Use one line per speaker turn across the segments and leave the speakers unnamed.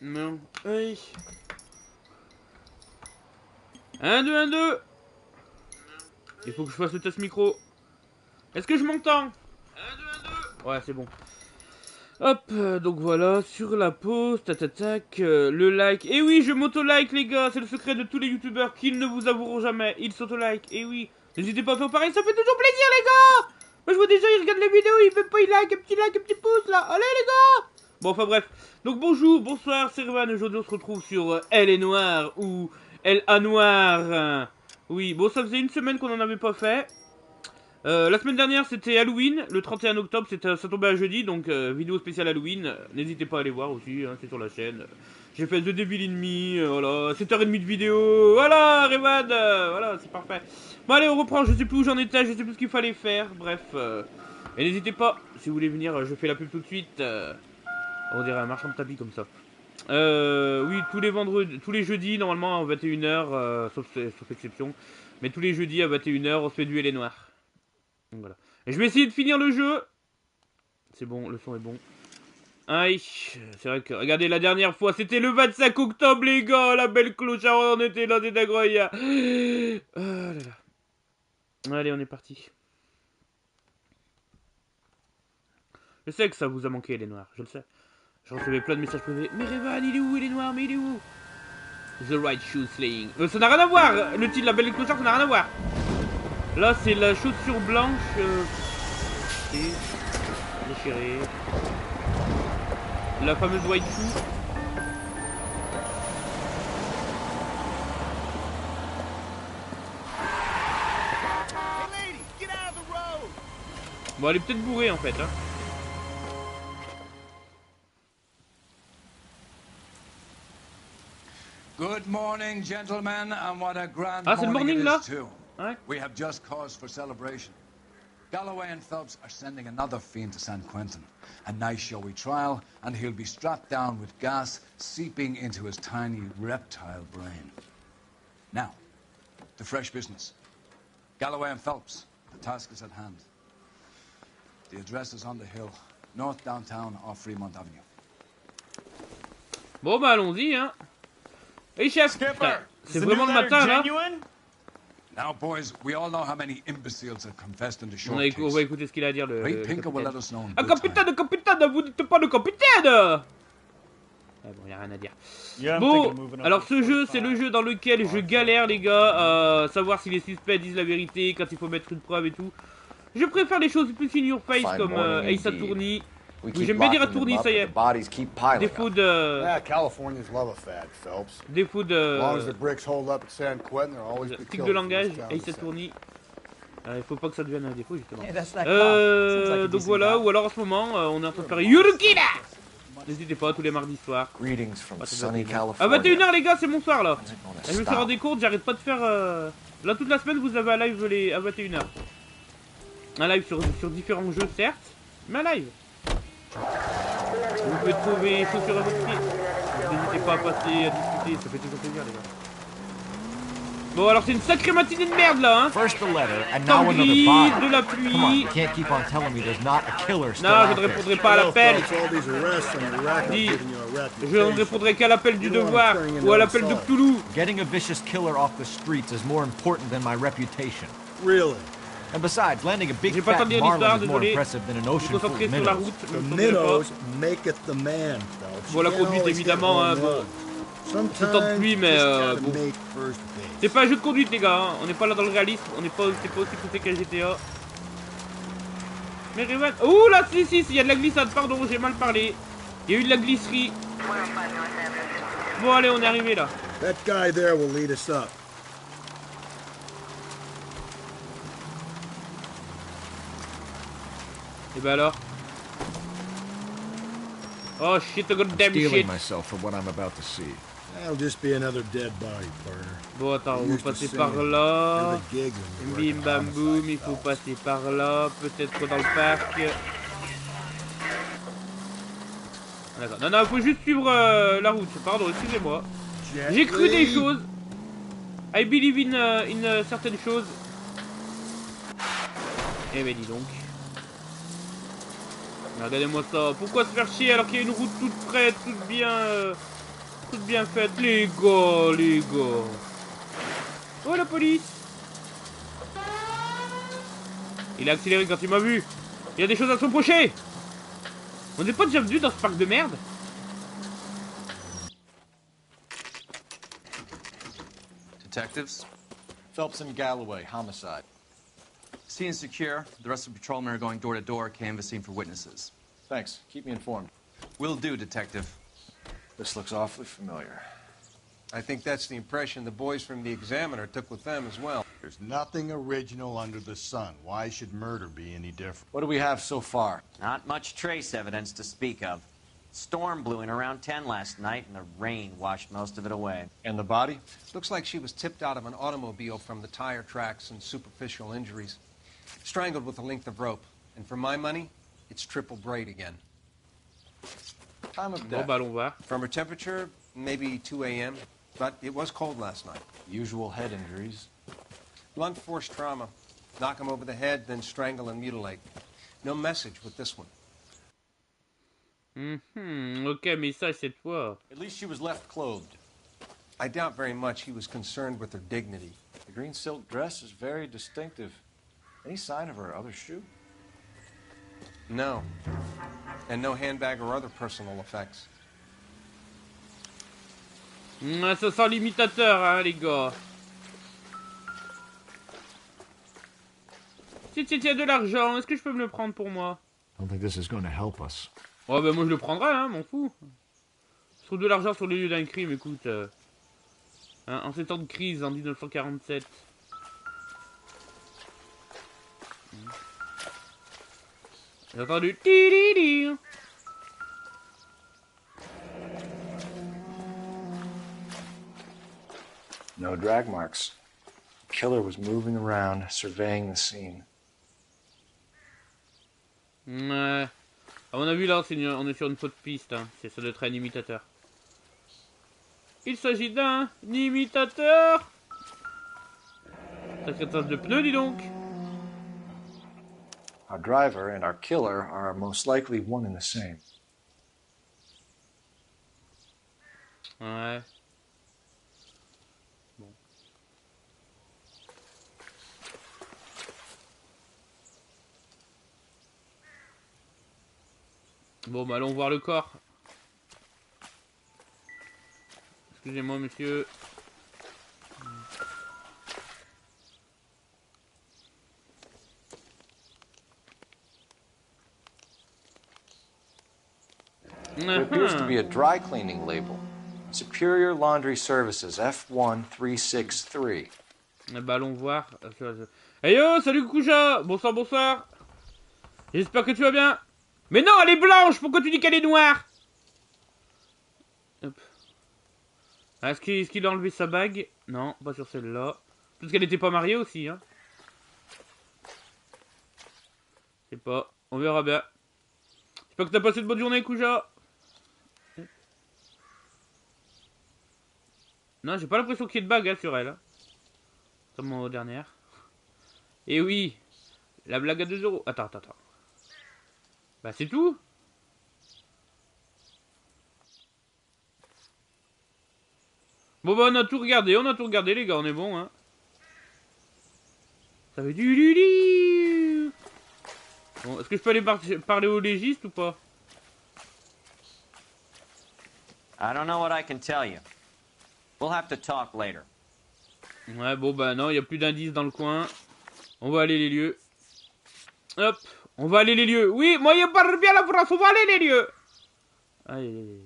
Non. Oui. 1, 2, 1, 2. Il faut que je fasse le test micro. Est-ce que je m'entends? 1, 2, 1, 2. Ouais, c'est bon. Hop, donc voilà, sur la pause, tac, le like. Et oui, je m'auto-like, les gars, c'est le secret de tous les youtubeurs qu'ils ne vous avoueront jamais. Ils s'auto-like, et oui. N'hésitez pas à faire pareil, ça fait toujours plaisir, les gars. Moi, je vois déjà, ils regardent les vidéos, ils veulent pas, ils like, un petit pouce, là. Allez, les gars. Bon, enfin, bref. Donc, bonjour, bonsoir, c'est Revan. Aujourd'hui, on se retrouve sur Elle est Noire, ou Elle a Noire. Oui, bon, ça faisait une semaine qu'on en avait pas fait. La semaine dernière c'était Halloween, le 31 octobre, ça tombait à jeudi, donc vidéo spéciale Halloween, n'hésitez pas à aller voir aussi, hein, c'est sur la chaîne. J'ai fait The Devil in Me, voilà, 7h30 de vidéo, voilà, Revad, voilà, c'est parfait. Bon allez, on reprend, je sais plus où j'en étais, je sais plus ce qu'il fallait faire, bref. Et n'hésitez pas, si vous voulez venir, je fais la pub tout de suite, on dirait un marchand de tapis comme ça. Oui, tous les jeudis, normalement à 21h, sauf exception, mais tous les jeudis à 21h, on se fait du Elle est Noire. Donc voilà. Et je vais essayer de finir le jeu. C'est bon, le son est bon. Aïe, c'est vrai que, regardez, la dernière fois, c'était le 25 octobre, les gars. La belle clochard, on était là, c'est incroyable. Oh là là. Allez, on est parti. Je sais que ça vous a manqué, les noirs, je le sais. Je recevais plein de messages privés. Mais Revan, il est où, il est noir, mais il est où? The Right Shoe Slaying. Ça n'a rien à voir. Le titre, la belle clochard, ça n'a rien à voir. Là, c'est la chaussure blanche déchirée. La fameuse white shoe. Bon, elle est peut-être bourrée en fait. Hein.
Good morning, gentlemen, and what a grand
c'est le morning là. Ouais.
We have just cause for celebration. Galloway and Phelps are sending another fiend to San Quentin. A nice showy trial, and he'll be strapped down with gas seeping into his tiny reptile brain. Now, to fresh business. Galloway and Phelps, the task is at hand. The address is on the hill, north downtown off Fremont Avenue.
Bon bah allons-y hein. Hey chef, c'est vraiment le matin là.
Now, boys, we all know how many imbeciles have confessed in the short
on va écouter ce qu'il a à dire le
Pinker will let us know.
Ah capitaine, vous dites pas le capitaine. Ah bon, y a rien à dire. Bon, alors ce jeu, c'est le jeu dans lequel je galère les gars à savoir si les suspects disent la vérité, quand il faut mettre une preuve et tout. Je préfère les choses plus in your face comme Ace Attorney. Oui, j'aime bien dire Attorney, ça y est. Défaut de...
Californians love a fad, Phelps.
Défaut de...
As long as the bricks hold up at San Quentin, they're always
tic de langage, Ace Attorney. Il faut pas que ça devienne un défaut justement. Donc voilà, ou alors en ce moment, on est en train de faire Yurukina. N'hésitez pas, tous les mardis soirs. À 21h les gars, c'est mon soir là. Je me suis rendu compte, j'arrête pas de faire... Là toute la semaine, vous avez un live à 21h. Un live sur différents jeux certes, mais un live. Vous pouvez trouver chaussures à votre pied. N'hésitez pas à passer, à discuter, ça fait toujours plaisir les gars. Bon alors c'est une sacrée matinée de merde là hein. Temps gris, de la pluie. Non, je ne répondrai pas à l'appel. Dis, je ne répondrai qu'à l'appel du devoir ou à l'appel de Cthulhu.
Getting a vicious killer off the streets is more important than my reputation.
Really?
And besides, landing a big fat marlin is more impressive than an ocean full of minnows.
The minnows make it the man, Phelps.
Bon, la conduite évidemment, hein, bon. C'est temps de pluie, mais bon. C'est pas un jeu de conduite, les gars. Hein. On n'est pas là dans le réalisme. C'est pas aussi poussé qu'à GTA. Mais Revan. Ouh là, si, il y a de la glissade. Pardon, j'ai mal parlé. Il y a eu de la glisserie. Bon, allez, on est arrivé là.
That guy there will lead us up.
Et bah alors. Oh shit, the goddamn shit.
Myself for what I'm about to see.
That'll just be another dead body, partner.
Bon, attends, on va passer par là. Bim bam boum, il faut passer par là. Peut-être dans le parc. D'accord. Non, il faut juste suivre la route. Pardon, excusez-moi. J'ai cru des choses. I believe in certaines choses. Eh ben dis donc. Regardez-moi ça. Pourquoi se faire chier alors qu'il y a une route toute prête, toute bien Toute bien faite, les gars, les gars. Oh, la police. Il a accéléré quand il m'a vu. Il y a des choses à se reprocher. On n'est pas déjà venu dans ce parc de merde?
Detectives?
Phelps and Galloway, homicide.
Scene is secure. The rest of the patrolmen are going door to door, canvassing for witnesses.
Thanks. Keep me informed.
Will do, Detective.
This looks awfully familiar.
I think that's the impression the boys from the Examiner took with them as well.
There's nothing original under the sun. Why should murder be any different?
What do we have so far?
Not much trace evidence to speak of. Storm blew in around 10 last night, and the rain washed most of it away.
And the body?
Looks like she was tipped out of an automobile from the tire tracks and superficial injuries. Strangled with a length of rope. And for my money, it's triple braid again.
Time of
Bon,
death.
bah, allons voir.
From her temperature, maybe 2 a.m., but it was cold last night.
Usual head injuries.
Blunt force trauma. Knock him over the head, then strangle and mutilate. No message with this one.
Ok, message cette fois.
At least she was left clothed.
I doubt very much he was concerned with her dignity.
The green silk dress is very distinctive. Any sign of her other shoe?
No. And no handbag or other personal effects.
Ça sent l'imitateur, hein, les gars. Tiens, de l'argent. Est-ce que je peux me le prendre pour moi?
I don't think this is going to help us.
Oh, bah, moi, je le prendrai, hein, m'en fous. Je trouve de l'argent sur le lieu d'un crime, écoute. Hein, en ces temps de crise, en 1947. J'ai entendu.
No drag marks. The killer was moving around, surveying the scene.
Ouais. À mon avis, là, on est sur une fausse piste. Hein. Ça doit être un imitateur. Il s'agit d'un imitateur. Sacré tasse de pneus, dis donc.
Our driver and our killer are most likely one and the same.
Ouais. Bon. Bon, bah allons voir le corps. Excusez-moi, monsieur.
There appears to be a dry cleaning label. Superior Laundry Services, F1363.
Bah allons voir. Hey yo, salut Kouja. Bonsoir, bonsoir. J'espère que tu vas bien. Mais non, elle est blanche. Pourquoi tu dis qu'elle est noire? Hop. Est-ce qu'il a enlevé sa bague? Non, pas sur celle-là. Peut-être qu'elle n'était pas mariée aussi, hein. Je sais pas. On verra bien. J'espère que t'as passé une bonne journée, Kouja. Non, j'ai pas l'impression qu'il y ait de bague hein, sur elle. Hein. Comme aux dernières. Et oui, la blague à 2 €. Attends. Bah c'est tout. Bon bah on a tout regardé les gars, on est bon hein. Ça fait du. Bon, est-ce que je peux aller parler au légiste ou pas?
I don't know what I can tell you. We'll have to talk later.
Ouais, bon bah non, il n'y a plus d'indices dans le coin. On va aller les lieux. Hop, on va aller les lieux. Oui, moi je parle bien la France, on va aller les lieux. Allez.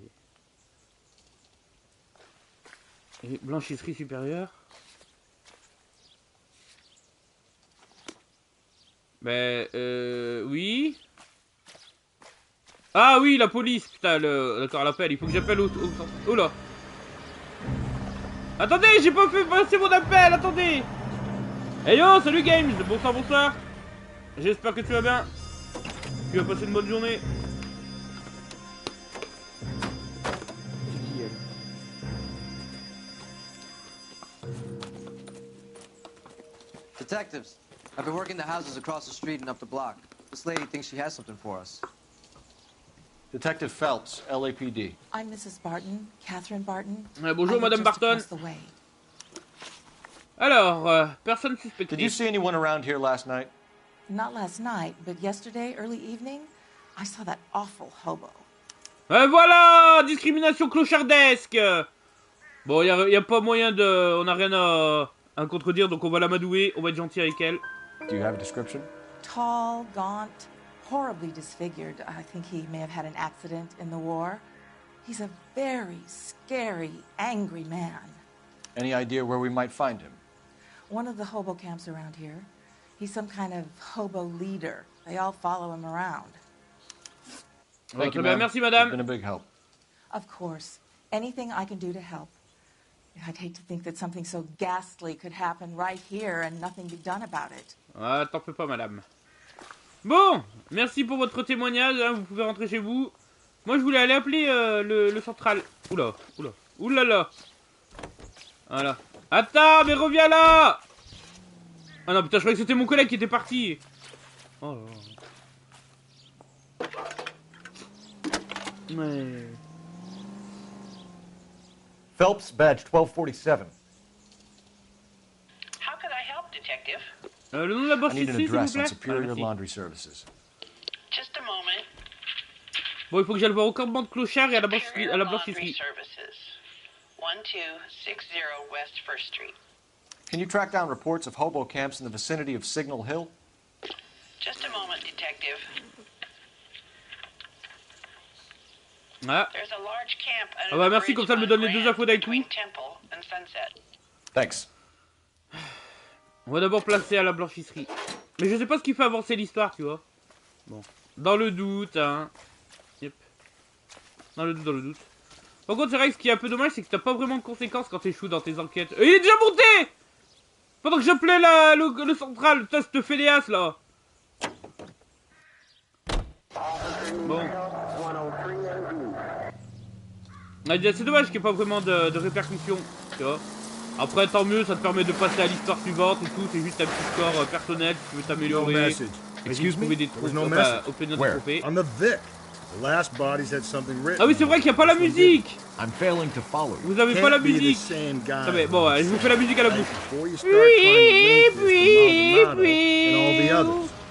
Et blanchisserie supérieure. Oui. Ah oui, la police, putain, d'accord, l'appel, il faut que j'appelle au... Oh là. Attendez, j'ai pas fait passer mon appel, attendez. Hey yo, salut Games, bonsoir. J'espère que tu vas bien. Tu vas passer une bonne journée. C'est qui elle?
Detectives, I've been working the houses across the street and up the block. This lady thinks she has something for us.
Detective Phelps, LAPD.
I'm Mrs. Barton, Catherine Barton.
Bonjour, Madame Barton. Alors, personne suspectée.
Did you see anyone around here last night?
Not last night, but yesterday, early evening, I saw that awful hobo.
Voilà, discrimination clochardesque. Bon, y a pas moyen de... On a rien à contredire, donc on va l'amadouer, on va être gentil avec elle.
Do you have a description?
Tall, gaunt, horribly disfigured. I think he may have had an accident in the war. He's a very scary, angry man.
Any idea where we might find him?
One of the hobo camps around here. He's some kind of hobo leader. They all follow him around.
Thank you,
ma'am. Merci, madame.
You've been a big help.
Of course. Anything I can do to help. I'd hate to think that something so ghastly could happen right here and nothing be done about it.
Ah, t'en fais pas, madame. Bon, merci pour votre témoignage, hein, vous pouvez rentrer chez vous. Moi, je voulais aller appeler le central. Oula, oula, oulala. Voilà. Attends, mais reviens là. Ah non, putain, je croyais que c'était mon collègue qui était parti. Oh là là. Mais...
Phelps, badge 1247.
How could I help, detective?
Le nom de la bosse
I need an
ici, s'il vous
address
plaît.
on Superior
Merci.
Laundry Services.
Just a moment.
Bon, il faut que j'aille voir au campement de clochard et à la blanchisserie.
Superior Laundry Services, 1260 West 1st Street.
Can you track down reports of hobo camps in the vicinity of Signal Hill?
Just a moment, detective.
Ah.
There's a large camp under
Ah bah merci,
the
comme ça elle me
bridge
donne les deux
on
infos d'un coup.
between Temple and Sunset.
Thanks.
On va d'abord placer à la blanchisserie. Mais je sais pas ce qui fait avancer l'histoire, tu vois. Bon. Dans le doute, hein. Yep. Dans le doute. Par contre, c'est vrai que ce qui est un peu dommage, c'est que t'as pas vraiment de conséquences quand t'échoues dans tes enquêtes. Et il est déjà monté! Pendant que j'appelais le central. Putain, cette fédéas, là. Bon. C'est dommage qu'il n'y ait pas vraiment de répercussions, tu vois. Après, tant mieux, ça te permet de passer à l'histoire suivante et tout. C'est juste un petit score personnel si tu veux t'améliorer.
Excuse me?
Des
There's no message. Where? On the Vic. The last bodies had something written.
Ah oui, c'est vrai qu'il n'y a pas la musique.
I'm failing to follow.
Vous avez pas la musique. Bon, je vous fais la musique à la bouche.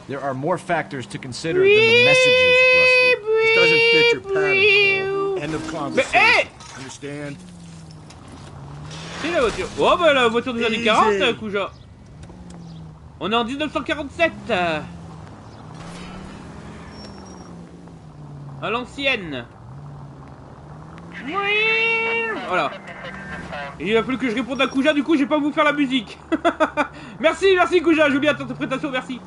There are more factors to consider than the messages, Rusty.
This doesn't fit your pattern. End of conversation. Understand?
C'est la voiture. Oh bah la voiture des années 40, Kouja. On est en 1947. À l'ancienne. Voilà. Et il a fallu que je réponde à Kouja, du coup j'ai pas vous faire la musique. Merci Kouja, j'ai oublié ton interprétation, merci.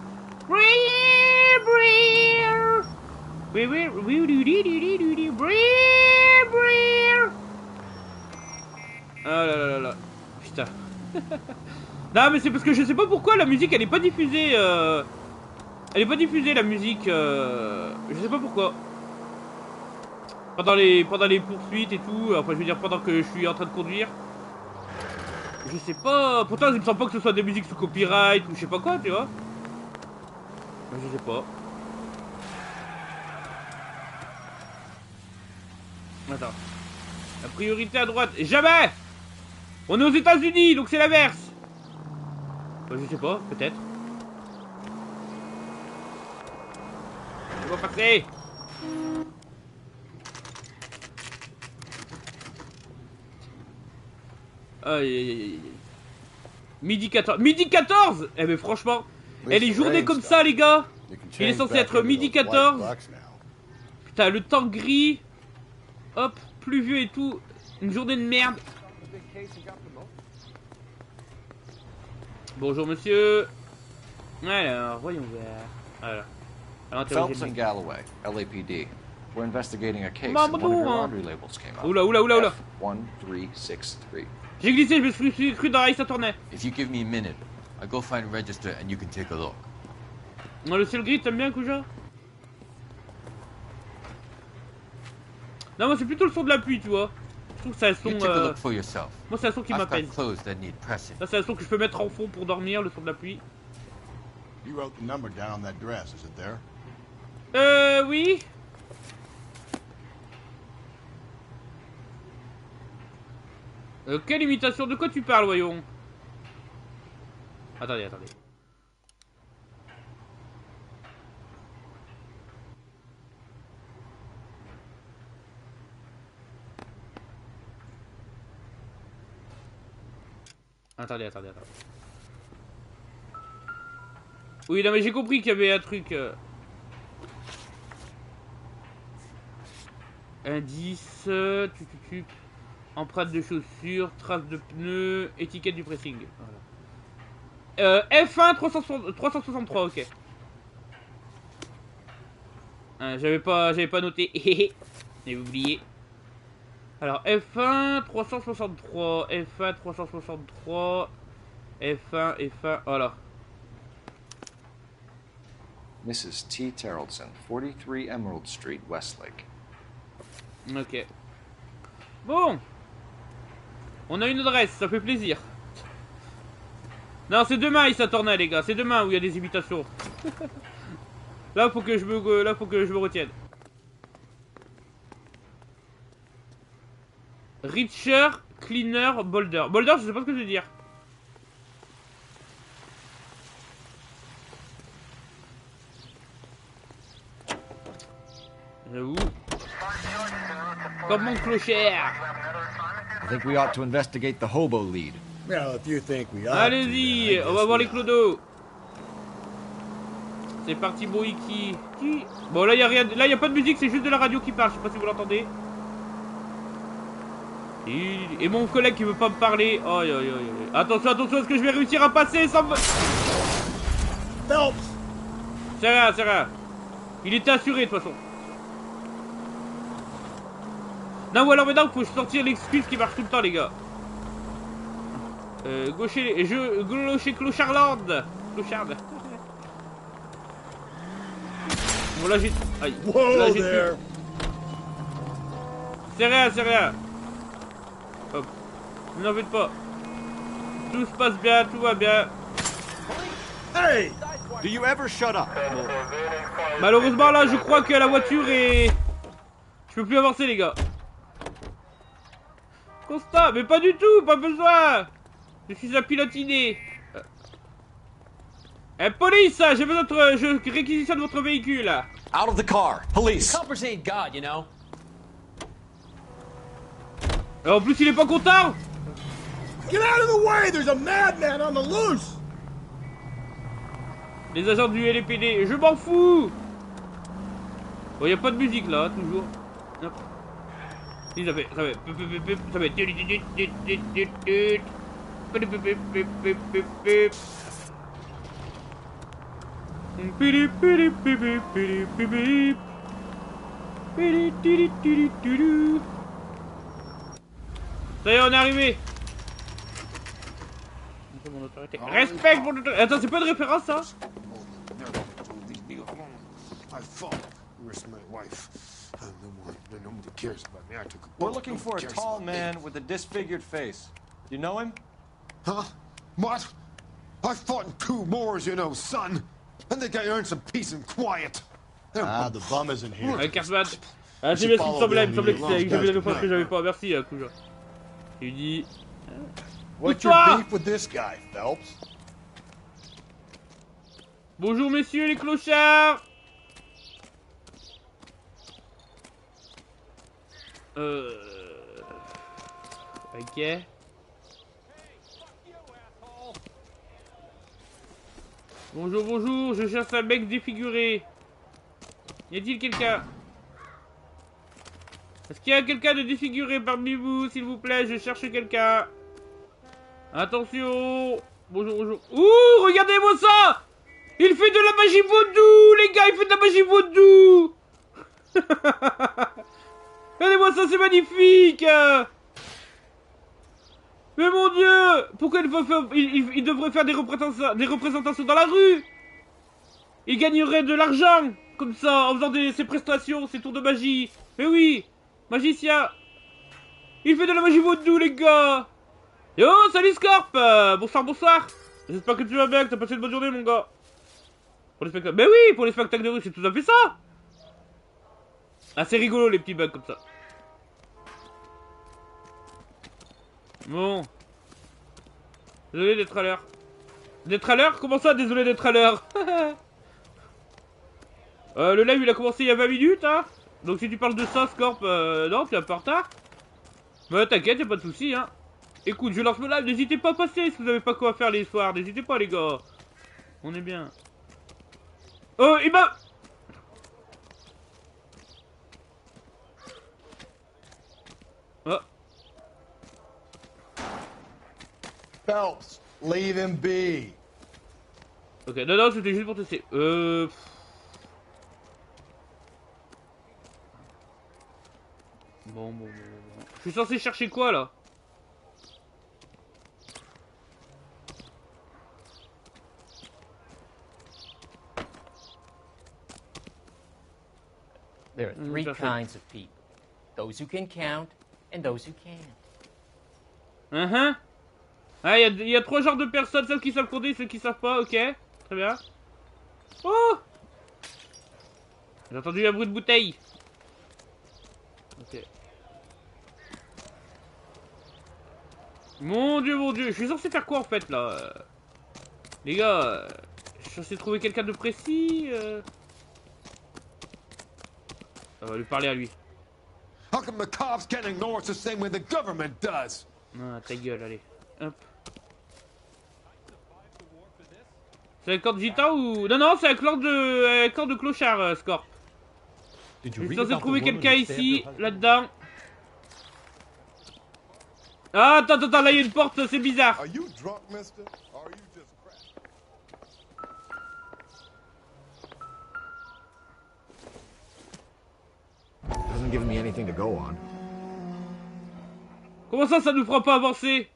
Ah là là là là. Putain. Non mais c'est parce que je sais pas pourquoi la musique elle est pas diffusée. Elle est pas diffusée la musique. Je sais pas pourquoi. Pendant les poursuites et tout. Enfin je veux dire pendant que je suis en train de conduire. Je sais pas. Pourtant il me semble pas que ce soit des musiques sous copyright ou je sais pas quoi, tu vois. Je sais pas. Attends. La priorité à droite. Jamais. On est aux États-Unis, donc c'est l'inverse. Bah, je sais pas, peut-être. On va passer. Aïe aïe aïe aïe. Midi 14. Midi 14. Eh mais franchement, les journées comme ça les gars. Il est censé être midi 14. Putain, le temps gris. Hop, pluvieux et tout. Une journée de merde. Bonjour monsieur. Alors, voyons voir. Alors,
Phelps and Galloway, LAPD. We're investigating a case and one of your laundry labels came up.
Oula.
F1363.
J'ai glissé, je me suis cru dans Race, ça tournait.
If you give me a minute, I'll go find a register and you can take a look.
Non, le ciel gris, t'aimes bien, Kouja? Non, moi c'est plutôt le son de la pluie, tu vois. Je trouve que c'est un son. Moi c'est un son qui m'apaise. Ça c'est un son que je peux mettre en fond pour dormir, le son de la pluie.
You wrote the number down on that dress, is it there?
Oui. Quelle imitation? De quoi tu parles, voyons? Attendez, attendez. Attendez, attendez, attendez. Oui, non, mais j'ai compris qu'il y avait un truc. Indice, empreinte de chaussures, traces de pneus, étiquette du pressing. Voilà. F1 363, ok. J'avais pas noté. J'ai oublié. Alors F1 363, F1 363, F1, voilà.
Mrs. T. Terrellson, 43 Emerald Street, Westlake.
Ok. Bon. On a une adresse, ça fait plaisir. Non, c'est demain, il s'attendait, les gars. C'est demain où il y a des imitations. Là, faut que je me retienne. Richer, cleaner, boulder. Boulder, je sais pas ce que je veux dire. J'avoue. Comme mon clochard.
I think we ought to investigate the hobo lead.
Well, if you think we ought
Allez-y, on va voir les clodos. C'est parti, Boiki. Bon, là, il y a rien. Là, il y a pas de musique, c'est juste de la radio qui parle. Je sais pas si vous l'entendez. Et mon collègue qui veut pas me parler. Oh, attention, attention, est-ce que je vais réussir à passer sans me...
Phelps.
C'est rien, c'est rien. Il était assuré, de toute façon. Non, ou alors maintenant, faut sortir l'excuse qui marche tout le temps, les gars. Gaucher Clocharland. Clochard. Bon, là, j'ai... Aïe. Là, j'ai... C'est rien, c'est rien. Hop. Ne n'en faites pas. Tout se passe bien, tout va bien.
Hey! Do you ever shut up?
Bon. Malheureusement, là, je crois que la voiture est... Je peux plus avancer, les gars. Constat, mais pas du tout, pas besoin. Je suis un pilote inné. Police, j'ai besoin de... Je réquisitionne votre véhicule.
Out of the car, police.
Coppers ain't God, you know.
Et en plus, il est pas content.
Get out of the way! There's a madman on the loose!
Les agents du LAPD, je m'en fous. Bon, y a pas de musique là, toujours. Hop. Si, ça fait. Ça y est, on est arrivé. Respect pour notre... Attends, c'est pas de référence, ça?
We're looking for a tall man with a disfigured face. You know him?
Huh? What? I fought in 2 wars, you know, son. I think I earned some peace and quiet.
Ah, the bum isn't here.
Ouais, Carsman. Ah, j'ai bien ce qu'il me semblait, il me semblait que j'avais la réponse que j'avais pas. Merci, Kouja. Je lui dis...
What's your beef with this guy, Phelps?
Bonjour, messieurs les clochards. Ok. Bonjour, bonjour, je cherche un mec défiguré. Y a-t-il quelqu'un? Est-ce qu'il y a quelqu'un de défiguré parmi vous, s'il vous plaît? Je cherche quelqu'un. Attention. Bonjour, bonjour. Ouh, regardez-moi ça. Il fait de la magie vaudou, les gars, il fait de la magie vaudou. Regardez-moi ça, c'est magnifique. Mais mon Dieu, pourquoi il devrait faire des représentations dans la rue? Il gagnerait de l'argent, comme ça, en faisant ses prestations, ses tours de magie. Mais oui, magicien. Il fait de la magie vaudou, les gars. Yo, salut Scorp. Bonsoir, bonsoir. J'espère que tu vas bien, que t'as passé une bonne journée, mon gars. Pour les spectacles... Mais oui, pour les spectacles de rue, c'est tout à fait ça. Ah, c'est rigolo, les petits bugs comme ça. Bon. Désolé d'être à l'heure. D'être à l'heure? Comment ça, désolé d'être à l'heure? Le live, il a commencé il y a 20 minutes, hein. Donc si tu parles de ça, Scorp, non, tu es un peu en retard. Mais t'inquiète, y'a pas de soucis, hein. Écoute, je lance le live, n'hésitez pas à passer si vous avez pas quoi faire les soirs. N'hésitez pas, les gars. On est bien. Oh, il m'a... Oh.
Phelps, leave him be.
Ok, non, c'était juste pour tester. Bon. Je suis censé chercher quoi, là?
There are three kinds of people. Those who can count and those who can't.
Ah, il y a 3 genres de personnes, celles qui savent compter et celles qui savent pas, ok. Très bien. Oh! J'ai entendu un bruit de bouteille. Ok. Mon dieu, je suis censé faire quoi en fait là? Les gars, je suis censé trouver quelqu'un de précis. On va lui parler à lui.
How come the cops can't ignore us the same way the government does?
Ah, ta gueule, allez. Hop. C'est un corps de gitan ou... Non, c'est un corps de clochard, Scorp. Je suis censé trouver quelqu'un ici, là-dedans. Ah, attends, là il y a une porte, c'est bizarre.
Hasn't given me anything to go on.
Comment ça nous fera pas avancer?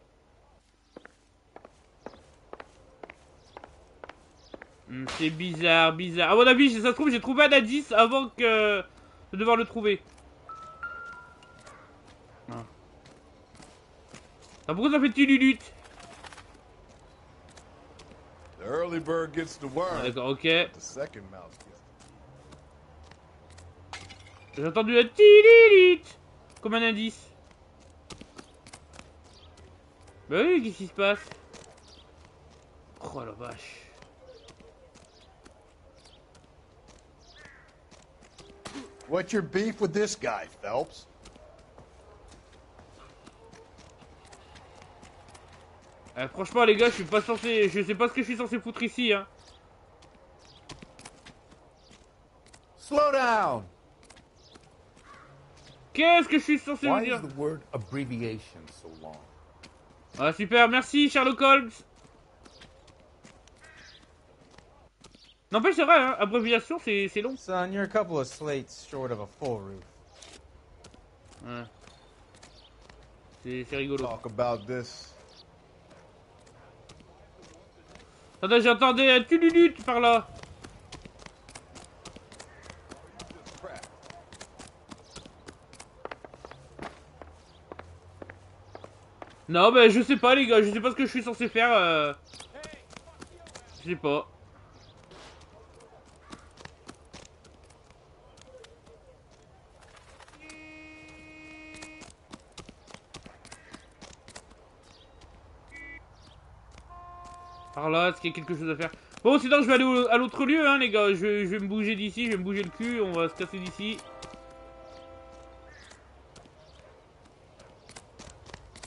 C'est bizarre. À mon avis, ça se trouve, j'ai trouvé un indice avant de devoir le trouver. Ah, pourquoi ça fait tululute?
The early bird gets the worm.
D'accord, ok.
The second mouse gets
J'ai entendu un tululute comme un indice. Bah oui, qu'est-ce qui se passe? Oh la vache.
What's your beef with this guy, Phelps?
Franchement les gars, je suis pas censé... Je sais pas ce que je suis censé foutre ici, hein.
Slow down.
Qu'est-ce que je suis censé vous dire?
Why is the word abbreviation so long?
Ah super, merci Sherlock Holmes. N'empêche, c'est vrai, hein, abréviation c'est long.
Son, you're a couple of slates short of a full roof.
Ouais. C'est rigolo.
Talk about this.
Attends, j'entendais un tululute par là. Non, bah je sais pas les gars, je sais pas ce que je suis censé faire. Je sais pas. Par là, est-ce qu'il y a quelque chose à faire? Bon, sinon je vais aller à l'autre lieu, hein les gars. Je vais me bouger d'ici, je vais me bouger le cul, on va se casser d'ici.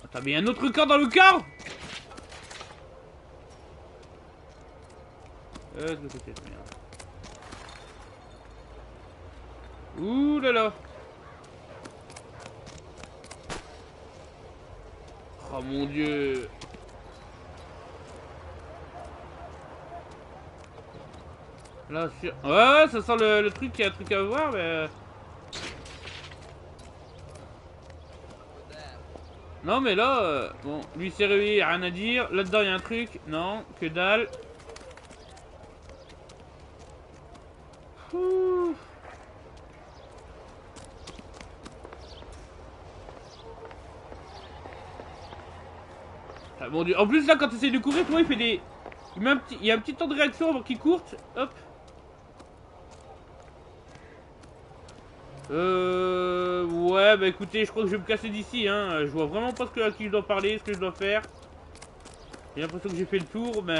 Attends, mais il y a un autre corps dans le corps! De côté, merde. Ouh là là. Oh mon dieu. Là, sur... Ouais, ça sent le truc, il y a un truc à voir, mais... Non, mais là... Bon, lui c'est réveillé, rien à dire. Là-dedans, il y a un truc. Non, que dalle. Ouh. Ah, mon dieu. En plus, là, quand tu essaies de courir, toi, il fait des... Il y a un petit temps de réaction avant qu'il courte. Hop. Ouais, bah écoutez, je crois que je vais me casser d'ici, hein. Je vois vraiment pas à qui je dois parler, ce que je dois faire. J'ai l'impression que j'ai fait le tour, mais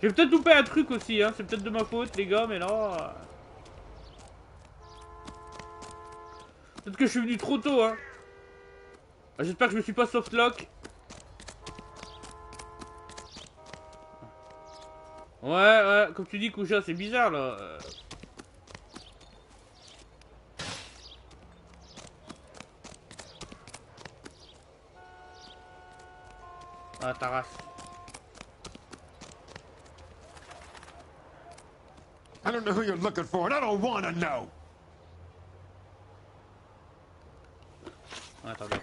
j'ai peut-être loupé un truc aussi, hein. C'est peut-être de ma faute, les gars, mais là... Peut-être que je suis venu trop tôt, hein. J'espère que je me suis pas softlock. Ouais, comme tu dis, Koucha, c'est bizarre, là. Ah, ta race.
I don't know who you're looking for, and I don't want to know.
Attendez.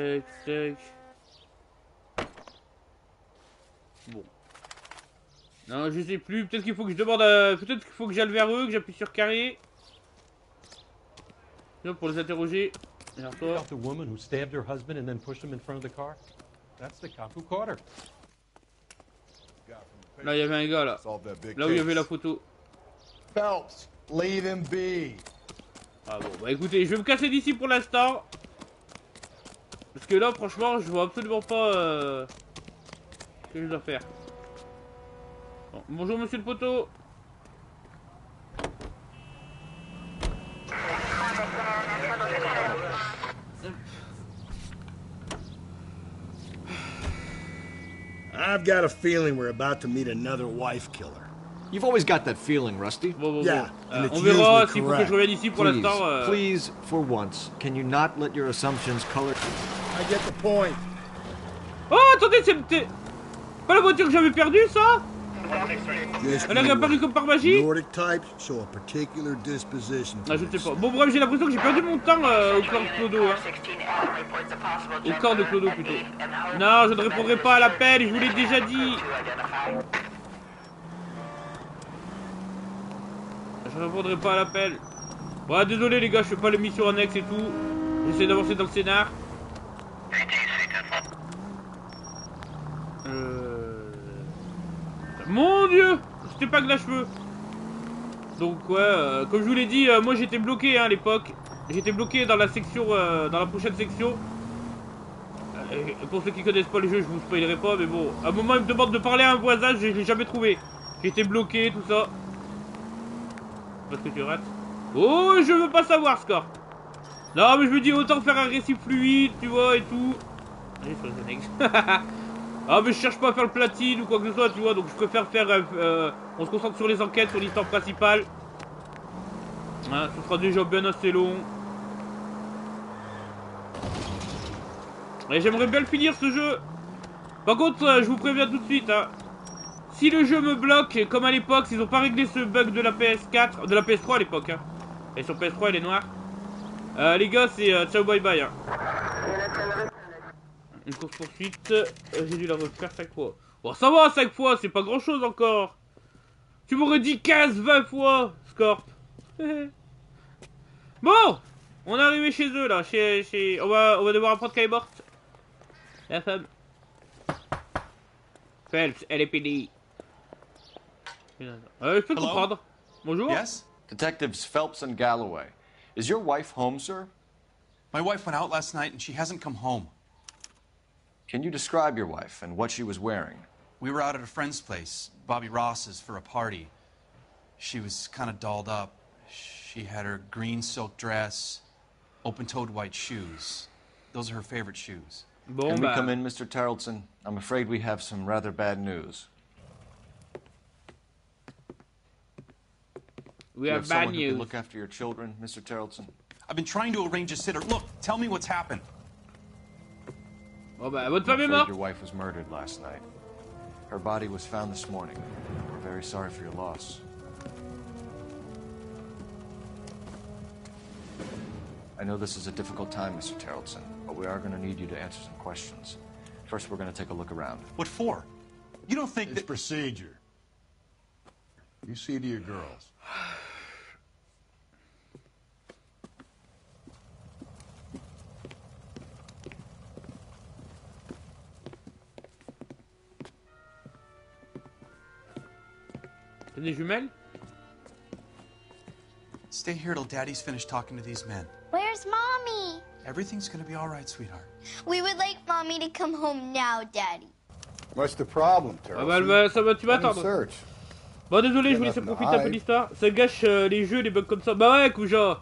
Tac. Bon. Non, je sais plus. Peut-être qu'il faut que je demande à... Peut-être qu'il faut que j'aille vers eux, que j'appuie sur carré. Pour les interroger.
About the woman who stabbed her husband and then pushed him in front of the car? That's the cop who caught her.
Là, il y avait un gars, là. Là où il y avait la photo.
Phelps, leave him be.
Ah bon, bah écoutez, je vais me casser d'ici pour l'instant. Parce que là, franchement, je vois absolument pas ce que je dois faire. Bon, bonjour, monsieur le poteau.
I've got a feeling we're about to meet another wife killer.
You've always got that feeling, Rusty.
Yeah, and it's
on verra
usually
s'il faut que je revienne ici pour l'instant.
Please, for once, can you not let your assumptions color...
I get the point.
Oh, attendez, c'était pas la voiture que j'avais perdue, ça? Elle est réapparue comme par magie?
Nordic types show a particular disposition.
Ah, je sais pas. Bon, bref, j'ai l'impression que j'ai perdu mon temps au corps de Clodo. Hein. Au corps de Clodo, plutôt. Non, je ne répondrai pas à l'appel, je vous l'ai déjà dit. Je ne répondrai pas à l'appel. Ouais, désolé les gars, je fais pas l'émission annexe et tout. J'essaie d'avancer dans le scénar. Mon dieu, c'était pas que la cheveux. Donc ouais, comme je vous l'ai dit, moi j'étais bloqué hein, à l'époque. J'étais bloqué dans la section, dans la prochaine section. Pour ceux qui connaissent pas le jeu, je vous spoilerai pas, mais bon, à un moment il me demande de parler à un voisin, je l'ai jamais trouvé. J'étais bloqué, tout ça. Parce que tu rates. Oh, je veux pas savoir, Score. Non, mais je me dis autant faire un récit fluide, tu vois, et tout. Allez, sur les annexes. Ah, mais je cherche pas à faire le platine ou quoi que ce soit, tu vois, donc je préfère faire. On se concentre sur les enquêtes, sur l'histoire principale. Hein, ce sera déjà bien assez long. Et j'aimerais bien le finir ce jeu. Par contre, je vous préviens tout de suite, hein. Si le jeu me bloque, comme à l'époque, s'ils ont pas réglé ce bug de la PS4, de la PS3 à l'époque, hein. Et sur PS3 elle est noire. Les gars, c'est ciao bye bye. Hein. Une course poursuite, j'ai dû la refaire 5 fois. Bon, ça va, 5 fois, c'est pas grand chose encore. Tu m'aurais dit 15-20 fois, Scorp. Bon, on est arrivé chez eux là, on va devoir apprendre qu'elle est morte. La femme. Phelps, LAPD. Je peux comprendre. Bonjour.
Yes? Detectives Phelps and Galloway. Is your wife home, sir?
My wife went out last night and she hasn't come home.
Can you describe your wife and what she was wearing?
We were out at a friend's place, Bobby Ross's, for a party. She was kind of dolled up. She had her green silk dress, open-toed white shoes. Those are her favorite shoes.
Can we come in, Mr. Tarleton? I'm afraid we have some rather bad news.
We have bad news.
Who can look after your children, Mr. Tarleton?
I've been trying to arrange a sitter. Look, tell me what's happened.
Oh bah, votre femme est morte.
Your wife was murdered last night. Her body was found this morning. We're very sorry for your loss. I know this is a difficult time, Mr. Tarleton, but we are going to need you to answer some questions. First, we're going to take a look around.
What for? You don't think
it's procedure. You see to your girls.
T'as des jumelles?
Stay here till Daddy's finished talking to these men.
Where's Mommy?
Everything's gonna be all right, sweetheart.
We would like Mommy to come home now, Daddy.
What's the problem, Terrell?
Ah bah, ça va, tu vas attendre. Bon, désolé, je vous laisse profiter un peu de l'histoire. Ça gâche les jeux, les bugs comme ça. Bah ouais, Kouja.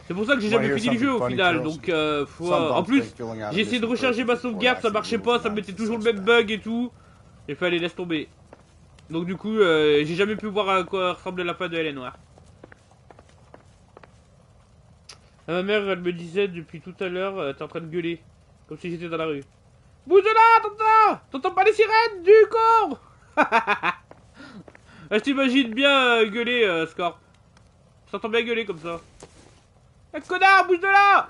C'est pour ça que j'ai jamais fini le jeu au final. Donc, en plus, j'ai essayé de recharger ma sauvegarde, ça marchait pas, ça me mettait toujours le même bug et tout. J'ai fait aller, laisse tomber. Donc, du coup, j'ai jamais pu voir à quoi ressemblait la fin de Elle Noire. Ma mère, elle me disait depuis tout à l'heure, t'es en train de gueuler. Comme si j'étais dans la rue. Bouge de là, tonton! T'entends pas les sirènes du con! Je t'imagine bien gueuler, Scorp. Je t'entends bien gueuler comme ça. Eh, connard, bouge de là!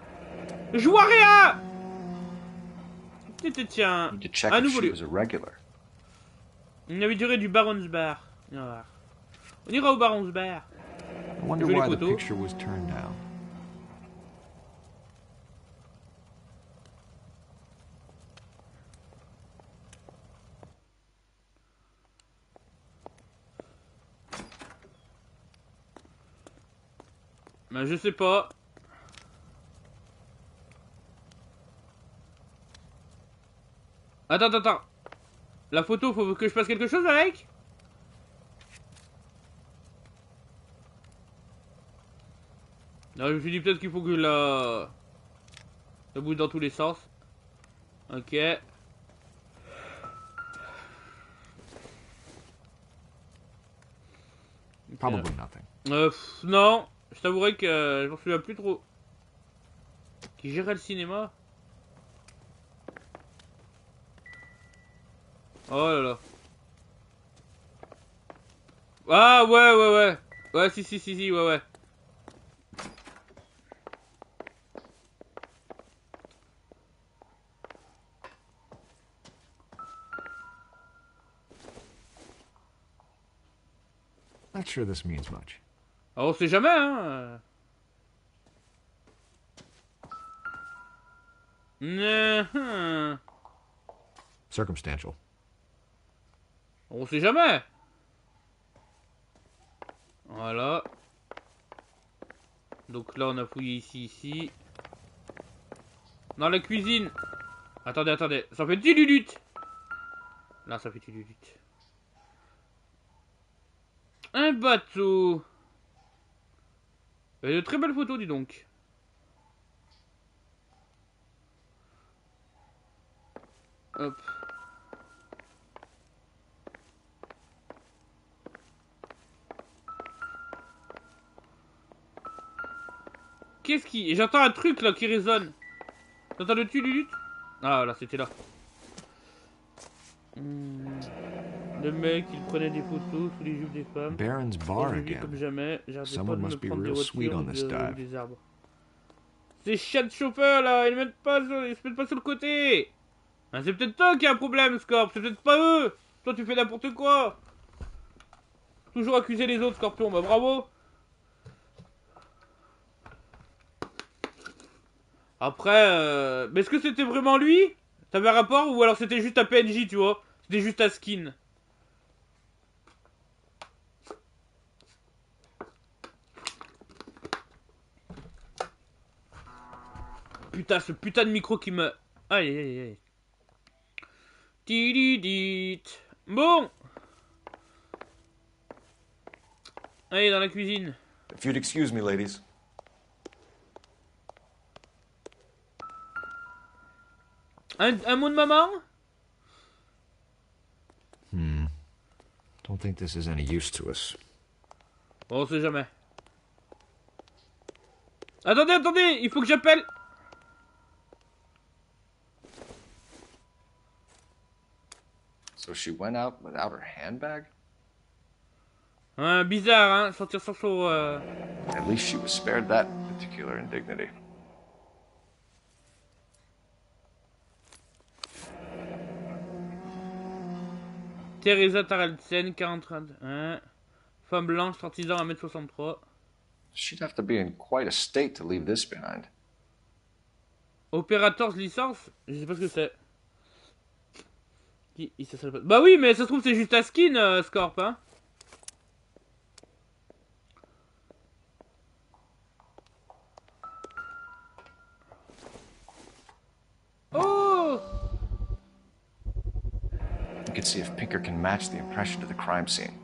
Je vois rien! Tiens, un nouveau lieu. Une avait duré du Baron's Bar. On ira au Baron's Bar.
I wonder why the picture was turned down.
Ben, je sais pas. Attends. La photo, faut que je fasse quelque chose avec? Non, je me suis dit peut-être qu'il faut que ça bouge dans tous les sens. Ok.
Probably nothing.
Non. Je t'avouerai que je m'en souviens plus trop. Qui gérait le cinéma? Oh là là. Ah ouais. Ouais, si, ouais.
Not sure this means much.
Ah, on sait jamais, hein.
Circumstantial.
On sait jamais. Voilà. Donc là, on a fouillé ici. Dans la cuisine. Attendez. Ça fait tilulute. Là, ça fait tilulute. Un bateau. De très belles photos, dis donc. Hop. Qu'est-ce qui... J'entends un truc là qui résonne. T'entends le tululute? Ah là, c'était là. Le mec, il prenait des photos sous les jupes des femmes.
Baron's Bar again.
Comme jamais.
Someone must be real sweet on this dive.
Des arbres. Ces chiens de chauffeurs là, ils se mettent pas sur le côté. Ah, c'est peut-être toi qui a un problème, Scorp. C'est peut-être pas eux. Toi, tu fais n'importe quoi. Toujours accuser les autres, Scorpion. Bah bravo. Après, mais est-ce que c'était vraiment lui? T'avais un rapport ou alors c'était juste un PNJ, tu vois? C'était juste un skin. Putain, ce putain de micro qui me... Aïe. Tididit. Bon. Allez, dans la cuisine.
If you'd excuse me, ladies.
Un mot de maman?
Don't think this is any use to us.
Bon, on sait jamais. Attendez, il faut que j'appelle.
So she went out without her handbag?
Bizarre, hein, sortir sans son...
At least she was spared that particular indignity.
Teresa Taraldsen, 43... Hein. Femme blanche, 36 ans, 1m63.
She'd have to be in quite a state to leave this behind.
Opérateur licence? Je sais pas ce que c'est. Bah oui, mais ça se trouve c'est juste un skin, Scorp, hein. Oh!
You can see if Pinker can match the impression to the crime scene.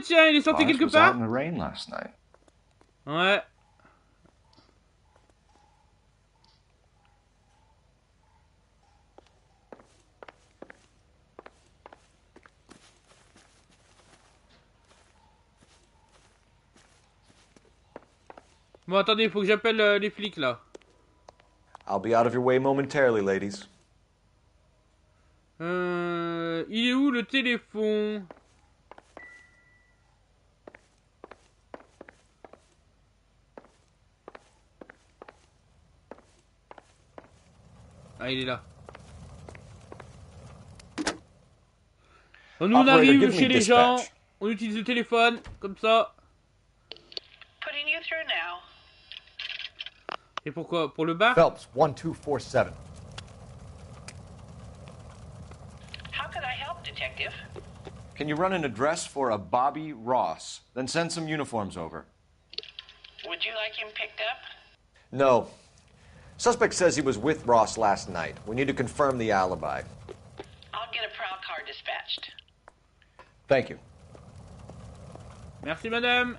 Tiens, il est sorti quelque part.
Was out in the rain last night.
Ouais. Bon, attendez, il faut que j'appelle les flics, là.
I'll be out of your way momentarily, ladies.
Il est où le téléphone? Ah, il est là. Nous, on arrive chez les gens, on utilise le téléphone, comme ça.
Putting you through now.
Et pourquoi? Pour le bar?
Phelps, 1247.
How could I help, Detective?
Can you run an address for a Bobby Ross? Then send some uniforms over.
Would you like him picked up?
No. Suspect says he was with Ross last night. We need to confirm the alibi.
I'll get a prowl car dispatched.
Thank you.
Merci, madame.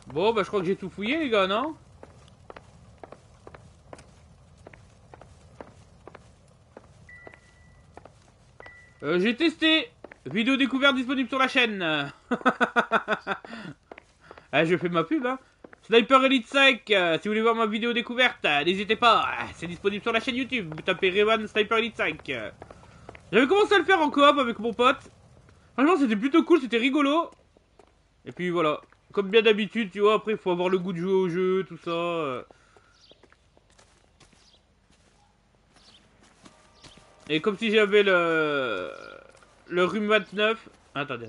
Bon, bah je crois que j'ai tout fouillé, les gars, non? J'ai testé. Vidéo découverte disponible sur la chaîne. Ah, je fais ma pub, hein. Sniper Elite 5, si vous voulez voir ma vidéo découverte, n'hésitez pas. C'est disponible sur la chaîne YouTube. Vous tapez Revan Sniper Elite 5. J'avais commencé à le faire en coop avec mon pote. Franchement, c'était plutôt cool, c'était rigolo. Et puis voilà. Comme bien d'habitude, tu vois, après, il faut avoir le goût de jouer au jeu, tout ça. Et comme si j'avais le rhume 29. Attendez.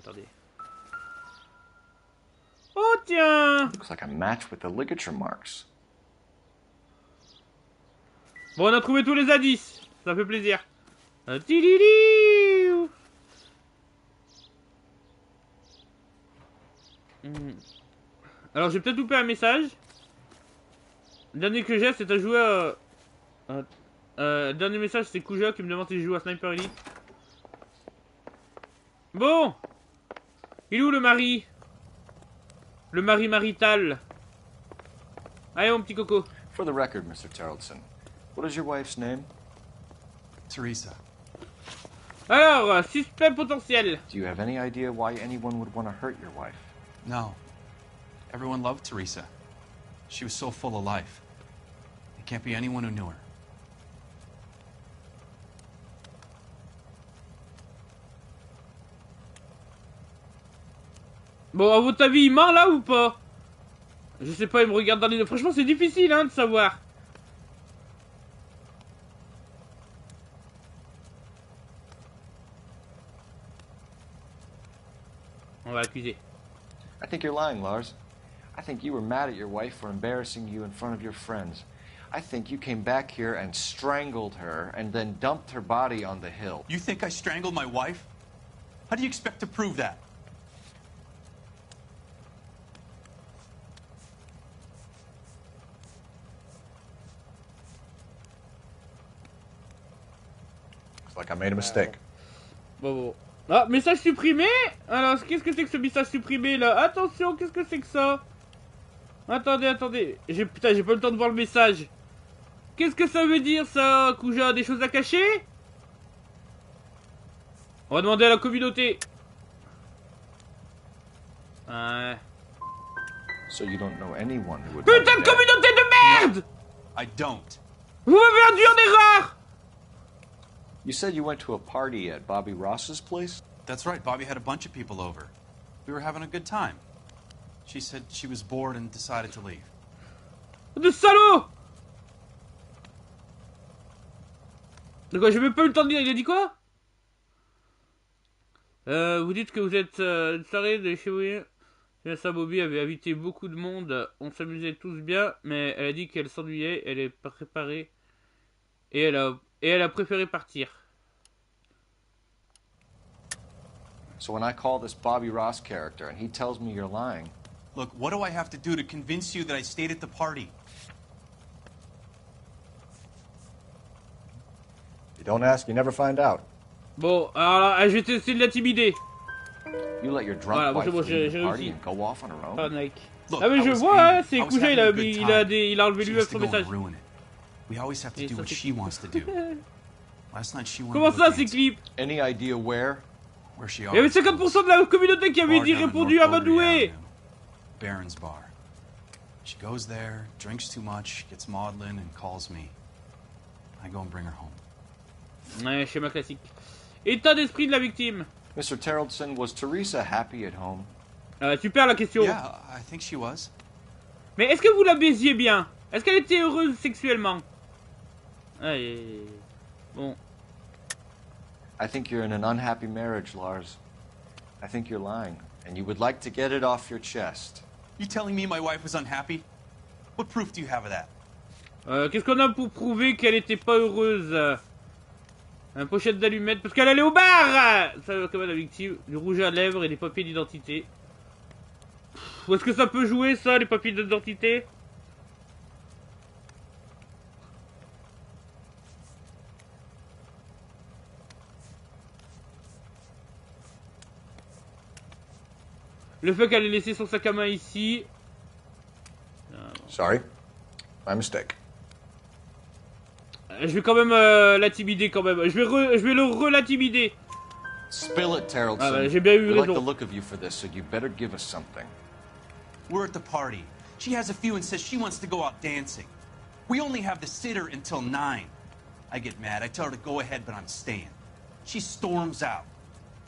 Oh tiens!
Looks like a match with the ligature marks.
Bon, on a trouvé tous les indices. Ça fait plaisir. Alors, j'ai peut-être loupé un message. Le dernier que j'ai, c'est à jouer à... dernier message, c'est Kuja qui me demande si je joue à Sniper Elite. Bon! Il est où le mari? Le mari marital. Allez, mon petit coco.
For the record, Mr. Tarleton, what is your wife's name?
Teresa.
Alors, suspect potentiel.
Do you have any idea why anyone would want to hurt your wife?
No. Everyone loved Teresa. She was so full of life. It can't be anyone who knew her.
Bon, à votre avis, il ment là ou pas? Je sais pas, il me regarde dans les yeux. Franchement, c'est difficile, hein, de savoir. On va l'accuser.
I think you're lying, Lars. I think you were mad at your wife for embarrassing you in front of your friends. I think you came back here and strangled her and then dumped her body on the hill.
You think I strangled my wife? How do you expect to prove that?
Looks like I made a mistake.
Bon. Ah, message supprimé. Alors, qu'est-ce que c'est que ce message supprimé là? Attention, qu'est-ce que c'est que ça? Attendez. Putain, j'ai pas le temps de voir le message. Qu'est-ce que ça veut dire ça, Kuja? Des choses à cacher? On va demander à la communauté. Ouais.
So you don't know anyone who would...
Putain de communauté de merde!
I don't.
Vous m'avez induit en erreur!
You said you went to a party at Bobby Ross's place?
That's right. Bobby had a bunch of people over. We were having a good time. She said she was bored and decided to leave.
De salaud! De quoi, j'ai même pas eu le temps de dire, il a dit quoi? Vous dites que vous êtes une soirée de chez vous. Ça, Bobby avait invité beaucoup de monde, on s'amusait tous bien, mais elle a dit qu'elle s'ennuyait, elle est préparée, et elle a préféré partir.
So when I call this Bobby Ross character and he tells me you're lying...
Look, what do I have to do to convince you that I stayed at the party?
You don't ask, you never find out.
Bon, alors là, je vais essayer de l'intimider.
You let your drunk wife leave the party and go off on her own.
Ah, mec. Ah, mais je vois, hein, c'est Kouja, il a enlevé lui-même son message.
We always have to do what she wants to do. Last night she wanted
Comment ça, ces clips?
Any idea where?
Where she
Il y avait 50% de la communauté qui avait dit répondu à Madoué.
Baron's bar. She goes there, drinks too much, gets maudlin and calls me. I go and bring her home.
Ouais, schéma classique. État d'esprit de la victime.
Mr. Terrellson, was Teresa happy at home?
Super la question.
Yeah, I think she was.
Mais est-ce que vous la baisiez bien? Est-ce qu'elle était heureuse sexuellement? Allez. Bon.
I think you're in an unhappy marriage, Lars. I think you're lying, and you would like to get it off your chest.
You telling me my wife was unhappy? What proof do you have of that?
Qu'est-ce qu'on a pour prouver qu'elle était pas heureuse? Un pochette d'allumettes parce qu'elle allait au bar. Ça va comme la victime. Du rouge à lèvres et des papiers d'identité. Où est-ce que ça peut jouer ça, les papiers d'identité? Le fait qu'elle ait laissé son sac à main ici.
Sorry, my mistake.
Je vais quand même l'intimider quand même. Je vais le rel'intimider.
Spill it, Terrellson.
Ah bah, j'ai bien eu
We like
raison.
the look of you for this, so you better give us something.
We're at the party. She has a few and says she wants to go out dancing. We only have the sitter until 9. I get mad. I tell her to go ahead, but I'm staying. She storms out.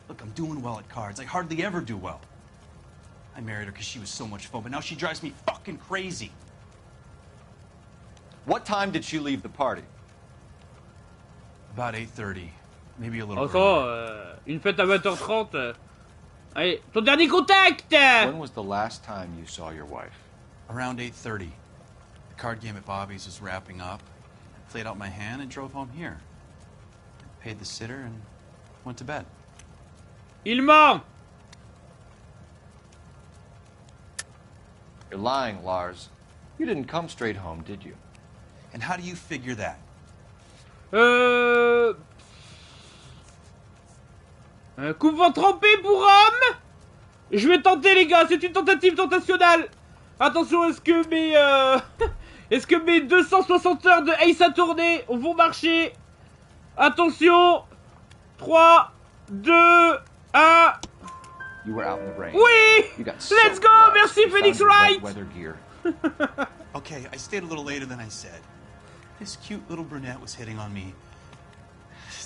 Look, I'm doing well at cards. I hardly ever do well. I married her because she was so much fun, but now she drives me fucking crazy.
What time did she leave the party?
About 8:30, maybe a little
Encore, une fête à 20h30. Allez, ton dernier contact!
When was the last time you saw your wife?
Around 8:30. The card game at Bobby's was wrapping up. I played out my hand and drove home here. Paid the sitter and went to bed.
Il ment!
You're lying, Lars. You didn't come straight home, did you?
And how do you figure that?
Un coupe-vent trempé pour homme. Je vais tenter les gars, c'est une tentative tentationnelle. Attention, est-ce que mes 260 heures de Ace Attorney vont marcher? Attention. 3, 2, 1.
You were out in the rain.
Oui!
You got
Let's go!
Lars.
Merci,
You
Phoenix
found your
Wright!
wet weather gear.
Okay, I stayed a little later than I said. This cute little brunette was hitting on me.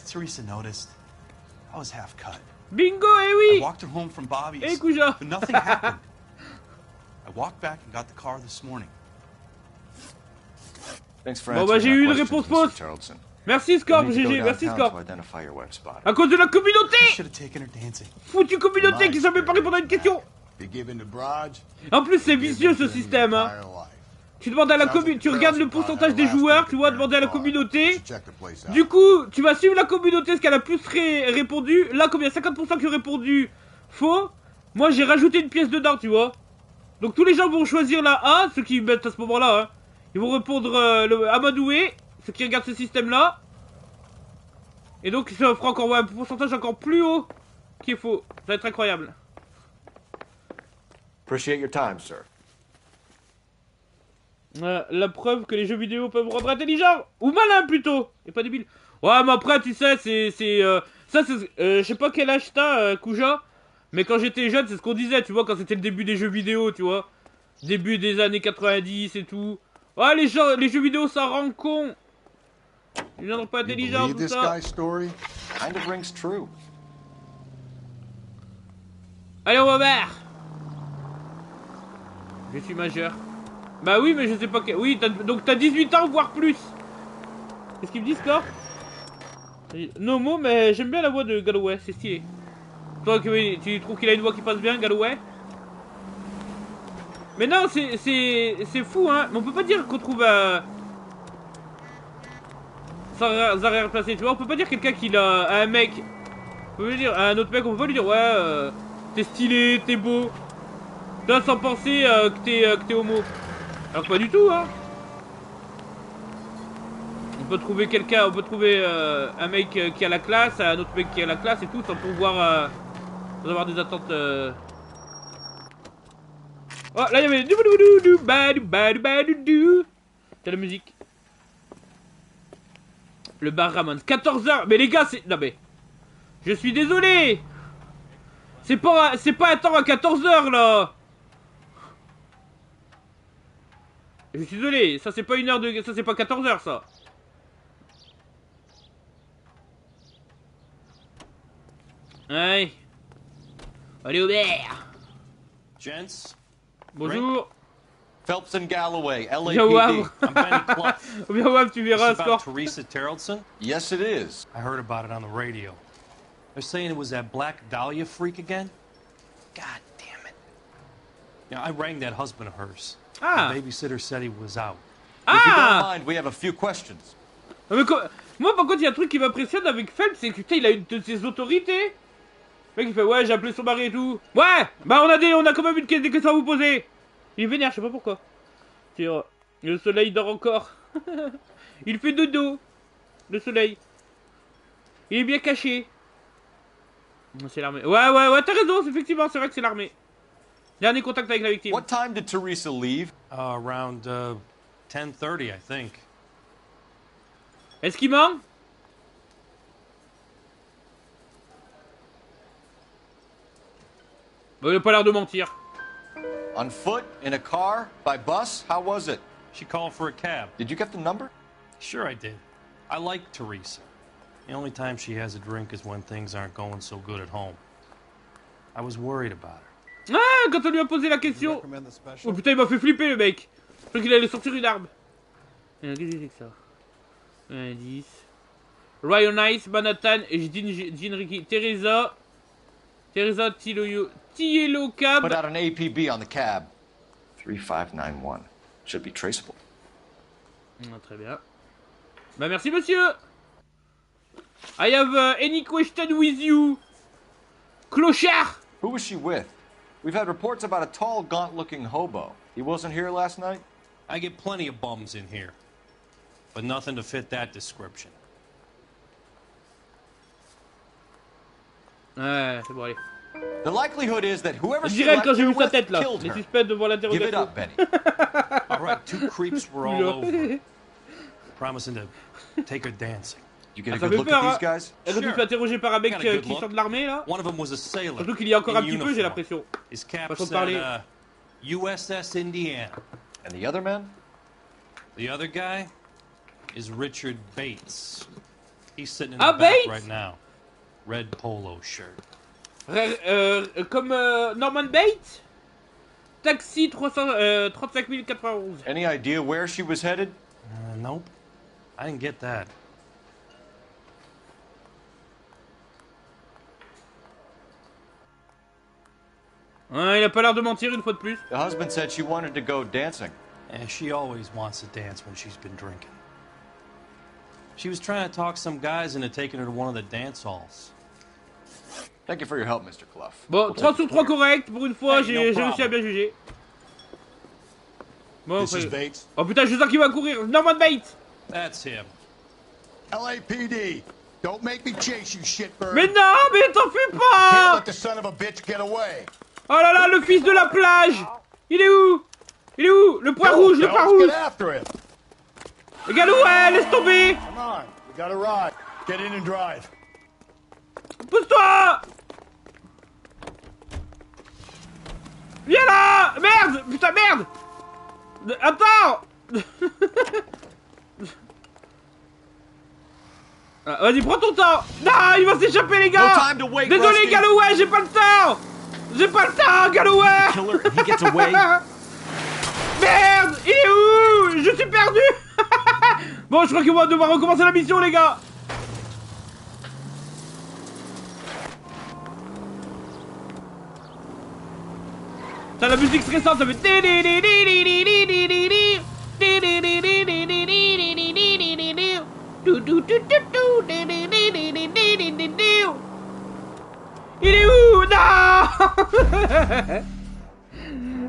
Teresa noticed. I was half cut.
Bingo, eh oui!
I walked her home from Bobby's,
Eh, Kouja.
but nothing happened. I walked back and got the car this morning.
Thanks for
Bon bah j'ai
answering
eu
my
une
questions,
réponse fausse.
Mr. Terrellson.
Merci Scorp,
You'll need to
GG,
go
merci
downtown
Scorp.
to identify your wife's body.
À cause de la communauté!
I should have taken her dancing.
Foutue communauté qui savait pas répondre à une question! En plus c'est vicieux ce système hein. Tu demandes à la communauté, tu regardes le pourcentage des joueurs, tu vois demander à la communauté. Du coup, tu vas suivre la communauté, ce qu'elle a plus répondu. Là, comme il y a 50% qui ont répondu faux, moi j'ai rajouté une pièce dedans, tu vois. Donc tous les gens vont choisir la A, ceux qui mettent à ce moment-là. Hein. Ils vont répondre le Amadoué, ceux qui regardent ce système-là. Et donc ça fera encore un pourcentage encore plus haut qui est faux. Ça va être incroyable.
Appreciate your time, sir.
La preuve que les jeux vidéo peuvent rendre intelligent ou malin plutôt et pas débile. Ouais mais après tu sais ça c'est je sais pas quel âge t'as Kouja, mais quand j'étais jeune c'est ce qu'on disait, tu vois, quand c'était le début des jeux vidéo, tu vois, début des années 90 et tout. Ouais les jeux vidéo ça rend con. Ils rendent pas intelligent tout ça.
Kind of rings true.
Allez on va voir. Je suis majeur. Bah oui, mais je sais pas... Oui, donc t'as 18 ans, voire plus. Qu'est-ce qu'il me dit, Score? Nomo, mais j'aime bien la voix de Galloway, c'est stylé. Toi, tu trouves qu'il a une voix qui passe bien, Galloway? Mais non, c'est fou, hein. Mais on peut pas dire qu'on trouve... sans arrière placé, tu vois. On peut pas dire quelqu'un qui a un mec... On peut dire à un autre mec, on peut pas lui dire, ouais, t'es stylé, t'es beau. Là, sans penser que t'es homo. Alors pas du tout, hein. On peut trouver quelqu'un, on peut trouver un mec qui a la classe, un autre mec qui a la classe et tout, sans pouvoir sans avoir des attentes. Oh, là il y avait c'est la musique. Le bar Ramon. 14h. Mais les gars, c'est... Non mais... Je suis désolé. C'est pas un temps à 14h là. Je suis désolé, ça c'est pas une heure de... Ça c'est pas 14h ça. Ouais. Allez Aubert.
Gents.
Bonjour.
Phelps and Galloway, LAPD.
I'm Benny Clough.
Viens voir, tu verras,
This about Teresa Terrellson?
Yes, it is.
I heard about it on the radio. They're saying it was that Black Dahlia freak again. God damn it. Yeah, I rang that husband of hers.
Ah.
The babysitter said he was out.
If you don't mind, we have a few questions.
Mais moi, par contre, il y a un truc qui m'impressionne avec Phelps, c'est que putain, il a une de ses autorités. Le mec, il fait ouais, j'ai appelé son mari et tout. Ouais, bah on a quand même des questions à vous poser. Il est vénère, je sais pas pourquoi. Le soleil dort encore. Il fait dodo. Le soleil. Il est bien caché. C'est l'armée. Ouais, t'as raison, effectivement, c'est vrai que c'est l'armée. Dernier contact avec la victime.
What time did Teresa leave?
Around 10:30, I think.
Est-ce qu'il ment? Bah, il a pas l'air de mentir.
On foot, in a car, by bus, how was it?
She called for a cab.
Did you get the number?
Sure I did. I like Teresa. The only time she has a drink is when things aren't going so good at home. I was worried about her.
Ah, quand on lui a posé la question. Oh putain, il m'a fait flipper le mec. Je crois qu'il allait sortir une arme. Qu'est-ce que c'est que ça? 1, 10. Ryan Nice, Manhattan, Jean Ricky, Teresa Tielo Cab.
Put out an APB on the cab. 3591. Should be traceable.
Très bien. Bah merci monsieur. I have any question with you. Clochard.
Who was she with? We've had reports about a tall, gaunt-looking hobo. He wasn't here last night?
I get plenty of bums in here, but nothing to fit that description.
Ouais, c'est bon, allez.
The likelihood is that whoever she
direct quand j'ai vu sa
with
tête là.
killed
Les
her.
suspects devant
Give it
l'interrogation.
up, Benny.
All right, 2 creeps were all over, promising to take her dancing.
You get a
Ça
good
fait
look at
peur,
these
hein.
guys?
Est-ce que tu fais interroger par un mec qui sort de l'armée là?
One of them was a sailor.
Surtout qu'il y a encore un
in
petit peu, j'ai
uniform.
l'impression.
His cap
Façon de
said
parler.
USS Indiana.
And the other man?
The other guy is Richard Bates. He's sitting in the back
Bates?
right now. Red polo shirt.
Comme Norman Bates. Taxi 35 091.
Any idea where she was headed?
Nope. I didn't get that.
Ouais, il a pas l'air de mentir une fois de plus.
The husband said she wanted to go dancing.
And she always wants to dance when she's been drinking. She was trying to talk some guys into taking her to one of the dance halls.
Thank you for your help, Mr. Clough.
Bon, 3 sur 3 correct, pour une fois, j'ai réussi à bien juger. Bon,
This is Bates.
Oh putain, je sens qu'il va courir. Norman Bates.
That's him.
LAPD. Don't make me chase you, shitbird.
Mais non, mais t'en fais
Can't
pas.
let the son of a bitch get away.
Oh là là, le fils de la plage. Il est où? Il est où? Le poids rouge, le poids rouge.
Get after him.
Galloway, laisse tomber.
Come on, we got a ride. Get in and drive.
Pousse-toi. Viens là. Merde. Putain, merde. Attends. Ah, vas-y, prends ton temps. Non, il va s'échapper, les gars.
No time to wait,
Désolé,
Rusty.
Galloway, j'ai pas le temps. J'ai pas le temps, Galloway.
Killer, he gets away.
Merde. merde! Il est où? Je suis perdu. Bon, je crois qu'on va devoir recommencer la mission, les gars. T'as la musique stressante, ça fait... Il est où? Non.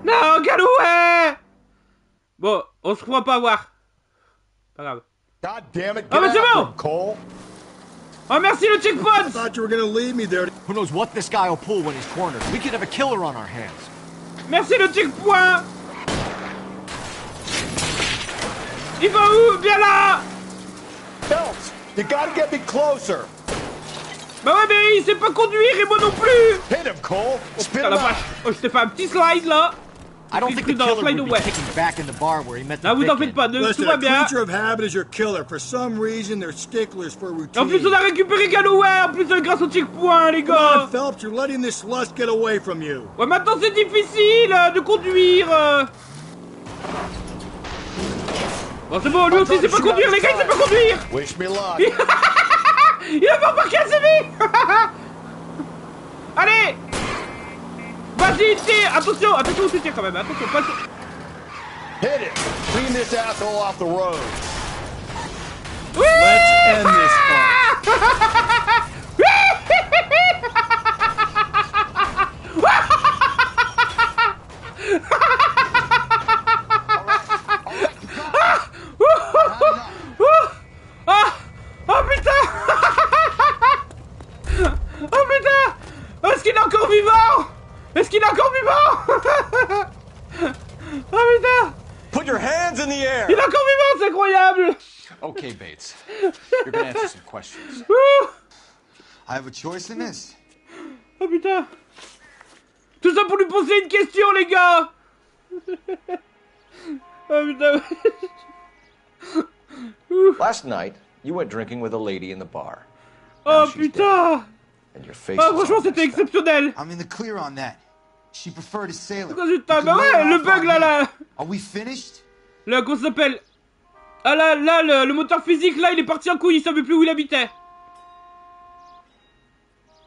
Non, Galloway. Bon, on se croit pas voir. Pas grave.
God damn it,
Ah, mais c'est bon.
Cole.
Oh, merci le checkpoint.
I thought you were gonna leave me there.
Who knows what this guy will pull when he's cornered? We could have a killer on our hands.
Merci le checkpoint. Il va où? Viens là.
Phelps, you gotta get me closer.
Bah ouais, mais il sait pas conduire et moi non plus.
Hit him, Cole. Spin
Putain, la vache. Oh, je t'ai fait un petit slide là.
I don't think the killer would be kicking back in the bar where he met the
Non, vous en
victim.
faites pas, tout
Listen,
va
a
bien.
creature of habit is your killer. For some reason, they're sticklers for routine.
En plus, on a récupéré Galloway, en plus grâce au checkpoint, les
Come
gars.
on, Phelps, you're letting this lust get away from you.
Ouais, maintenant c'est difficile de conduire. Bon, c'est bon, lui aussi sait pas conduire, les gars, il sait pas conduire.
Wish me luck.
Il a pas embarqué assez vite. Allez. Vas-y, tire. Attention, attention où tu tires quand même, attention, pas...
Hit it. Clean this asshole off the road.
Oui.
Let's end this fight.
Oh putain. Oh putain. Est-ce qu'il est encore vivant? Est-ce qu'il est encore vivant? Oh putain.
Put your hands in the air.
Il est encore vivant, c'est incroyable.
Okay, Bates. You're gonna answer some questions.
I have a choice in this.
Oh putain. Tout ça pour lui poser une question, les gars. Oh putain.
Last night, you went drinking with a lady in the bar.
Oh putain.
And your face
Ah, franchement, c'était exceptionnel.
I'm in the clear on that. She preferred a sailor.
Putain, bah ouais, le bug là.
Are we finished?
Là, qu'on s'appelle. Ah là, le moteur physique là, il est parti en couille, il savait plus où il habitait.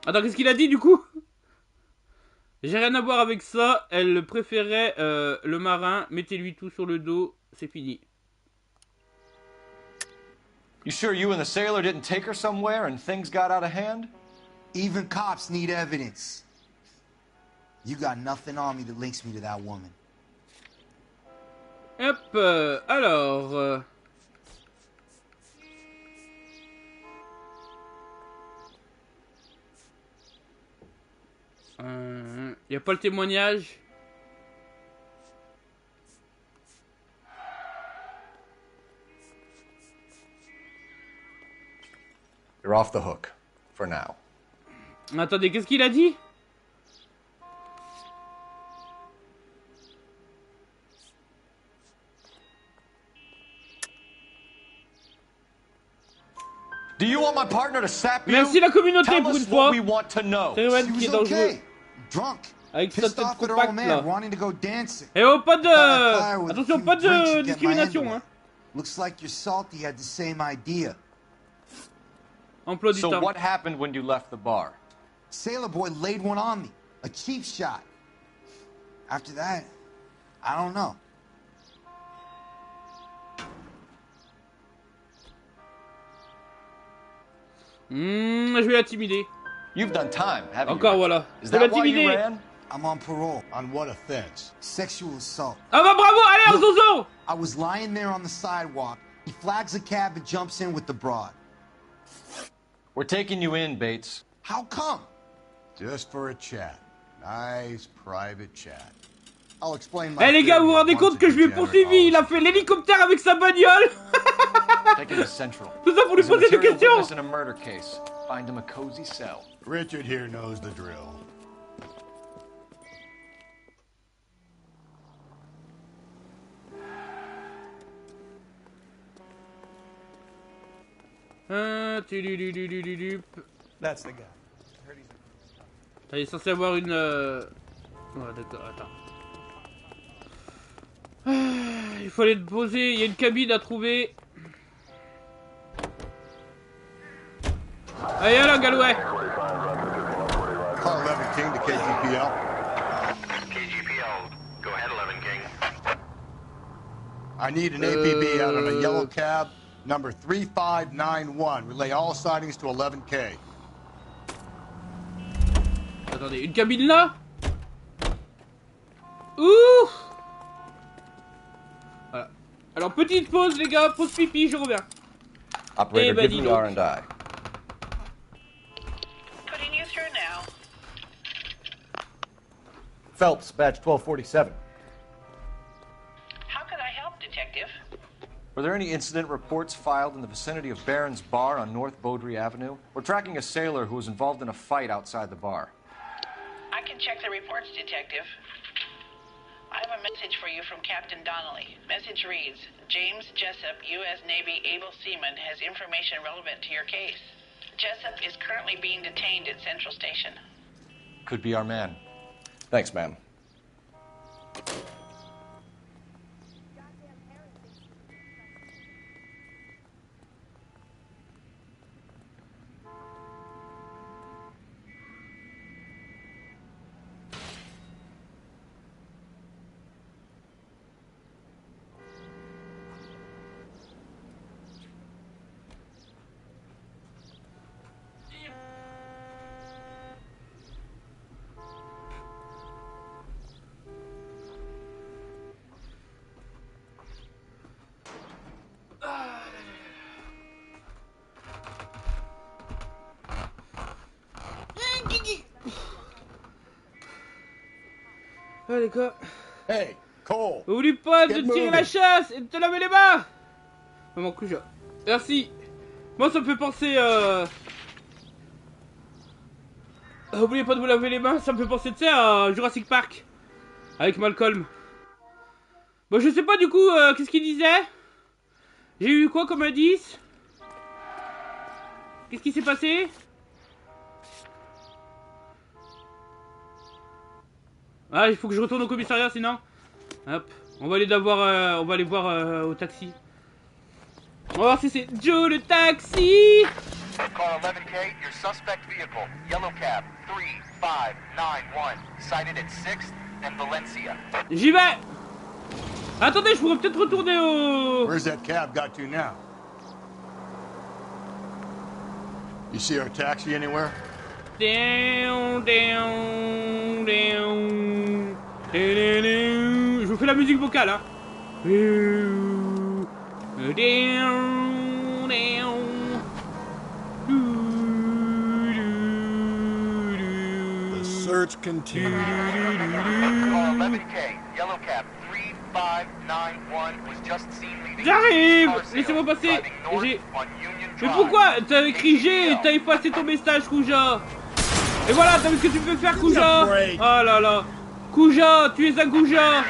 Attends, qu'est-ce qu'il a dit du coup? J'ai rien à voir avec ça, elle préférait le marin, mettez-lui tout sur le dos, c'est fini.
You sure you and the sailor didn't take her somewhere and things got out of hand?
Even cops need evidence. You got nothing on me that links me to that woman.
Hop, alors... y a pas le témoignage.
You're off the hook, for now.
Attendez, qu'est-ce qu'il a dit?
Do you want my partner to sap you?
Merci la communauté
Tell
pour
us
une fois.
what we want to know.
C'est Ewan qui est dangereux.
Drunk.
Avec sa
Pissed
tête
off at her
compacte
old man,
là.
wanting to go dancing.
Et oh, pas de...
Fire with a
Attention,
few
pas
drinks
de
to get my
discrimination,
end
hein.
Looks like your salty had the same idea.
Emploi du
So
temps.
what happened when you left the bar?
Sailor boy laid one on me. A cheap shot. After that, I don't know.
Je vais l'intimider.
You've done time, haven't
Encore
you?
voilà.
Is
Je vais
that why you
l'intimider.
ran?
I'm on parole.
On what offense?
Sexual assault.
Ah bah bravo, allez, Zozo.
I was lying there on the sidewalk. He flags a cab and jumps in with the broad.
We're taking you in, Bates.
How come?
Just for a chat. Nice private chat. I'll explain my
Eh les gars, vous vous rendez
theory
compte que je lui ai
once
poursuivi? Il a fait l'hélicoptère avec sa bagnole.
Take him to Central.
Tout ça pour lui
He's a
poser des
material
questions.
witness in a murder case. Find him a cozy cell.
Richard here knows the drill.
That's the guy.
Il est censé avoir une... Ouais, d'accord, attends. Il faut aller te poser, il y a une cabine à trouver. Allez, là, Galloway.
Call 11 King to KGPL.
KGPL, go ahead, 11 King.
I need an APB out on a yellow cab, number 3591. Relay all sightings to 11K.
Attendez, une cabine là? Ouh! Voilà. Alors, petite pause, les gars, pause pipi, je reviens.
Operator,
bah,
give
dis
me
donc.
R&I.
Putting you through now.
Phelps, badge 1247.
How could I help, Detective?
Were there any incident reports filed in the vicinity of Barron's Bar on North Beaudry Avenue? We're tracking a sailor who was involved in a fight outside the bar.
I can check the reports, Detective. I have a message for you from Captain Donnelly. Message reads, James Jessup, U.S. Navy able seaman, has information relevant to your case. Jessup is currently being detained at Central Station.
Could be our man.
Thanks, ma'am.
Allez, quoi.
Hey, Cole.
Oublie pas de
Get
tirer
moving.
la chasse et de te laver les mains. Maman, couche. Merci. Moi, ça me fait penser. Oubliez pas de vous laver les mains. Ça me fait penser, tu sais, à Jurassic Park avec Malcolm. Bon, je sais pas du coup. Qu'est-ce qu'il disait? J'ai eu quoi comme indice? Qu'est-ce qui s'est passé? Ah, il faut que je retourne au commissariat sinon. Hop, on va aller voir au taxi. On va voir si c'est Joe le taxi.
Call 11K, your suspect vehicle, yellow cab, 3591, sighted at 6th and Valencia.
J'y vais. Attendez, je pourrais peut-être retourner au...
Where's that cab got to now? You see our taxi anywhere?
Down, down, down, down. Je vous fais la musique vocale, hein. Down, down.
The search continues.
Call 11K, yellow cab, 3591, was just seen leaving.
J'arrive. Laissez-moi passer. Mais pourquoi? T'as écrit G et t'as effacé ton message, Kouja. Et voilà, t'as vu ce que tu peux faire, Kouja. Oh là là. Kouja, tu es un Kouja.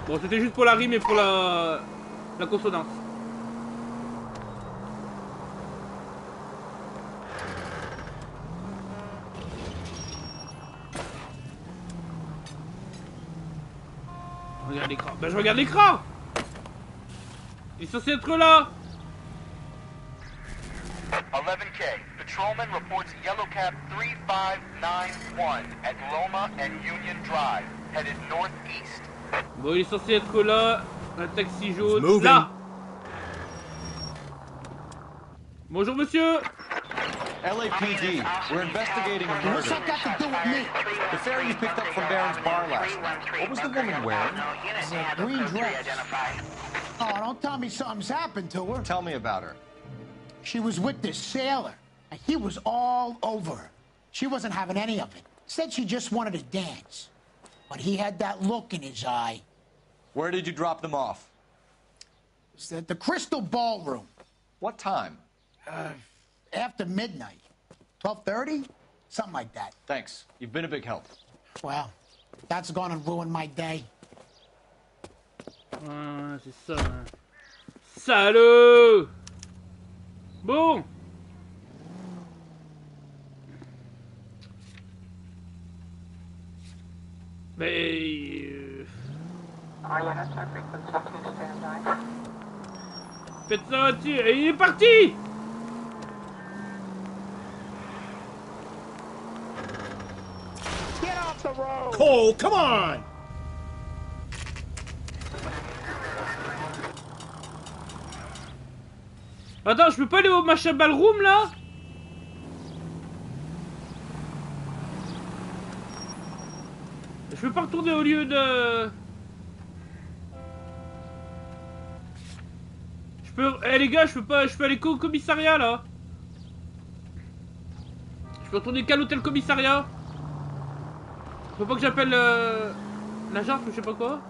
Bon, c'était juste pour la rime et pour la consonance. Regarde l'écran. Ben je regarde l'écran. Il est censé être là.
11K, patrolman reports yellow cab 3591 at Loma and Union Drive, headed northeast.
Bon, il est censé être là. Un taxi jaune. Là. Bonjour, monsieur.
LAPD, we're investigating a murder.
What's that got to do with me?
The fare you picked up from Barron's bar last night. What was the woman wearing?
It's a green dress. Oh, don't tell me something's happened to her.
Tell me about her.
She was with this sailor, and he was all over her. She wasn't having any of it. Said she just wanted to dance. But he had that look in his eye.
Where did you drop them off?
It was at the Crystal Ballroom.
What time?
After midnight. 12:30? Something like that.
Thanks. You've been a big help.
Well, that's gonna ruin my day.
Ah, c'est ça. Hein. Salaud. Bon. Mais... Faites ça, tire, et il est parti!
Cole, come on!
Attends, je peux pas aller au machin ballroom là? Je peux pas retourner au lieu de... Je peux... Eh les gars, je peux pas... Je peux aller au commissariat là. Je peux retourner qu'à l'hôtel commissariat. Faut pas que j'appelle l'agence ou je sais pas quoi.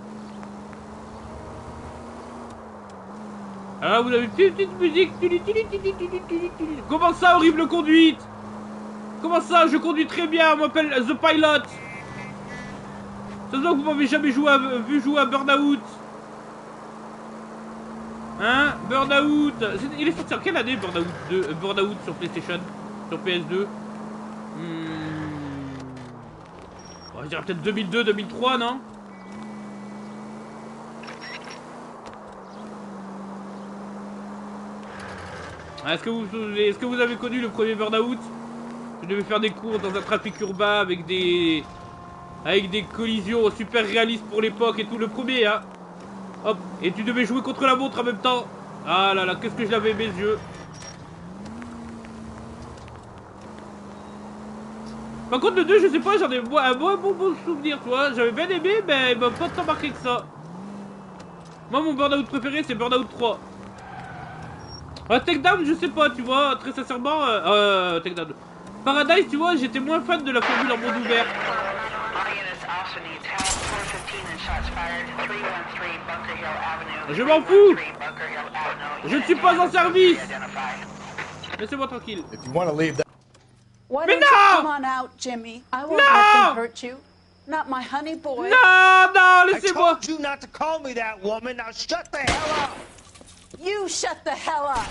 Alors vous avez une petite musique. Comment ça, horrible conduite? Comment ça, je conduis très bien, on m'appelle The Pilot. Ça se voit que vous m'avez jamais vu jouer à Burnout. Hein? Burnout. Il est sorti en quelle année Burnout 2, Burnout sur PlayStation? Sur PS2? On va dire peut-être 2002, 2003, non? Est-ce que vous avez connu le premier Burnout? Je devais faire des cours dans un trafic urbain avec des collisions super réalistes pour l'époque et tout, le premier, hein. Hop, et tu devais jouer contre la montre en même temps. Ah là là, qu'est-ce que je l'avais aimé ce jeu. Par contre le 2, je sais pas, j'en ai un bon souvenir, tu vois. J'avais bien aimé, mais il m'a pas tant marqué que ça. Moi mon Burnout préféré c'est Burnout 3. Takedown, je sais pas, tu vois, très sincèrement, Takedown. Paradise, tu vois, j'étais moins fan de la formule en monde ouvert. Je m'en fous. Je ne suis pas en service. Laissez-moi tranquille.
Why
Mais
don't you come
non!
on out, Jimmy? I won't
No!
let them hurt you. Not my honey boy.
Non, non, laissez-moi.
I told you not to call me that, woman. Now shut the hell up.
You shut the hell up.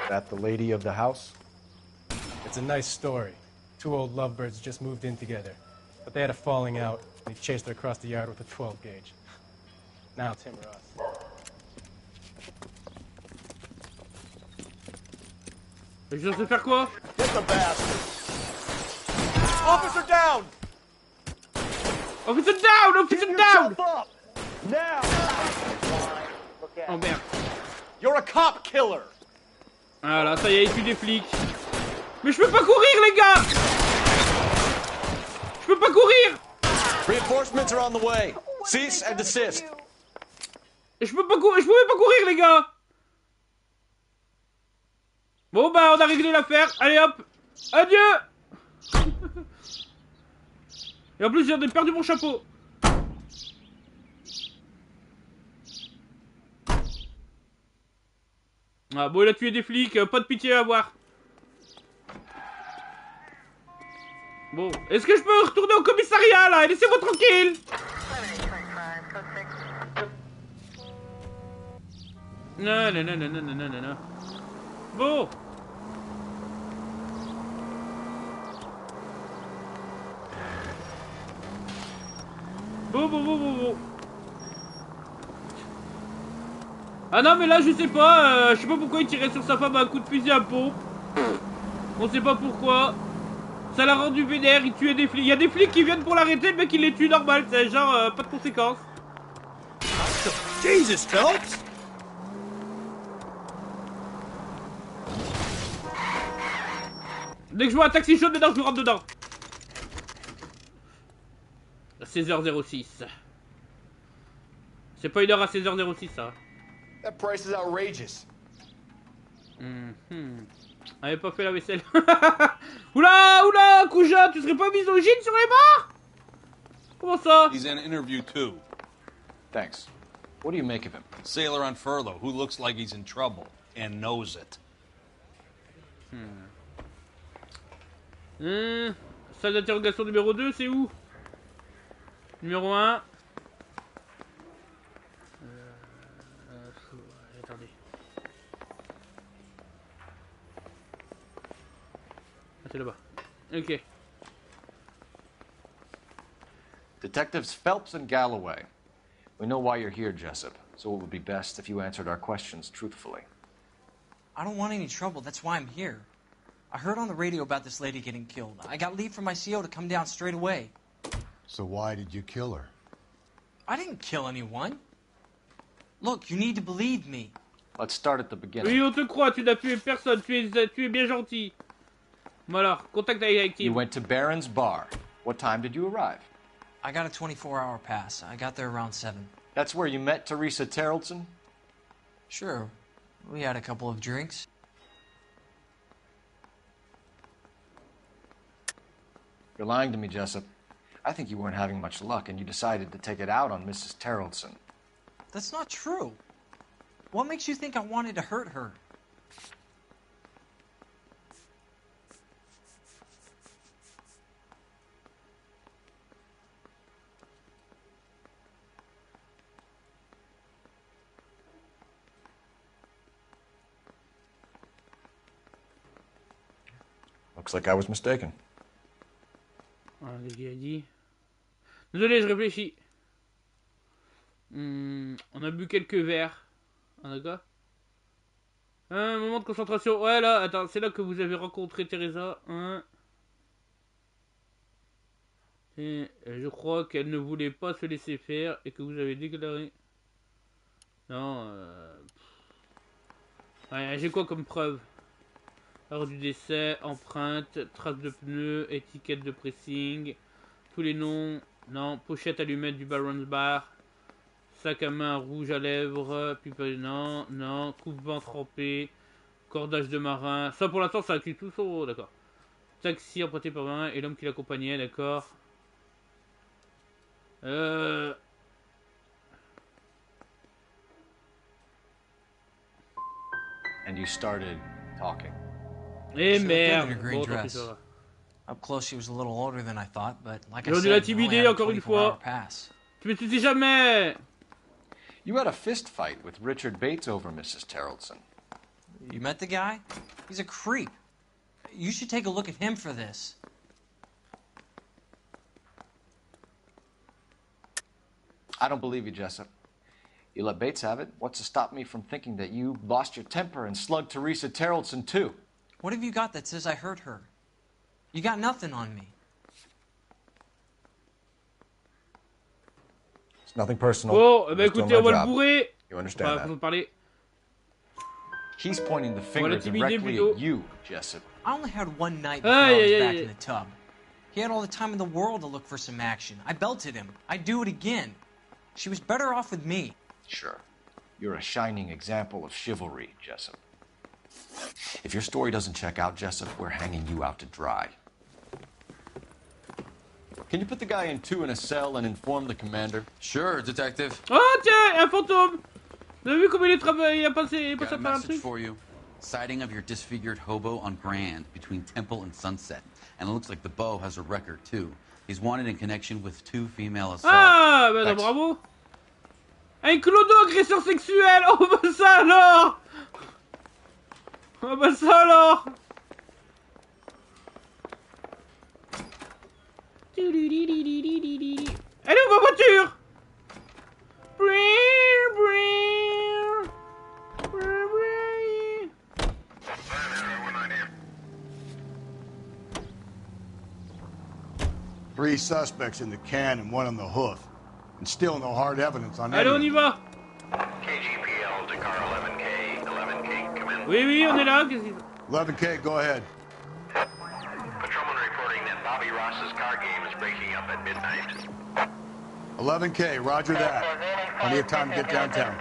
That the lady of the house?
It's a nice story. Two old lovebirds just moved in together, but they had a falling out, and he chased her across the yard with a 12 gauge. Now it's him or us.
Je sais faire quoi?
Get the bastard! Officer down!
Officer down! Officer down!
Up. Now!
Oh merde.
You're a cop killer!
Ah là, ça y est, il tue des flics. Mais je peux pas courir, les gars! Je peux pas courir!
Reinforcements are on the way. Cease and desist.
Je peux pas courir, je pouvais pas courir, les gars! Bon bah, on a réglé l'affaire. Allez hop! Adieu! Et en plus, j'ai perdu mon chapeau. Ah bon, il a tué des flics, pas de pitié à avoir. Bon, est-ce que je peux retourner au commissariat là? Laissez-moi tranquille. Non, non, non, non, non, non, non, non. Bon. Bon. Ah non mais là je sais pas pourquoi il tirait sur sa femme à un coup de fusil à pompe. On sait pas pourquoi. Ça l'a rendu vénère, il tuait des flics. Il y a des flics qui viennent pour l'arrêter, le mec il les tue normal, c'est genre pas de conséquences.
Jesus, Phelps!
Dès que je vois un taxi chaud dedans, je rentre dedans. 16h06. C'est pas une heure à 16h06 ça.
That price is outrageous.
On avait pas fait la vaisselle. Oula, Kouja, tu serais pas misogyne sur les bars? Comment ça?
He's in interview too.
Thanks. What do you make of him?
Sailor on furlough who looks like he's in trouble and knows it.
Salle d'interrogation numéro 2, c'est où? Numéro 1. Attendez. Ah, c'est là-bas. Ok.
Detectives Phelps and Galloway. We know why you're here, Jessup, so it would be best if you answered our questions truthfully.
I don't want any trouble. That's why I'm here. I heard on the radio about this lady getting killed. I got leave from my CO to come down straight away.
So why did you kill her?
I didn't kill anyone. Look, you need to believe me.
Let's start at the beginning.
Oui, on te croit, tu n'as tué personne, tu es bien gentil. Voilà, contact avec
You went to Barron's Bar. What time did you arrive?
I got a 24-hour pass. I got there around 7.
That's where you met Teresa Terrelson?
Sure. We had a couple of drinks.
You're lying to me, Jessup. I think you weren't having much luck and you decided to take it out on Mrs. Terrelson.
That's not true. What makes you think I wanted to hurt her?
Looks like I was mistaken.
Voilà, qu'est-ce qu'il a dit? Désolé, je réfléchis. On a bu quelques verres. Ah, d'accord. Un moment de concentration. Ouais, là, attends, c'est là que vous avez rencontré Teresa. Et je crois qu'elle ne voulait pas se laisser faire et que vous avez déclaré. Non, ouais, j'ai quoi comme preuve? Heure du décès, empreinte, traces de pneus, étiquette de pressing, tous les noms, non, pochette allumette du Barron's Bar, sac à main rouge à lèvres, puis non, non, coupe-vent trempé, cordage de marin, ça pour l'instant ça inclut tout son, d'accord. Taxi emprunté par marin et l'homme qui l'accompagnait, d'accord.
And you started talking.
Eh merde.
Green dress. Up close, she was a little older than I thought, but like I
J'aurais dû
said,
l'intimider encore une fois. Tu me tues jamais.
You had a fist fight with Richard Bates over Mrs. Terrelson.
You met the guy? He's a creep. You should take a look at him for this.
I don't believe you, Jessup. You let Bates have it. What's to stop me from thinking that you lost your temper and slugged Teresa Terrelson too?
What have you got that says I hurt her? You got nothing on me.
It's nothing personal.
Bon, bah écoutez, on va le bourrer.
You understand that?
Faut parler.
He's pointing the finger directly at you, Jessup.
I only had one night before I was back in the tub. He had all the time in the world to look for some action. I belted him. I'd do it again. She was better off with me.
Sure. You're a shining example of chivalry, Jessup. If your story doesn't check out, Jessup, we're hanging you out to dry. Can you put the guy in 2 in a cell and inform the commander?
Sure, detective.
Oh tiens, un fantôme. Vous avez vu comment il a passé
Got a
par un
message
truc?
for you. Sighting of your disfigured hobo on Grand between Temple and Sunset. And it looks like the beau has a record, too. He's wanted in connection with 2 female assaults.
Ah, bah non, bravo. Un clodo agresseur sexuel. Oh bah ça alors. Oh bah ça alors. Elle est où ma voiture?
Three suspects in the can and 1 on the hoof. And still no hard evidence on
Allez, on y va.
KGPL to car 11K. 11K, come in.
Oui, oui, on est là.
11K, go ahead.
Patrolman reporting that Bobby Ross's car game is breaking up at midnight.
11K, roger that. Plenty of time to get downtown.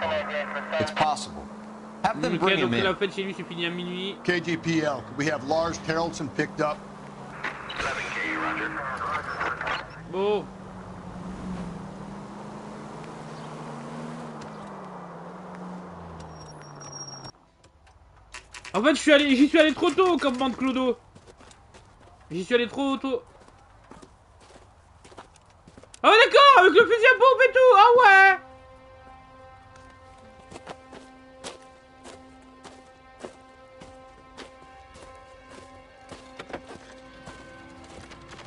It's possible. Have them bring him in.
La fête chez lui, c'est fini à minuit.
KGPL, could we have Lars Terrelson picked up?
11K, roger.
Bon. En fait, j'y suis allé trop tôt, comme bande clodo. J'y suis allé trop tôt. Ah ouais, d'accord, avec le fusil à pompe et tout. Ah ouais.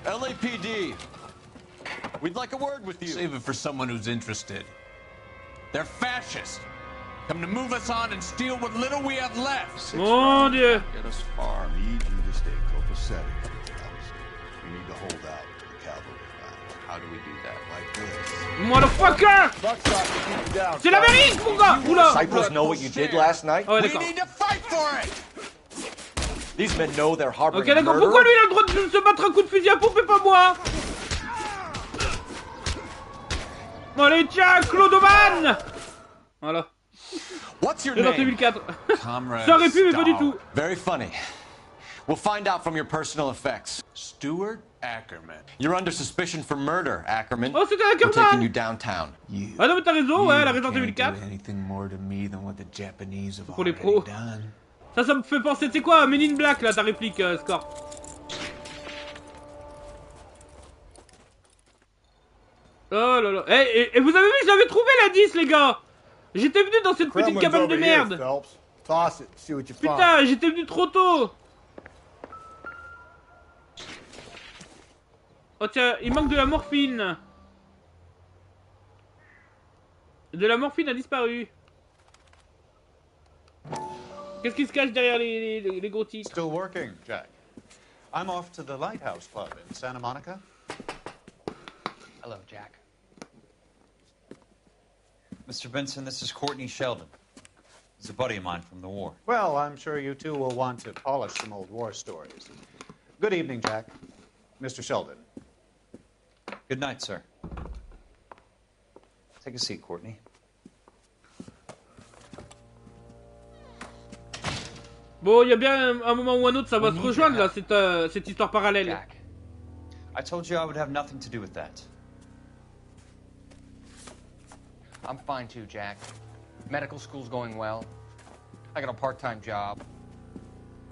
LAPD. We'd like a word with you.
Save it for someone who's interested. They're fascists. Come to move us on and steal what little we have left.
Mon Dieu.
Get us far. We need you to stay copacetic. We need to hold out to the cavalry round. How do we do that? Like this.
Motherfucker! C'est l'Amérique, mon gars! Oula!
Disciples know what you did last night?
Oh,
We need to fight for it!
These men know they're harboring
Ok, d'accord. Pourquoi lui il a le droit de se battre un coup de fusil à pompe et pas moi? Allez, tiens, Clodoman! Voilà.
What's your
Et dans
name?
2004. Ça aurait pu, mais pas du tout.
Very funny. We'll find out from your personal effects.
Stuart Ackerman.
You're under suspicion for murder, Ackerman.
Oh, c'était
We're taking
Ackerman!
you downtown.
Ah non, mais t'as raison, ouais, elle a raison en 2004.
Anything more to me than what the Japanese have
Pour les
already
pros.
done.
Ça me fait penser, tu sais quoi, Men in Black, là, ta réplique, Score. Oh là là. Et vous avez vu, je l'avais trouvé la 10, les gars. J'étais venu dans cette petite cabane de merde.
Toss it, see what you find.
Putain, j'étais venu trop tôt. Oh tiens, il manque de la morphine. De la morphine a disparu. Qu'est-ce qui se cache derrière les gros titres?
Still working, Jack. I'm off to the Lighthouse Club in Santa Monica.
Hello, Jack.
Mr. Benson, this is Courtney Sheldon. He's a buddy of mine from the war.
Well, I'm sure you two will want to polish some old war stories. Good evening, Jack. Mr. Sheldon.
Good night, sir. Take a seat, Courtney.
Bon, il y a bien un moment ou un autre, ça va se rejoindre là, cette histoire parallèle.
Jack, I told you I would have nothing to do with that.
I'm fine too, Jack. Medical school's going well. I got a part-time job.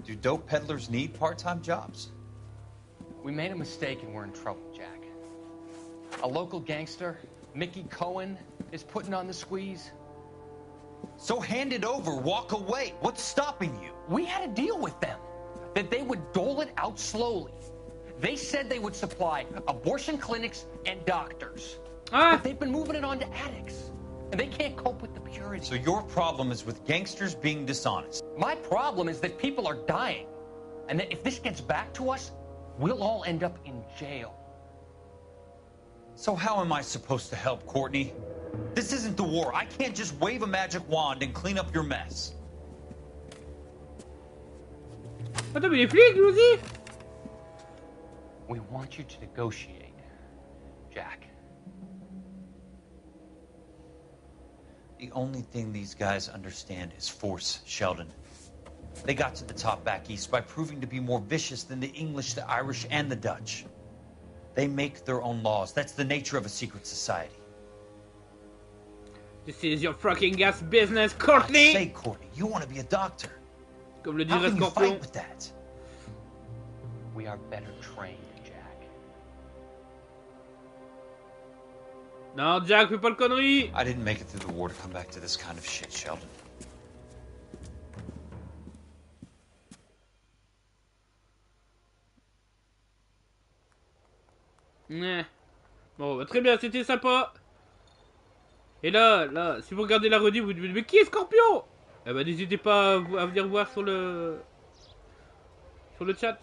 Do dope peddlers need part-time jobs?
We made a mistake and we're in trouble, Jack. A local gangster, Mickey Cohen, is putting on the squeeze.
So hand it over, walk away. What's stopping you?
We had a deal with them that they would dole it out slowly. They said they would supply abortion clinics and doctors. But they've been moving it on to addicts. And they can't cope with the purity.
So your problem is with gangsters being dishonest.
My problem is that people are dying. And that if this gets back to us, we'll all end up in jail.
So how am I supposed to help, Courtney? This isn't the war. I can't just wave a magic wand and clean up your mess.
Attends, mais les flics, lui aussi?
We want you to negotiate, Jack.
The only thing these guys understand is force, Sheldon. They got to the top back east by proving to be more vicious than the English, the Irish, and the Dutch. They make their own laws. That's the nature of a secret society.
This is your fucking ass business, Courtney!
Say, Courtney, you want to be a doctor.
Comme le
How
dirait
can you
Scorpion.
fight with that?
We are better trained, Jack.
Non, Jack, fais pas le connerie!
I didn't make it through the war to come back to this kind of shit, Sheldon.
Ouais. Bon, bah, très bien, c'était sympa. Et là, si vous regardez la redif, vous dites, mais qui est Scorpion? Eh bah, n'hésitez pas à venir voir sur le chat.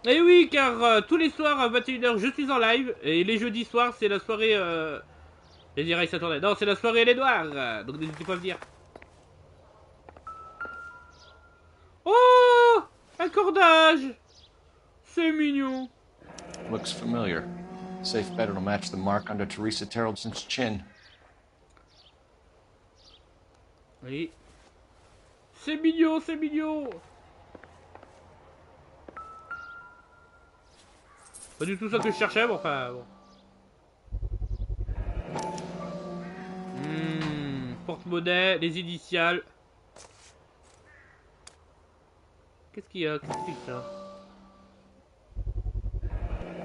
Et oui, car tous les soirs à 21h, je suis en live. Et les jeudis soirs, c'est la soirée... Les dirais ça tournait. Non, c'est la soirée l'Edouard. Donc n'hésitez pas à venir. Oh, un cordage. C'est mignon.
Looks familiar. Safe bet it'll match the mark under Teresa Terrelson's chin.
Oui. C'est mignon, c'est mignon. Pas du tout ça que je cherchais, bon, enfin, bon. Porte-monnaie, les initiales. Qu'est-ce qu'il y a? Qu'est-ce que c'est que ça?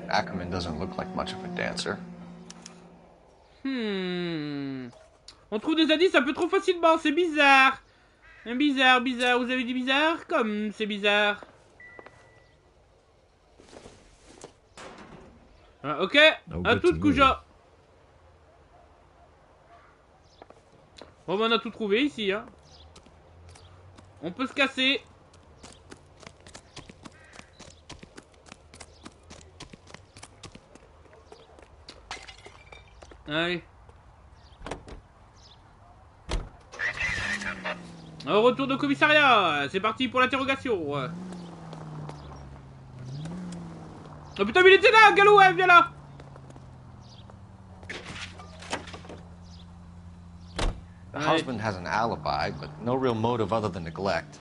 Ackerman doesn't look like much of a dancer.
On trouve des indices un peu trop facilement, c'est bizarre. Bizarre, bizarre. Vous avez dit bizarre? Comme c'est bizarre. Ah, ok, à toute Kouja. Bon, on a tout trouvé ici, hein. On peut se casser. Allez. Au retour de commissariat. C'est parti pour l'interrogation. Oh putain, mais il était là, Galloway, viens là.
The husband has an alibi, but no real motive other than neglect.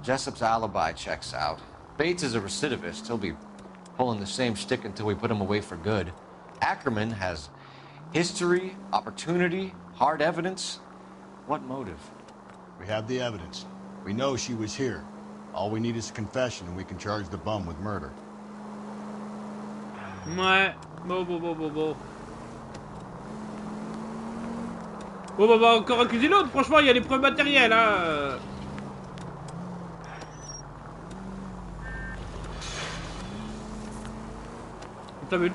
Jessup's alibi checks out. Bates is a recidivist. He'll be pulling the same shtick until we put him away for good. Ackerman has history, opportunity, hard evidence. What motive?
We have the evidence. We know she was here. All we need is a confession and we can charge the bum with murder.
Ouais, bon. Bon, bah, on va encore accuser l'autre. Franchement, il y a des preuves matérielles, hein. Putain, mais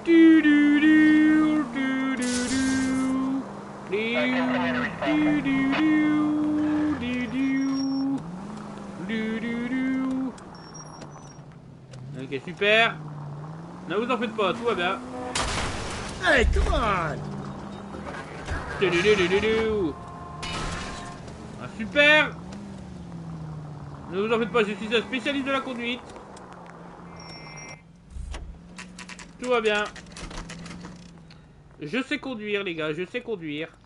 ok, super. Ne vous en faites pas, tout va bien.
Hey, come on!
Ah, super. Ne vous en faites pas, je suis un spécialiste de la conduite. Tout va bien. Je sais conduire, les gars, je sais conduire.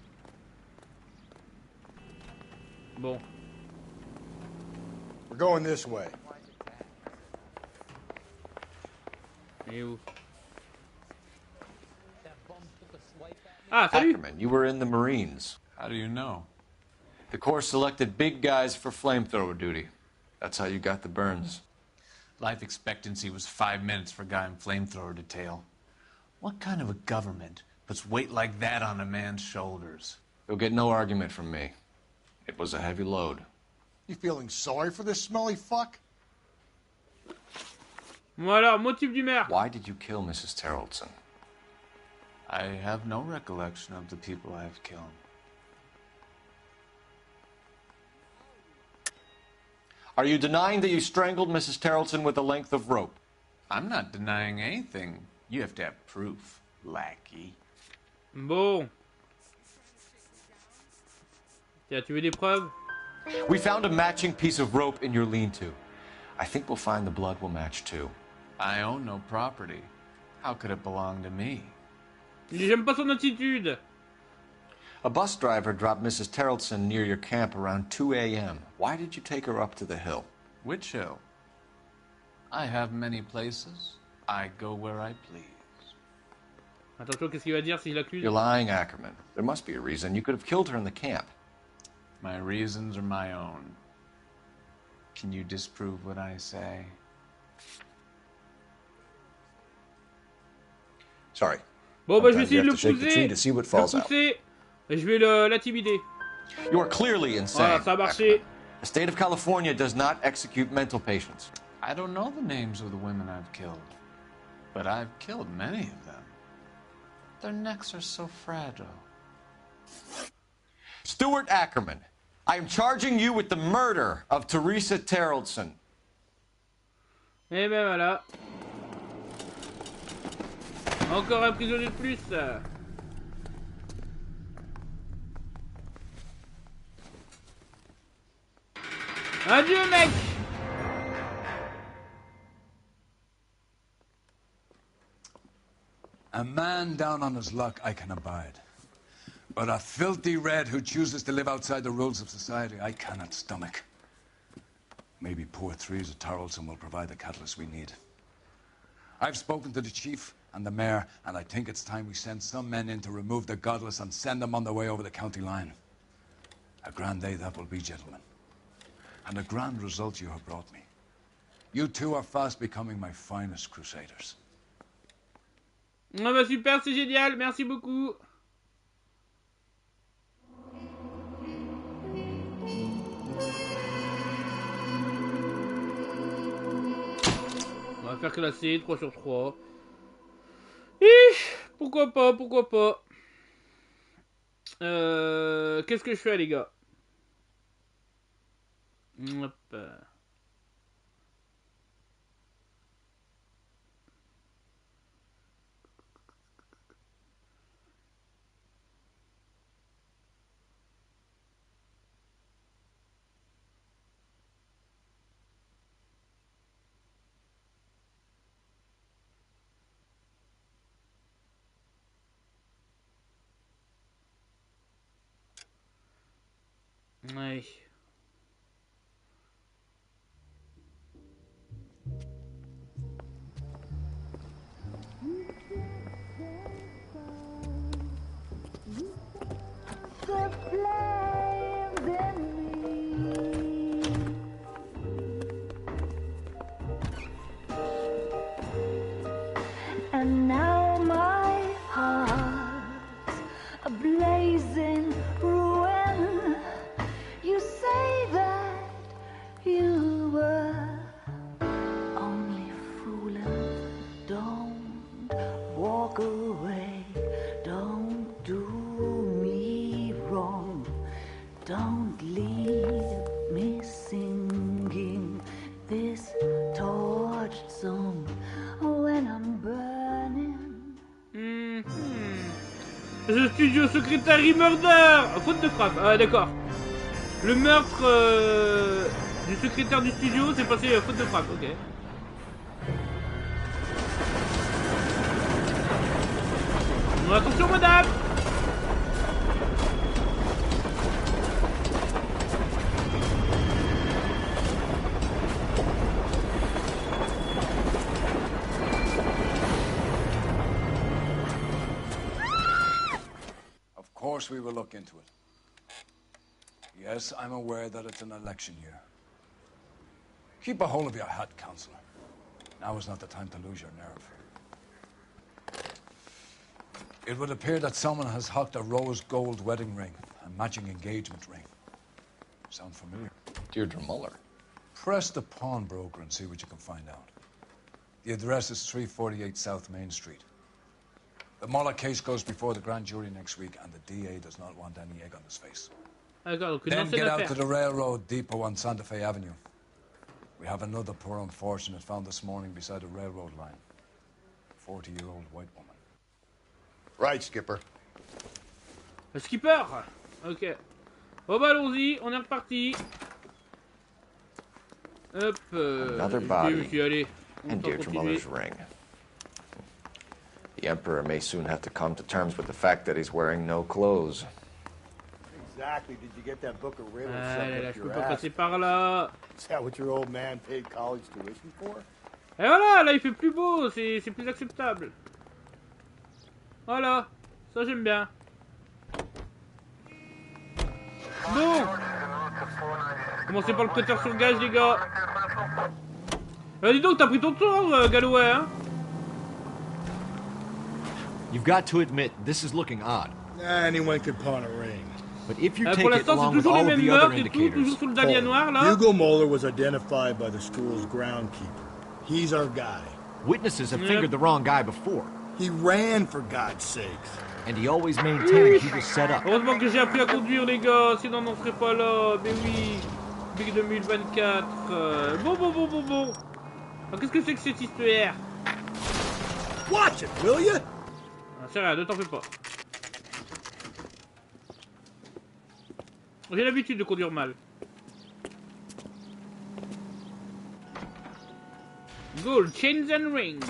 Bon.
We're going this way.
Et où? Ah, salut!
Ackerman, you were in the Marines.
How do you know?
The Corps selected big guys for flamethrower duty. That's how you got the burns.
Life expectancy was 5 minutes for a guy in flamethrower detail. What kind of a government puts weight like that on a man's shoulders?
You'll get no argument from me. It was a heavy load.
You feeling sorry for this smelly fuck?
Voilà, motif du maire.
Why did you kill Mrs. Terrellson?
I have no recollection of the people I have killed.
Are you denying that you strangled Mrs. Terrellson with a length of rope?
I'm not denying anything. You have to have proof, lackey.
Bon. Tiens, tu veux des preuves?
We found a matching piece of rope in your lean-to. I think we'll find the blood will match too.
I own no property. How could it belong to me?
J'aime pas son attitude.
A bus driver dropped Mrs. Terrellson near your camp around 2 a.m. Why did you take her up to the hill?
Which hill? I have many places. I go where I please.
Attention, qu'est-ce qu'il va dire s'il accuse?
You're lying, Ackerman. There must be a reason. You could have killed her in the camp.
My reasons are my own. Can you disprove what I say?
Sorry.
Bon, bah, je vais
Sometimes you
essayer de
have to shake the tree to see what falls out.
Et je vais l'intimider.
You are clearly insane.
Voilà, ça a marché.
The state of California does not execute mental patients.
I don't know the names of the women I've killed, but I've killed many of them. Their necks are so fragile.
Stuart Ackerman, I am charging you with the murder of Teresa Terrellson.
Et ben voilà. Encore un prisonnier de plus. Adieu, mec.
A man down on his luck I can abide. But a filthy red who chooses to live outside the rules of society I cannot stomach. Maybe poor Teresa Terrellson will provide the catalyst we need. I've spoken to the chief and the mayor, and I think it's time we send some men in to remove the godless and send them on their way over the county line. A grand day that will be, gentlemen. And a grand result you have brought me. You two are fast becoming my finest crusaders.
Ah bah super, c'est génial, merci beaucoup. On va faire classer 3 sur 3. Pourquoi pas, pourquoi pas. Qu'est-ce que je fais, les gars? Hop. Ouais.
And now my heart's a blazing ruin. You say that you were only fooling. Don't walk away. Don't do me wrong. Don't leave me singing this torched song when I'm burning.
The studio secretary murder. Faute de frappe. Ah d'accord. Le meurtre du secrétaire du studio c'est passé faute de frappe. Ok. Attention madame.
Of course we will look into it. Yes, I'm aware that it's an election year. Keep a hold of your hat, Counselor. Now is not the time to lose your nerve. It would appear that someone has hocked a rose gold wedding ring and matching engagement ring. Sound familiar?
Deirdre Muller.
Press the pawnbroker and see what you can find out. The address is 348 South Main Street. The Muller case goes before the grand jury next week, and the DA does not want any egg on his face. Then get out to the railroad depot on Santa Fe Avenue. We have another poor unfortunate found this morning beside a railroad line. A 40-year-old white woman.
Right, Skipper.
Skipper. Ok. Bon bah allons-y, on est reparti. Hop.
Another body.
Allez.
And Deirdre Muller's ring. The Emperor may soon have to come to terms with the fact that he's wearing no clothes.
Exactly. Did you get that book of riddles?
Allez, là, je peux pas passer par là.
Is that what your old man paid college tuition for?
Et voilà, là il fait plus beau, c'est plus acceptable. Voilà, ça j'aime bien. Bon. Commencez par le prêteur sur gage, les gars. Dis donc, t'as pris ton tour, Galloway, hein?
You've got to admit, this is looking odd.
Anyone could pawn a ring.
But if you take
pour
it
l'instant,
along
c'est
with
toujours
all
les
of
mêmes
the other
meurtres et tout,
indicators...
toujours sous le dahlia noir, là.
Hugo Moeller was identified by the school's groundkeeper. He's our guy.
Witnesses have fingered the wrong guy before.
He ran, for God's sakes.
And he always maintained he was set up.
Heureusement que j'ai appris à conduire, les gars, sinon on n'en serait pas là. Mais oui, Big 2024. Bon. Alors, qu'est-ce que c'est que cette histoire?
Watch it, will you?
Ah, c'est rien, ne t'en fais pas. J'ai l'habitude de conduire mal. Gold chains and rings.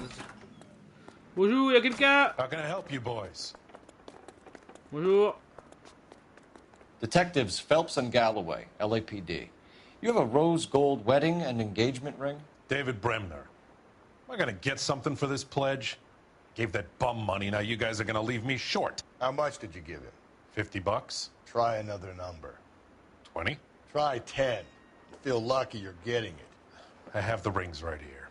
Bonjour, y'a quelqu'un?
How can I help you boys?
Bonjour.
Detectives Phelps and Galloway, LAPD. You have a rose gold wedding and engagement ring?
David Bremner. Am I gonna get something for this pledge? Gave that bum money, now you guys are gonna leave me short.
How much did you give him?
$50?
Try another number.
20?
Try 10. You feel lucky you're getting it.
I have the rings right here.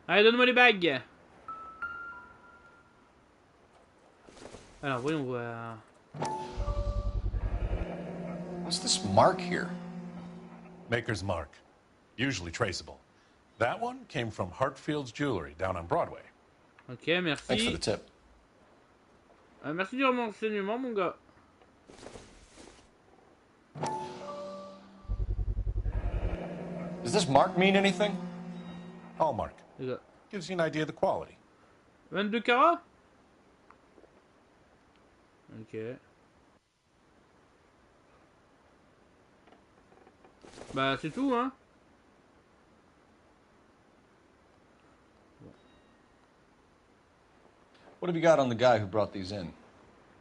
Allez, donne-moi les bagues. Alors, voyons voir.
What's this mark here?
Maker's mark. Usually traceable. That one came from Hartfield's Jewelry down on Broadway.
Ok, merci.
Thanks for the tip.
Merci du renseignement, mon gars.
Does this mark mean anything?
Hallmark. Gives you an idea of the quality.
22 carats? Ok. Bah c'est tout hein.
What have you got on the guy who brought these in?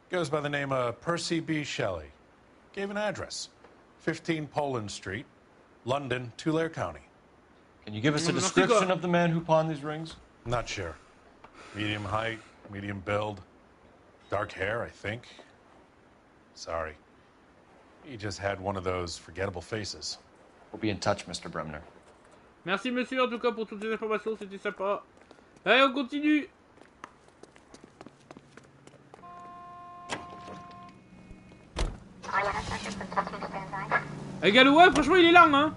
Goes by the name of Percy B. Shelley. Gave an address. 15 Poland Street, London, Tulare County.
Can you give us a description of the man who pawned these rings?
Not sure. Medium height, medium build. Dark hair, I think. Sorry. He just had one of those forgettable faces.
We'll be in touch, Mr. Bremner.
Merci monsieur en tout cas pour toutes ces informations, c'était sympa. Allez, on continue. Galloway, franchement il est là hein.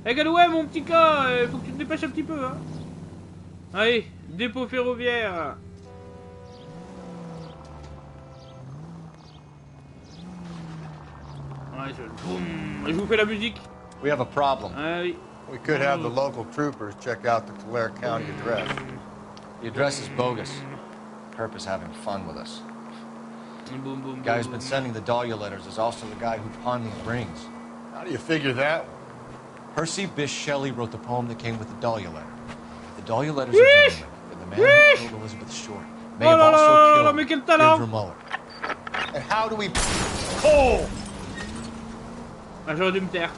Galloway mon petit gars, faut que tu te dépêches un petit peu hein. Allez, dépôt ferroviaire. Ouais, boum, je vous fais la musique.
We have a problem.
Ah oui.
We could have the local troopers check out the Tulare County address.
The address is bogus. Perp is having fun with us.
Boom, boom,
the guy who's been sending the Dahlia letters is also the guy who pawned these rings.
How do you figure that?
Percy Bysshe Shelley wrote the poem that came with the Dahlia letter. The Dahlia letters are genuine, and the man who killed Elizabeth Short may have also killed Deirdre Muller.
And how do we... Oh!
Ah, j'aurais dû me taire.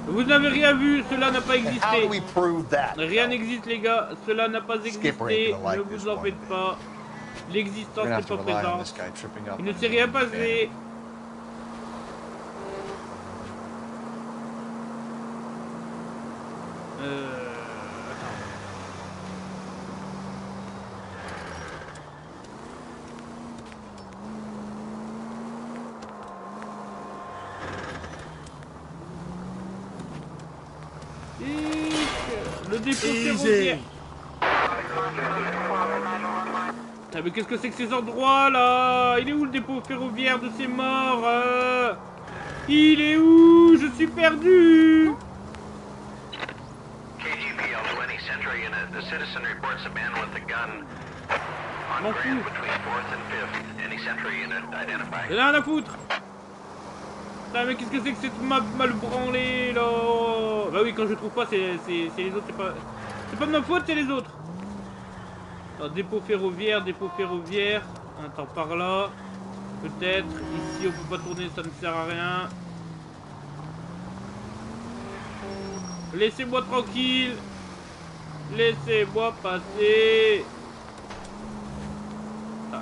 Vous n'avez rien vu, cela n'a pas existé.
How do we prove that?
Rien n'existe les gars, cela n'a pas existé, ne vous en faites pas. L'existence n'est pas présente. Il ne s'est rien passé. Le dépôt ferroviaire. Ah, mais qu'est-ce que c'est que ces endroits là? Il est où le dépôt ferroviaire de ces morts? Il est où? Je suis perdu. M'en fous. J'ai rien à foutre. Putain, mais qu'est-ce que c'est que cette map mal branlée là? Bah oui, quand je trouve pas, c'est les autres, c'est pas de ma faute, c'est les autres. Alors, dépôt ferroviaire. Attends, par là. Peut-être. Ici, on peut pas tourner, ça ne sert à rien. Laissez-moi tranquille. Laissez-moi passer.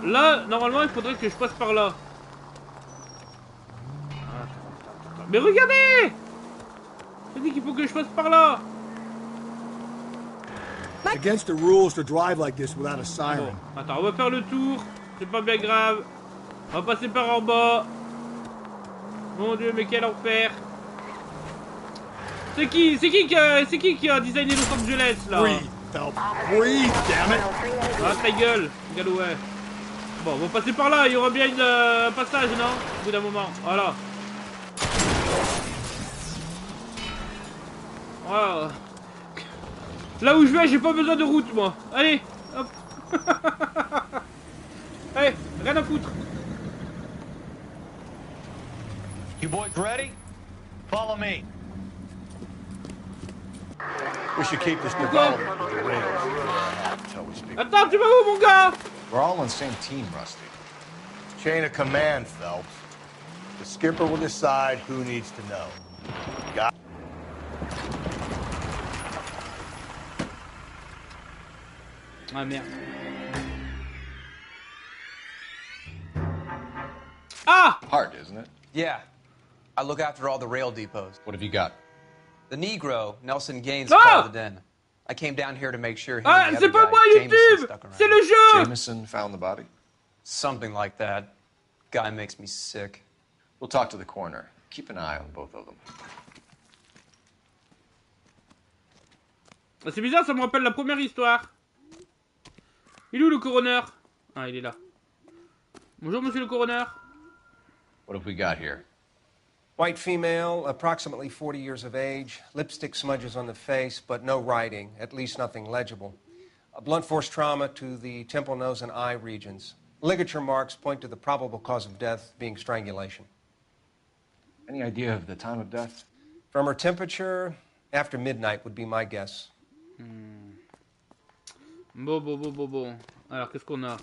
Là, normalement, il faudrait que je passe par là. Mais regardez! J'ai dit qu'il faut que je passe par là.
It's against the rules to drive like this without a siren.
Bon, attends, on va faire le tour. C'est pas bien grave. On va passer par en bas. Mon dieu, mais quel enfer. C'est qui qui a designé Los Angeles là?
Breathe, Phelps. Breathe, damn it.
Ah, ta gueule, Galloway. Bon, on va passer par là. Il y aura bien un passage, non? Au bout d'un moment. Voilà. Voilà. Là où je vais, j'ai pas besoin de route, moi. Allez, hop. Allez, rien à foutre.
You boys ready? Follow me.
We should keep this development with the rings until we speak.
Attends, tu vas où, mon gars?
We're all on the same team, Rusty.
Chain of command, Phelps. The skipper will decide who needs to know. Got.
Ah merde. Ah!
Hard, isn't it?
Yeah. I look after all the rail depots.
What have you got?
The Negro, Nelson Gaines,
Ah!
called it in. I came down here to make sure he and the
c'est
other
pas
guy,
moi,
Jameson,
YouTube!
stuck around.
C'est le jeu!
Jameson found the body?
Something like that. Guy makes me sick.
We'll talk to the coroner. Keep an eye on both of them.
C'est bizarre, ça me rappelle la première histoire. Il est où le coroner? Ah, il est là. Bonjour, monsieur le coroner.
What have we got here?
White female, approximately 40 years of age, lipstick smudges on the face, but no writing, at least nothing legible. A blunt force trauma to the temple, nose, and eye regions. Ligature marks point to the probable cause of death being strangulation.
Any idea of the time of death?
From her temperature, after midnight would be my guess.
Bon. Alors, qu'est-ce qu'on a?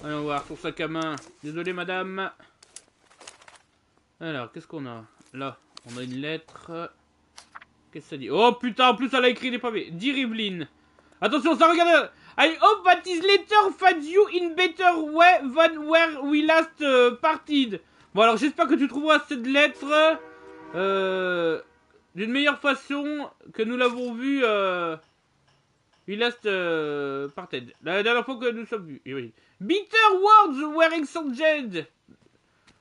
Allons voir, son sac à main. Désolé, madame. Alors, qu'est-ce qu'on a? Là, on a une lettre. Qu'est-ce que ça dit? Oh putain, en plus, elle a écrit des pavés. Dear Evelyn. Attention, ça regarde. I hope that this letter finds you in better way than where we last partied. Bon, alors, j'espère que tu trouveras cette lettre d'une meilleure façon que nous l'avons vue. We last parted. La dernière fois que nous sommes vus. Oui. Bitter words were exchanged.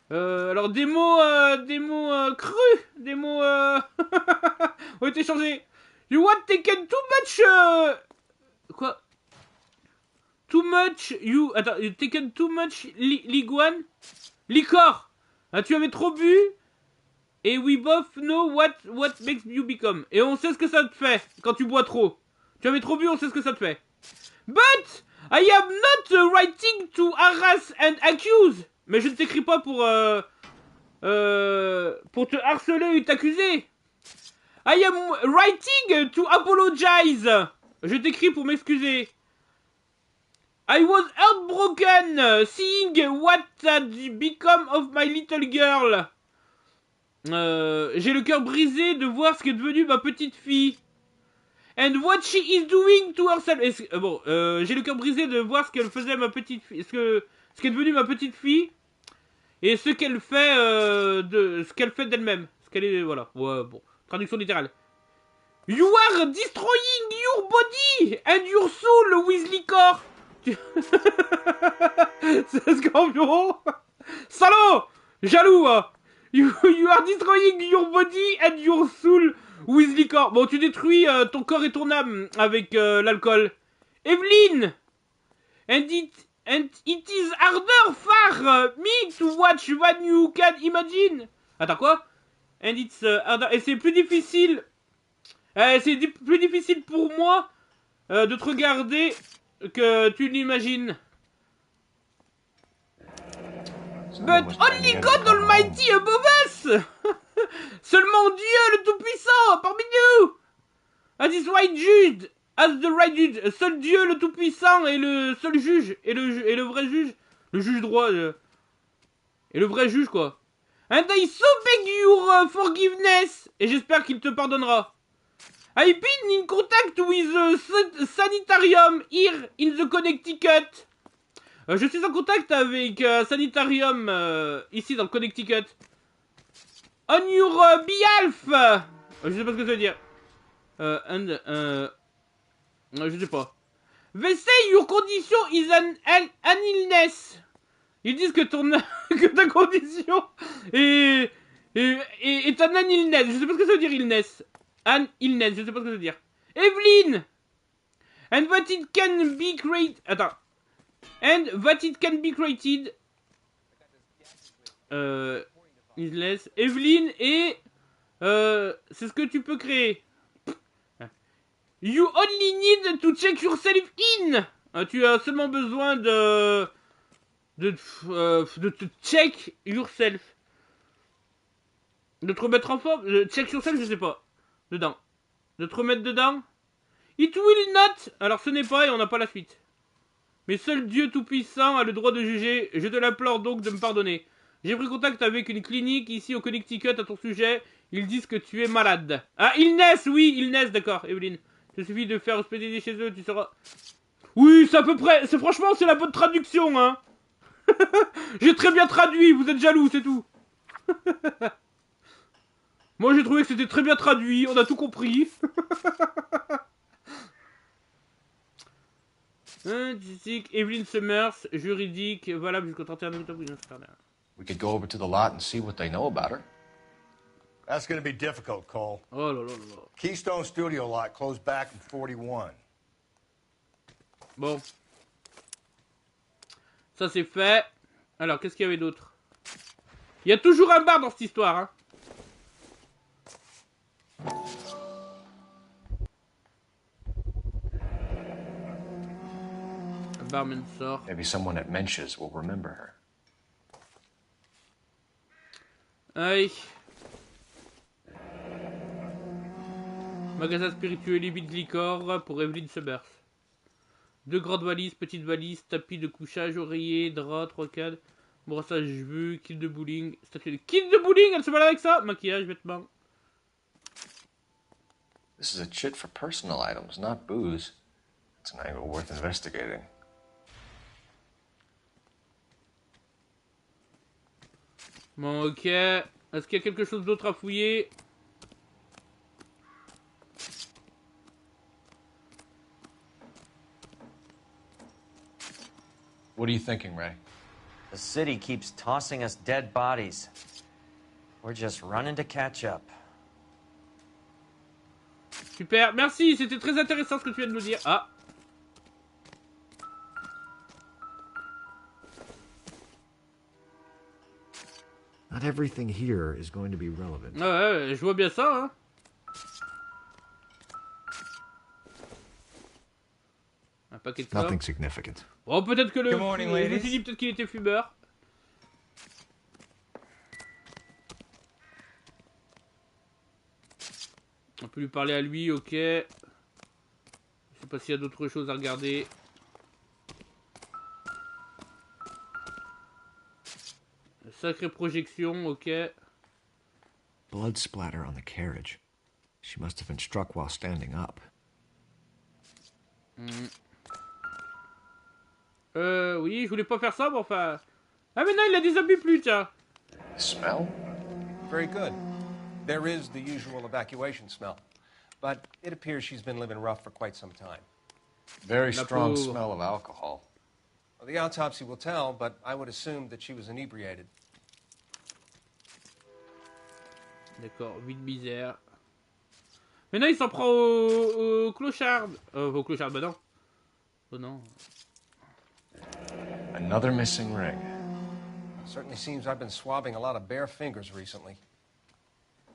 Alors des mots crus, des mots ont été changés. You want taken too much quoi? Too much you attends, you taken too much liguan? Licor. Ah, tu avais trop bu. Et we both know what makes you become. Et on sait ce que ça te fait quand tu bois trop. Tu avais trop bu, on sait ce que ça te fait. But I am not writing to harass and accuse. Mais je ne t'écris pas pour te harceler et t'accuser. I am writing to apologize. Je t'écris pour m'excuser. I was heartbroken seeing what had become of my little girl. J'ai le cœur brisé de voir ce qu'est devenu ma petite fille. And what she is doing to herself. J'ai le cœur brisé de voir ce qu'elle faisait ma petite fille, ce qu'est devenu ma petite fille, et ce qu'elle fait d'elle-même, ce qu'elle est, voilà. Ouais, bon, traduction littérale. You are destroying your body and your soul with liquor. C'est Scorpion. Salaud, jaloux. Hein. You are destroying your body and your soul with liquor. Bon, tu détruis ton corps et ton âme avec l'alcool. Evelyn! And it is harder for me to watch than you can imagine. Attends, quoi? And it's harder. Et c'est plus difficile. Plus difficile pour moi de te regarder que tu l'imagines. But only God Almighty above us. Seulement Dieu le Tout-Puissant parmi nous. As the right judge, as the right judge, seul Dieu le Tout-Puissant est le seul juge et le vrai juge, le juge droit et le vrai juge quoi. And I so beg your forgiveness, et j'espère qu'il te pardonnera. I've been in contact with the sanitarium here in the Connecticut. Je suis en contact avec sanitarium ici dans le Connecticut. On your behalf. Je sais pas ce que ça veut dire. Je sais pas. They say your condition is an illness. Ils disent que que ta condition est un illness. Je sais pas ce que ça veut dire illness. An illness, je sais pas ce que ça veut dire. Evelyn. And that it can be created. Attends. And that it can be created. Illness. Evelyn et c'est ce que tu peux créer. You only need to check yourself in. Tu as seulement besoin de te check yourself. De te remettre en forme. Check yourself, je sais pas. Dedans. De te remettre dedans. It will not. Alors ce n'est pas et on n'a pas la suite. Mais seul Dieu Tout-Puissant a le droit de juger. Je te l'implore donc de me pardonner. J'ai pris contact avec une clinique ici au Connecticut à ton sujet. Ils disent que tu es malade. Ah, illness, oui, illness, d'accord, Evelyn. Il suffit de faire hospitaliser chez eux, tu seras... Oui, c'est à peu près... Franchement, c'est la bonne traduction, hein. J'ai très bien traduit, vous êtes jaloux, c'est tout. Moi, j'ai trouvé que c'était très bien traduit, on a tout compris. Evelyn Summers, juridique, valable jusqu'au 31 octobre.
We could go over to the lot and see what they know about her.
That's going to be difficult, Cole.
Oh là là là.
Keystone Studio lot closed back in 41.
Bon. Ça c'est fait. Alors, qu'est-ce qu'il y avait d'autre? Il y a toujours un bar dans cette histoire, hein. Le barman sort.
Maybe someone at Mensch's will remember her.
Aïe. Magasin spirituel et vide licor pour Evelyn Summers. 2 grandes valises, petites valises, tapis de couchage, oreiller, drap, 3 cadres, brossage cheveux, kit de bowling, statue de kit de bowling, elle se balade avec ça, maquillage, vêtements.
This is a chit for personal items, not booze. It's an angle worth investigating.
Bon, ok. Est-ce qu'il y a quelque chose d'autre à fouiller?
What are you thinking, Ray?
The city keeps tossing us dead bodies. We're just running to catch up.
Super, merci, c'était très intéressant ce que tu viens de nous dire. Ah.
Not everything here is going to be relevant.
Ouais, je vois bien ça, hein. Un paquet de
Nothing significant.
Oh, peut-être que le...
Good morning,
je me
ladies.
suis dit peut-être qu'il était fumeur. On peut lui parler à lui, ok. Je sais pas s'il y a d'autres choses à regarder. Sacrée projection, ok.
Blood splatter on the carriage. She must have been struck while standing up.
Oui, je voulais pas faire ça, mais enfin... Ah, mais non, il la déshabille plus, tiens.
Smell?
Very good. There is the usual evacuation smell. But it appears she's been living rough for quite some time.
Very strong smell of alcohol.
Well, the autopsy will tell, but I would assume that she was inebriated.
D'accord, vie de misère. Mais non, il s'en prend au clochard. Au clochard, bah non. Oh non.
Another missing ring.
Certainly seems I've been swabbing a lot of bare fingers recently.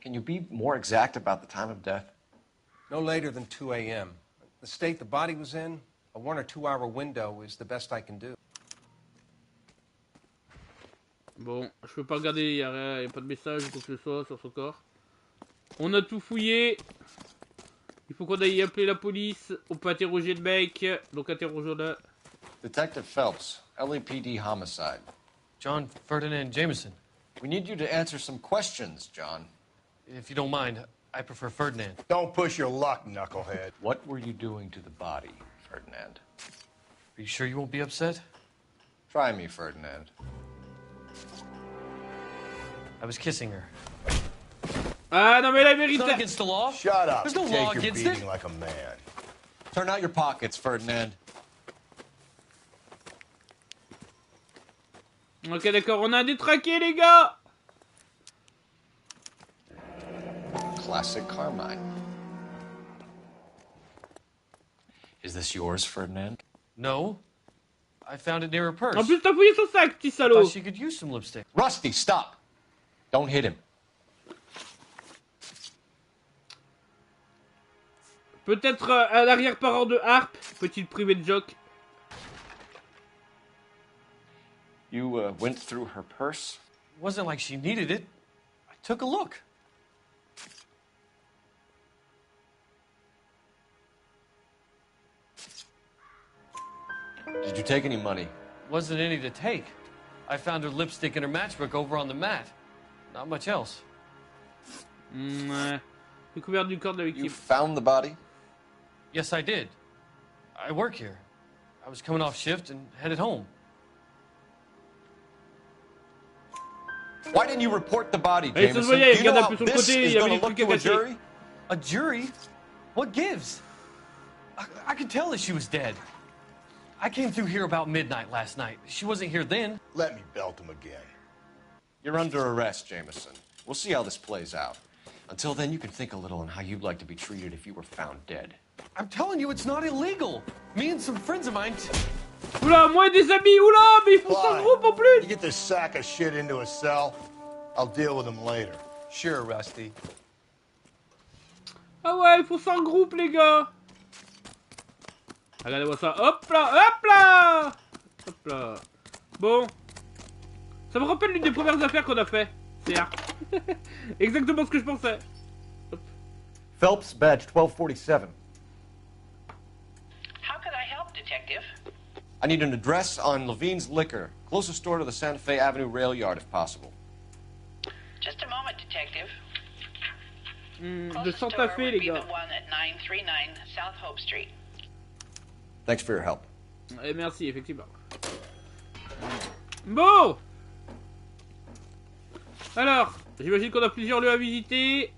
Can you be more exact about the time of death?
No later than 2 a.m. The state the body was in, a 1 or 2 hour window is the best I can do.
Bon, je peux pas regarder, il y a pas de message ou quoi que ce soit sur son corps. On a tout fouillé. Il faut qu'on aille appeler la police. On peut interroger le mec. Donc interrogeons-le.
Detective Phelps, LAPD homicide.
John Ferdinand Jameson.
We need you to answer some questions, John.
If you don't mind, I prefer Ferdinand.
Don't push your luck, knucklehead.
What were you doing to the body, Ferdinand?
Are you sure you won't be upset?
Try me, Ferdinand.
I was kissing her.
Ah non mais la vérité.
It's not against the law.
Shut up.
There's no
Take
law
your
against
beating
it.
like a man.
Turn out your pockets, Ferdinand.
Ok d'accord, on a un détraqué les gars.
Classic Carmine. Is this yours, Ferdinand?
No. I found it near her purse.
En plus t'as fouillé son sac, petit
I
salaud.
thought she could use some lipstick.
Rusty, stop! Don't hit him.
Peut-être un arrière-parent de Harp. Petite private joke.
You went through her purse?
It wasn't like she needed it. I took a look.
Did you take any money?
Wasn't any to take. I found her lipstick and her matchbook over on the mat. Not much else.
Ouais. Découverte du corps de la victime.
You found the body?
Yes, I did. I work here. I was coming off shift and headed home.
Why didn't you report the body,
Et ça se
Jameson?
voyait, il
Do you know
regarde un
how
peu sur le
this
côté,
is
il y avait
going
des
to look
trucs
to a
cachés.
jury?
A jury? What gives? I could tell that she was dead. I came through here about midnight last night. She wasn't here then.
Let me belt him again.
You're under arrest, Jameson. We'll see how this plays out. Until then, you can think a little on how you'd like to be treated if you were found dead.
I'm telling you, it's not illegal. Me and some friends of mine.
Oula, moi et des amis, oula, mais ils font ça en groupe en plus.
You get this sack of shit into a cell. I'll deal with him later.
Sure, Rusty.
Ah ouais, ils font ça en groupe, les gars. Regardez-moi ça. Hop là, hop là. Hop là. Bon. Ça me rappelle l'une des premières affaires qu'on a fait. C'est exactement ce que je pensais. Hop.
Phelps, badge 1247.
How can I help, Detective?
I need an address on Levine's Liquor. Closest store to the Santa Fe Avenue rail yard, if possible.
Just a moment, Detective.
De Santa Fe, les gars.
The one at 939 South Hope Street.
Thanks for your help.
Et merci, effectivement. Bon. Alors, j'imagine qu'on a plusieurs lieux à visiter.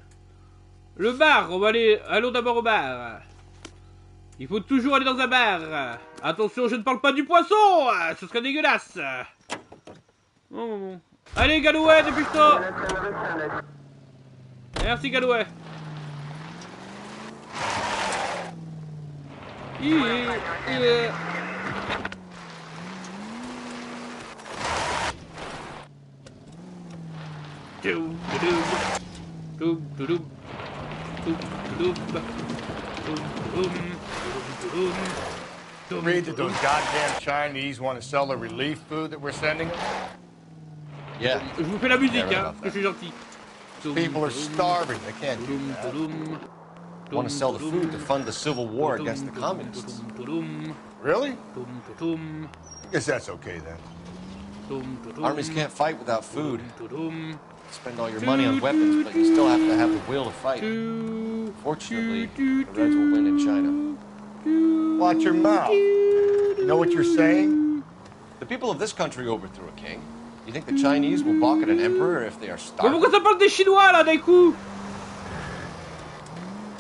Le bar, on va aller... Allons d'abord au bar. Il faut toujours aller dans un bar. Attention, je ne parle pas du poisson. Ce serait dégueulasse. Bon. Allez, Galloway, dépêche-toi. Merci, Galloway.
Read that those goddamn Chinese want to sell the relief food that we're sending them?
Yeah.
Je vous fais la musique, hein, parce que je suis gentil.
People are starving. They can't do that.
Want to sell the food to fund the civil war against the communists.
Really? Guess that's okay then.
Armies can't fight without food. Spend all your money on weapons, but you still have to have the will to fight. Fortunately, the Reds will win in China.
Watch your mouth. You know what you're saying?
The people of this country overthrew a king. You think the Chinese will balk at an emperor if they are starving?
Mais pourquoi ça parle des Chinois là d'un coup?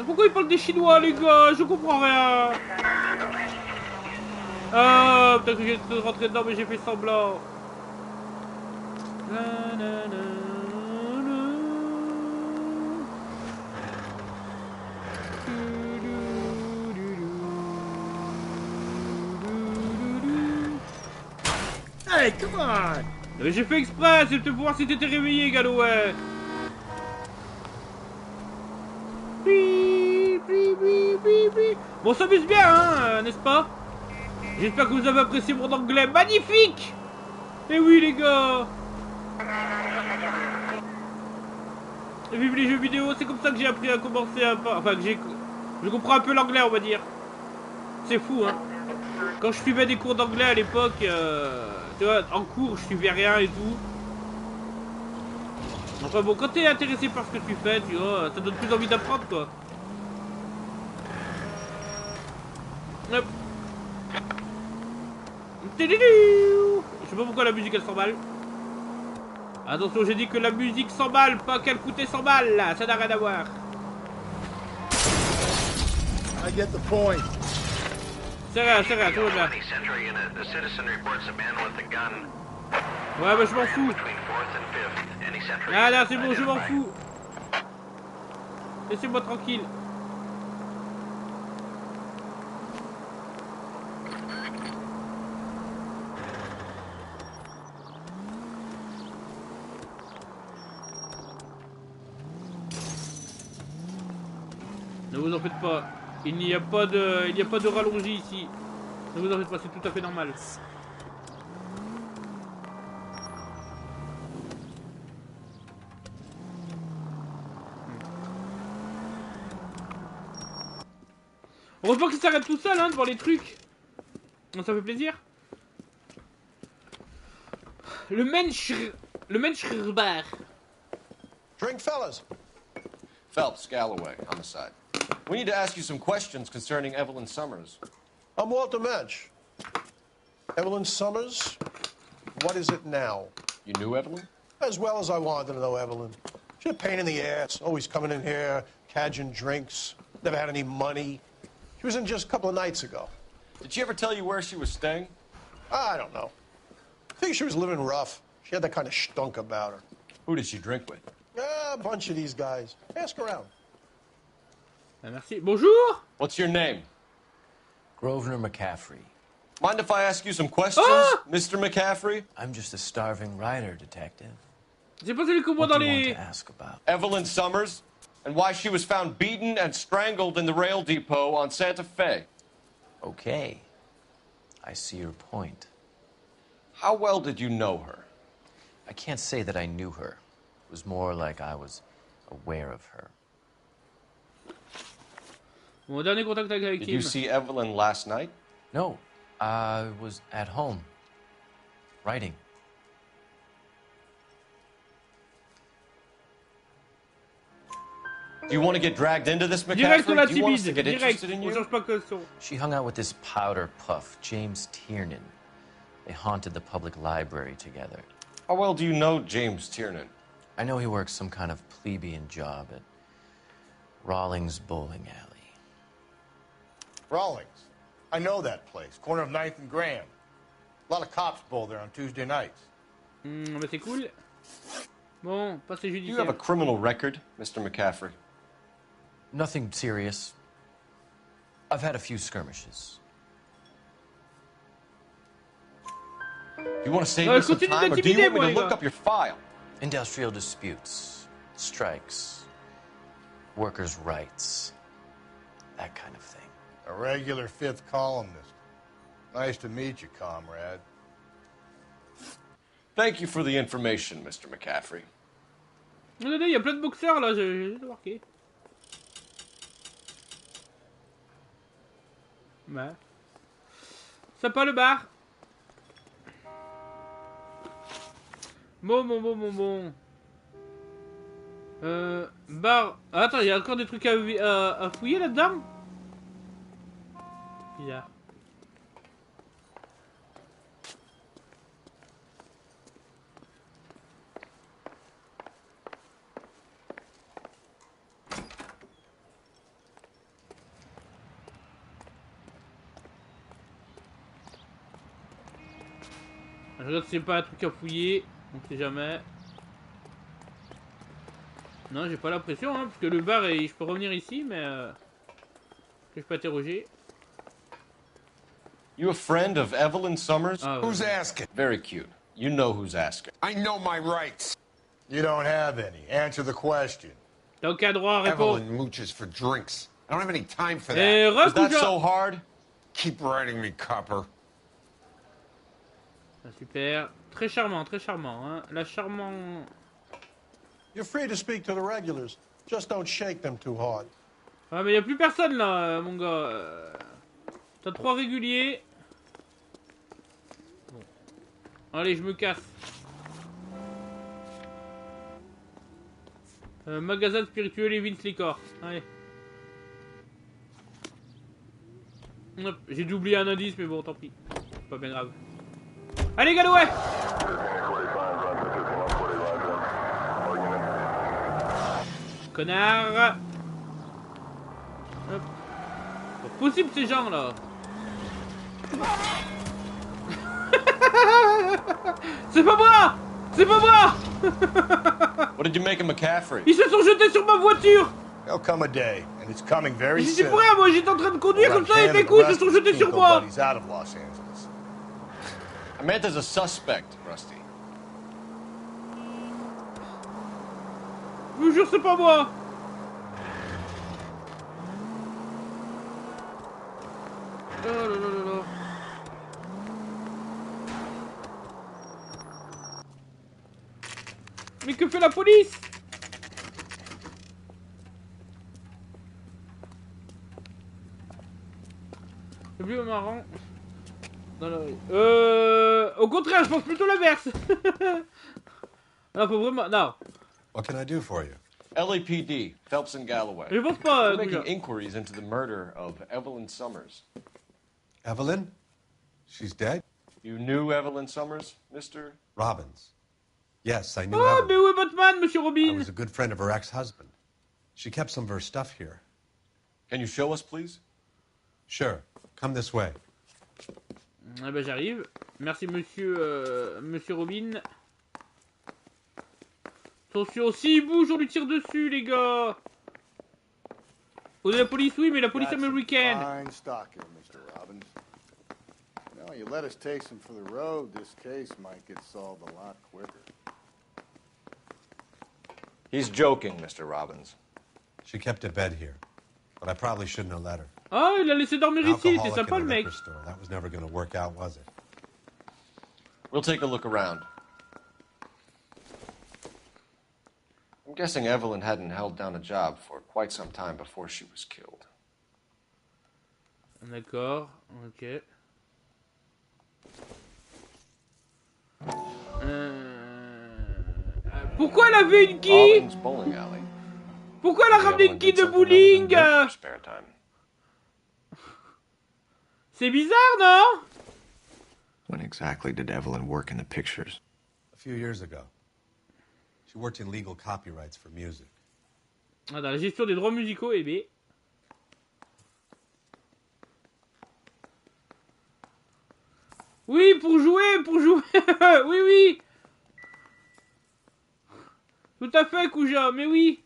Pourquoi ils parlent des Chinois les gars? Je comprends rien. Ah, peut-être que j'ai essayé de rentrer dedans mais j'ai fait semblant.
Hey, come on!
Mais j'ai fait exprès, c'était pour voir si t'étais réveillé, Galloway. Bon, on s'amuse bien, hein, n'est-ce pas? J'espère que vous avez apprécié mon anglais magnifique. Eh oui, les gars. Et vive les jeux vidéo, c'est comme ça que j'ai appris à commencer un peu. Enfin, que je comprends un peu l'anglais, on va dire. C'est fou, hein. Quand je suivais des cours d'anglais à l'époque, tu vois, en cours, je suivais rien et tout. Enfin bon, quand t'es intéressé par ce que tu fais, tu vois, ça donne plus envie d'apprendre, quoi. Hop. Je sais pas pourquoi la musique elle s'emballe. Attention, j'ai dit que la musique s'emballe, pas qu'elle coûtait 100 balles, là, ça n'a rien à voir.
I get the point.
C'est rien, tout va bien. Ouais, bah je m'en fous. Ah là, c'est bon, je m'en fous. Laissez-moi tranquille. Ne vous en faites pas. Il n'y a pas de rallongé ici. Ne vous en faites pas, c'est tout à fait normal. Heureusement qu'il s'arrête tout seul, hein, devant les trucs. Ça fait plaisir. Le Menschbar.
Drink, fellas.
Phelps, Galloway, homicide. We need to ask you some questions concerning Evelyn Summers.
I'm Walter Mensch. Evelyn Summers? What is it now?
You knew Evelyn?
As well as I wanted to know Evelyn. She's a pain in the ass, always coming in here, cadging drinks, never had any money. She was in just a couple of nights ago.
Did she ever tell you where she was staying?
I don't know. I think she was living rough. She had that kind of stunk about her.
Who did she drink with?
A bunch of these guys. Ask around.
Ah, merci. Bonjour.
What's your name?
Grosvenor McCaffrey.
Mind if I ask you some questions, Mr. McCaffrey?
I'm just a starving writer, detective.
J'ai pas celui qu'on voit
What
dans
do you want
les...
to ask about?
Evelyn Summers, and why she was found beaten and strangled in the rail depot on Santa Fe.
Okay. I see your point.
How well did you know her?
I can't say that I knew her. It was more like I was aware of her.
Mon dernier contact avec
Did
Kim.
you see Evelyn last night?
No, I was at home, writing.
Do you want to get dragged into this,
Direct
McCaffrey?
la
Do you want us
timide.
to get
Direct.
interested in
On
you?
change pas que son.
She hung out with this powder puff, James Tiernan. They haunted the public library together.
How well do you know James Tiernan?
I know he works some kind of plebeian job at Rawlings Bowling Alley.
Rawlings. I know that place. Corner of 9th and Graham. A lot of cops bowl there on Tuesday nights.
Mais c'est cool. Bon, passé
Do you
judiciaire.
have a criminal record, Mr. McCaffrey?
Nothing serious. I've had a few skirmishes.
You want to save me some time, or do you want me to look up your file?
Industrial disputes, strikes, workers' rights, that kind of thing.
A regular fifth columnist. Nice to meet you, comrade.
Thank you for the information, Mr. McCaffrey.
Regardez, il y a plein de boxeurs là, j'ai remarqué. Ouais. Sympa le bar. Bon. Bar. Ah, attends, il y a encore des trucs à fouiller là-dedans. Bizarre. Je regarde si c'est pas un truc à fouiller, on sait jamais. Non, j'ai pas l'impression, hein, parce que le bar, je peux revenir ici, mais que je peux interroger.
You a friend of Evelyn Summers?
Who's asking?
Very cute. You know who's asking.
I know my rights. You don't have any. Answer the question.
T'as aucun droit à répondre.
Evelyn mooches for drinks. I don't have any time for that.
Is
that so hard?
Keep writing me, copper.
Ah, super. Très charmant, hein. La charmant...
You're free to speak to the regulars. Just don't shake them too hard.
Ah, mais y a plus personne là, mon gars. T'as 3 réguliers. Bon. Allez, je me casse. Magasin spirituel et Vince Licor. Allez. Hop, j'ai dû oublier un indice, mais bon, tant pis. Pas bien grave. Allez, Galloway! Connard! Hop. Pas possible ces gens là! C'est pas moi! C'est pas moi!
What did you make of McCaffrey?
Ils se sont jetés sur ma voiture!
There'll come a day, and it's coming very
J'y suis
soon.
pour rien, moi j'étais en train de conduire comme ça et d'un coup ils se sont jetés sur moi!
He's out of Los Angeles.
I meant as a suspect, Rusty.
Je vous jure, c'est pas moi! Oh là là là là. Mais que fait la police? C'est plus marrant. Dans la rue. Au contraire, je pense plutôt l'inverse. Non, faut vraiment... Non.
What can I do for you?
LAPD, Phelps and Galloway.
Je pense pas,
We're making inquiries into the murder of Evelyn Summers.
Evelyn? She's dead?
You knew Evelyn Summers, Mr.
Robbins. Yes, I knew
Oh,
Evelyn.
mais où est Batman, Monsieur
I
Robin?
was a good friend of her ex-husband. She kept some of her stuff here.
Can you show us, please?
Sure. Come this way.
Ah bah j'arrive. Merci Monsieur Robin. Attention, s'il bouge, on lui tire dessus, les gars. Oh, de la police, oui, mais la police américaine.
Fine stock here, Mr. Robbins. You know, you let us take some for the road, this case might get solved a lot quicker.
He's joking, Mr. Robbins.
She kept a bed here, but I probably shouldn't have let her.
Ah, il a laissé dormir ici, c'est sympa le mec.
That was never going to work out, was it?
We'll take a look around. I'm guessing Evelyn hadn't held down a job for quite some time before she was killed.
D'accord, ok. Pourquoi elle avait une quille? Pourquoi elle a ramené une quille de bowling? C'est bizarre, non?
When exactly did Evelyn work in the pictures?
A few years ago. She worked in legal copyrights for music.
Ah, dans la gestion des droits musicaux, eh bien. Oui, pour jouer, oui, oui. Tout à fait, Kouja, mais oui.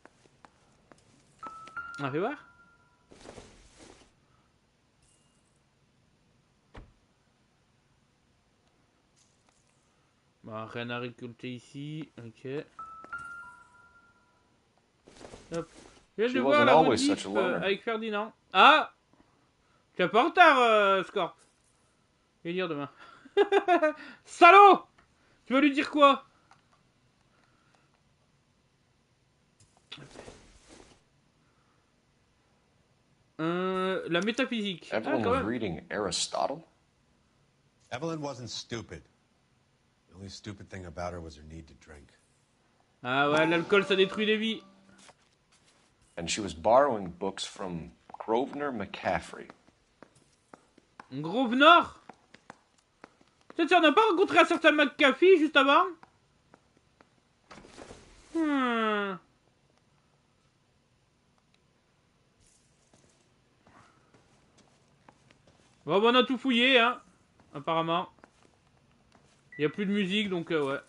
On va voir. Bon, rien à récolter ici, ok. Hop. Je viens de voir la modif avec Ferdinand. Ah, tu es pas en retard, Scorp. Je vais dire demain. Salaud! Tu vas lui dire quoi? La métaphysique.
Evelyn was reading Aristotle?
Evelyn wasn't stupid. The only stupid thing about her was her need to drink.
Ah ouais, l'alcool ça détruit des vies.
And she was borrowing books from Grosvenor McCaffrey.
Grosvenor? Peut-être on n'a pas rencontré un certain McCaffrey juste avant? Bon, on a tout fouillé, hein, apparemment. Il n'y a plus de musique, donc ouais.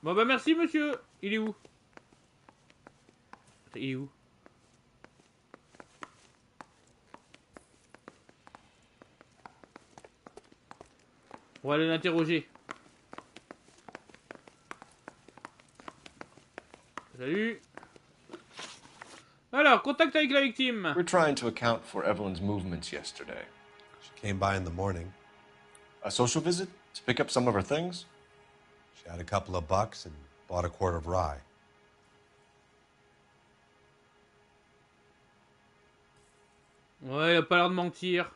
Bon, bah merci, monsieur. Il est où? Il est où? On va aller l'interroger. Salut. Alors, contact avec la victime.
We're trying to account for Evelyn's movements yesterday.
She came by in the morning.
A social visit? To pick up some of her things?
She had a couple of bucks and bought a quart of rye.
Ouais, il a pas l'air de mentir.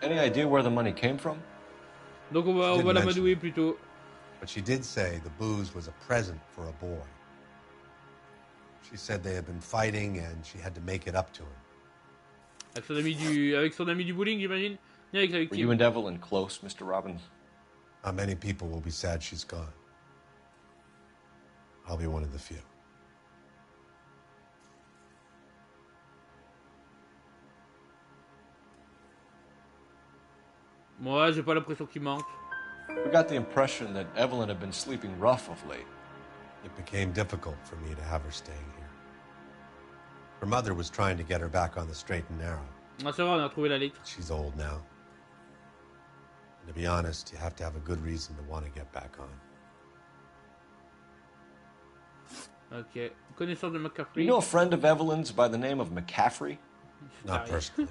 Any idea where the money came from?
Donc on va l'amadouer plutôt.
But she did say the booze was a present for a boy. She said they had been fighting and she had to make it up to him.
Avec son ami du bowling, j'imagine. Avec la victime.
Were you and Evelyn close, Mr. Robbins?
Not many people will be sad she's gone. I'll be one of the few.
Moi, j'ai pas l'impression qu'il manque.
We got the impression that Evelyn had been sleeping rough of late.
It became difficult for me to have her staying here. Her mother was trying to get her back on the straight and narrow.
Ah, c'est vrai, on a trouvé la lettre.
She's old now. And to be honest, you have to have a good reason to want to get back on.
Ok. Connaissance de McCaffrey.
You know a friend of Evelyn's by the name of McCaffrey?
Not personally.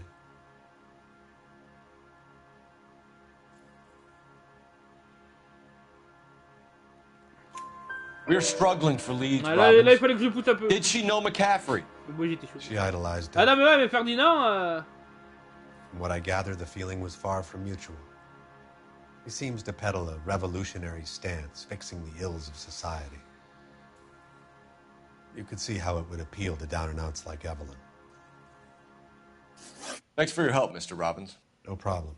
We're struggling for leads,
là, il fallait que je pousse un peu.
Did she know McCaffrey?
She idolized him.
Ah non, mais ouais, mais Ferdinand...
From what I gather, the feeling was far from mutual. He seems to peddle a revolutionary stance, fixing the ills of society. You could see how it would appeal to down-and-outs like Evelyn.
Thanks for your help, Mr. Robbins.
No problem.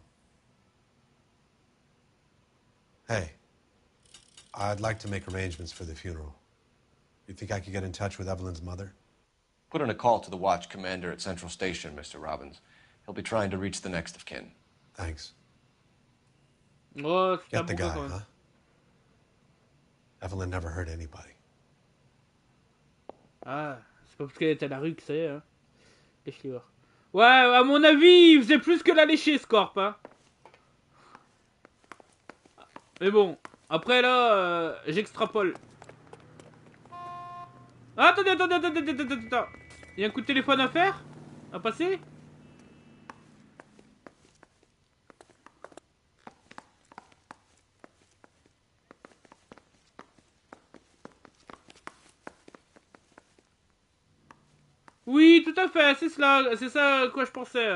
Hey, I'd like to make arrangements for the funeral. You think I could get in touch with Evelyn's mother?
Put in a call to the watch commander at Central Station, Mr. Robbins. He'll be trying to reach the next of kin.
Thanks.
Oh,
get the guy, huh? Evelyn never hurt anybody.
Ah, c'est pas parce qu'elle est à la rue que c'est, hein. Lèche-les voir. Ouais, à mon avis, il faisait plus que la lécher, Scorp, hein. Mais bon, après là, j'extrapole. Ah, attendez. Il y a un coup de téléphone à faire? À passer? Oui, tout à fait, c'est cela, c'est ça à quoi je pensais.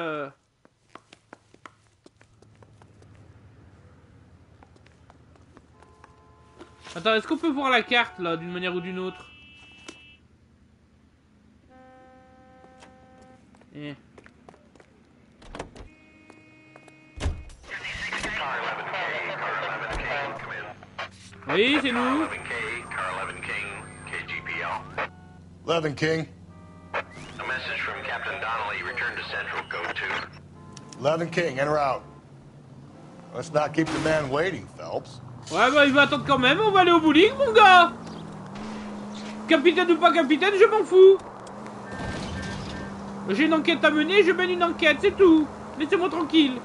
Attends, est-ce qu'on peut voir la carte là, d'une manière ou d'une autre? Oui, c'est nous.
11 King.
A message from Captain Donnelly. Return to Central, code 2.
11 King, in or out? Let's not keep the man waiting, Phelps.
Ouais, bah il va attendre quand même, on va aller au bowling, mon gars. Capitaine ou pas capitaine, je m'en fous. J'ai une enquête à mener, je mène une enquête, c'est tout. Laissez-moi tranquille.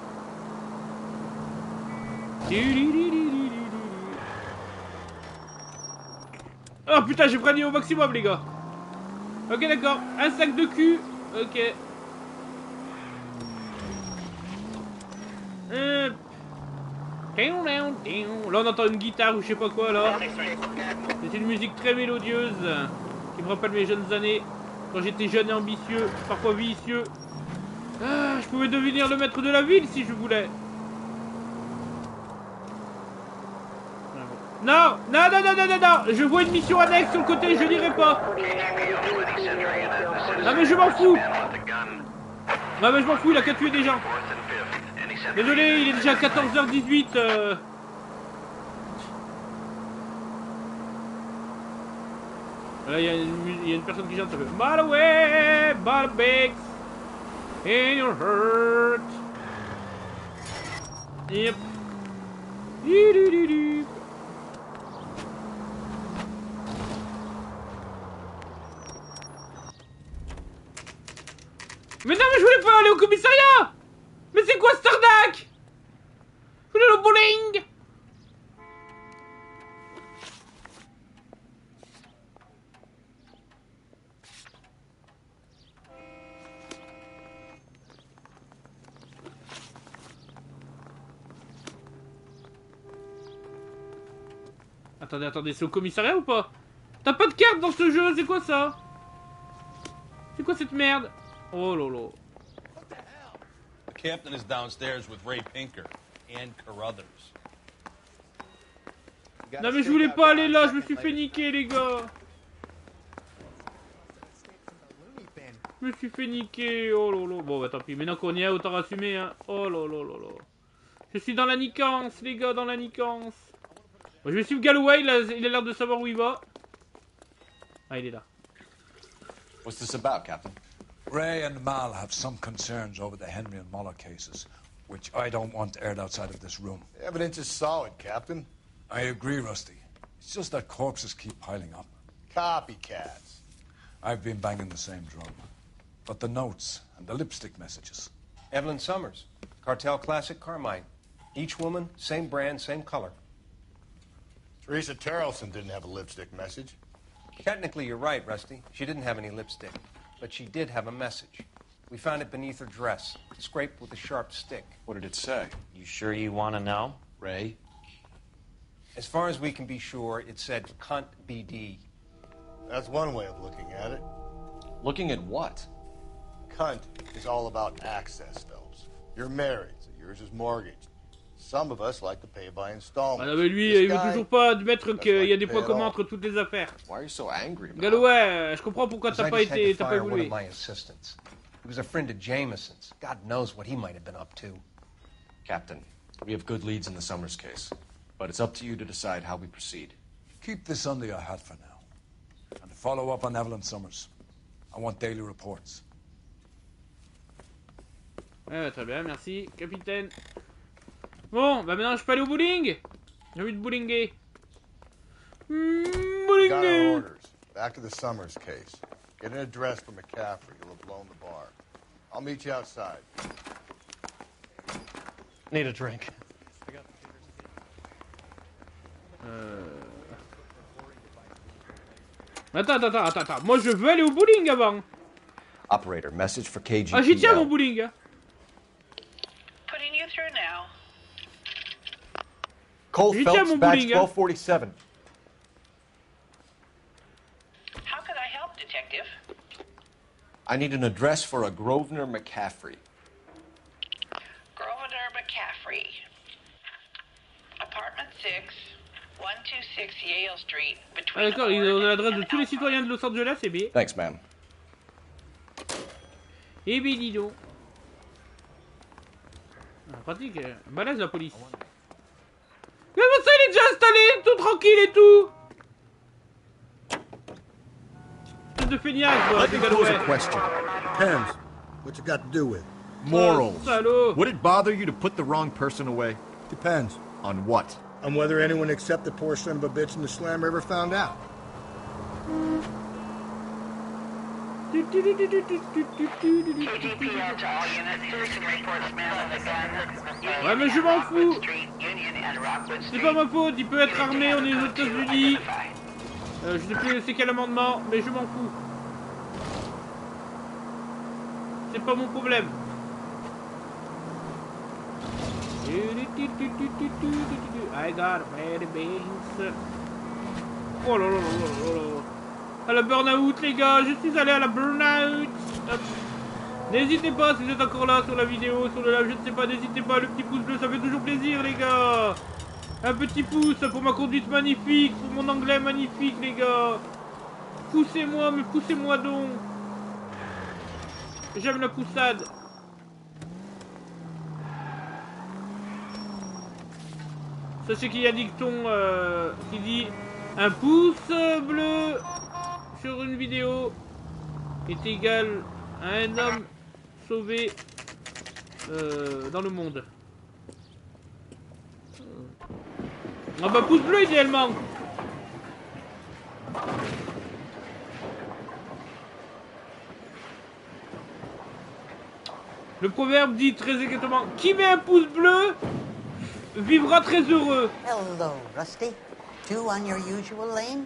Oh putain, j'ai pris au maximum, les gars. Ok, d'accord. Un sac de cul. Ok. Là, on entend une guitare ou je sais pas quoi, là. C'est une musique très mélodieuse qui me rappelle mes jeunes années. Quand j'étais jeune et ambitieux, parfois vicieux. Ah, je pouvais devenir le maître de la ville si je voulais. Non, je vois une mission annexe sur le côté, je n'irai pas. Non mais je m'en fous. Non mais je m'en fous, il a qu'à tuer des gens. Désolé, il est déjà 14h18. Là, il y a une personne qui chante, ça fait By the way, by the bigs in your heart. Yep. Mais non, mais je voulais pas aller au commissariat. Mais c'est quoi cette arnaque? Je voulais aller au bowling. Attendez, c'est au commissariat ou pas? T'as pas de carte dans ce jeu, c'est quoi ça? C'est quoi cette merde? Oh lolo.
The captain is downstairs with Ray Pinker and Carruthers.
Non mais je voulais pas aller là, je me suis fait niquer les gars. Je me suis fait niquer, oh lolo. Bon bah tant pis, maintenant qu'on y est, autant assumer hein. Oh lolo. Je suis dans la niquance les gars, dans la niquance. Bon, je vais suivre Galloway, il a l'air de savoir où il va. Ah il est là.
What's this about, Captain?
Ray and Mal have some concerns over the Henry and Muller cases, which I don't want aired outside of this room.
The evidence is solid, Captain.
I agree, Rusty. It's just that corpses keep piling up.
Copycats.
I've been banging the same drum. But the notes and the lipstick messages.
Evelyn Summers, Cartel Classic Carmine. Each woman, same brand, same color.
Teresa Terrelson didn't have a lipstick message.
Technically, you're right, Rusty. She didn't have any lipstick. But she did have a message. We found it beneath her dress, scraped with a sharp stick.
What did it say?
You sure you want to know?
Ray?
As far as we can be sure, it said cunt BD.
That's one way of looking at it.
Looking at what?
Cunt is all about access, Phelps. You're married, so yours is mortgaged. Some of us like to pay by installments.
Ah non mais lui, il veut toujours pas admettre qu'il y a des points communs entre toutes les affaires.
Why are you so angry about
Galloway, je comprends pourquoi t'as pas
évolué.
évolué.
He was a friend of Jameson's. God knows what he might have been up to.
Captain, we have good leads in the Summers case, but it's up to you to decide how we proceed.
Keep this under your hat for now. And follow up on Evelyn Summers. I want daily reports.
Ouais, très bien, merci, capitaine. Bon, bah maintenant je peux aller au bowling. J'ai envie de bowlinger.
Got our orders. Back to the Summers case. Get an address for McCaffrey. He'll have blown the bar. I'll meet you outside.
Need a drink.
Attends. Moi, je veux aller au bowling avant.
Operator, message for KGPL.
Ah, j'y tiens mon bowling.
Putting you through now.
Cole Phelps, badge 1247.
How can I help, Detective?
I need an address for a Grosvenor McCaffrey.
Grosvenor McCaffrey. Apartment 6, 126 Yale Street.
Ah d'accord, ils ont l'adresse de tous les citoyens de Los Angeles, c'est bien.
Thanks, ma'am.
Eh bien, dis donc. Ah, pratique, balèze la police. Comment ça, il est déjà installé, tout tranquille et tout. Espèce de feignasse, quoi, des Galloway.
Depends. What's it got to do with?
Morals.
Would it bother you to put the wrong person away? Depends. On what? On whether anyone except the poor son of a bitch in the slammer ever found out.
Ouais, mais je m'en fous. C'est pas ma faute, il peut être armé, on est aux États-Unis. Je sais plus c'est quel amendement, mais je m'en fous. C'est pas mon problème. I got many beans. Oh là là là là là. À la burn-out les gars, je suis allé à la burn-out. N'hésitez pas si vous êtes encore là sur la vidéo, sur le live, je ne sais pas, n'hésitez pas, le petit pouce bleu ça fait toujours plaisir les gars. Un petit pouce pour ma conduite magnifique, pour mon anglais magnifique les gars. Poussez-moi, mais poussez-moi donc. J'aime la poussade. Sachez qu'il y a un dicton qui dit un pouce bleu sur une vidéo est égal à un homme sauvé dans le monde. Ah bah pouce bleu idéalement. Le proverbe dit très exactement, qui met un pouce bleu vivra très heureux.
Hello, Rusty. Two on your usual lane?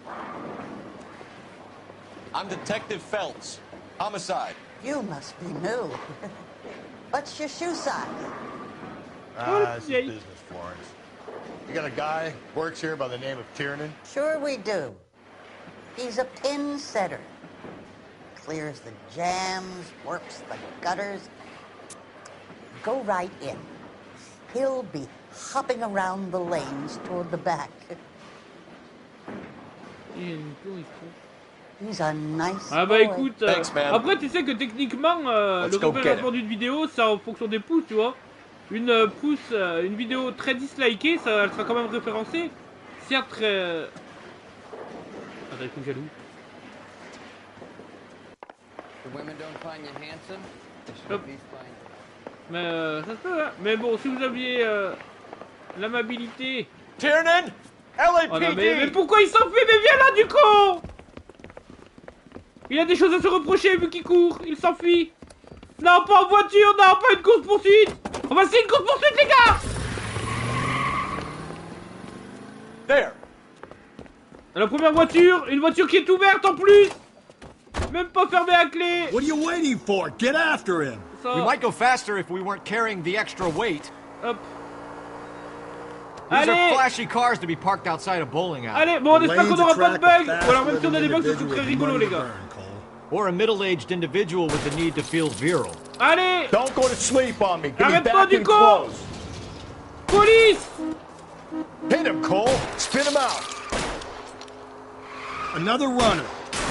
I'm Detective Phelps. Homicide.
You must be new. What's your shoe size?
It's business, Florence. You got a guy who works here by the name of Tiernan?
Sure we do. He's a pin setter. Clears the jams, works the gutters. Go right in. He'll be hopping around the lanes toward the back. He's a nice
Ah bah
boy.
écoute, après tu sais que techniquement le référencement d'une vidéo c'est en fonction des pouces, tu vois. Une vidéo très dislikée, ça, elle sera quand même référencée. Certes très... Attends, il faut que j'alloue. Hop. Mais ça se peut, hein. Mais bon, si vous aviez l'amabilité...
Tiernan! LAPD!
Oh non, mais pourquoi il s'enfuit? Mais viens là du con! Il a des choses à se reprocher vu qu'il court, il s'enfuit. Non, pas en voiture, non, pas une course-poursuite. On va essayer une course-poursuite, les gars.
There.
La première voiture, une voiture qui est ouverte en plus. Même pas fermée à clé.
What are you waiting for? Get after him.
We might go faster if we weren't carrying the extra weight.
Hop.
These
Allez.
are flashy cars to be parked outside a bowling alley.
Allez, bon, on espère qu'on n'aura pas de bugs. Ou alors même si on a des bugs, c'est tout très rigolo, les gars.
Or a middle-aged individual with the need to feel virile.
Allez.
Don't go to sleep on me. Give me
Arrête-toi
back
du
in
con.
clothes.
Police.
Hit him, Cole. Spin him out.
Another runner.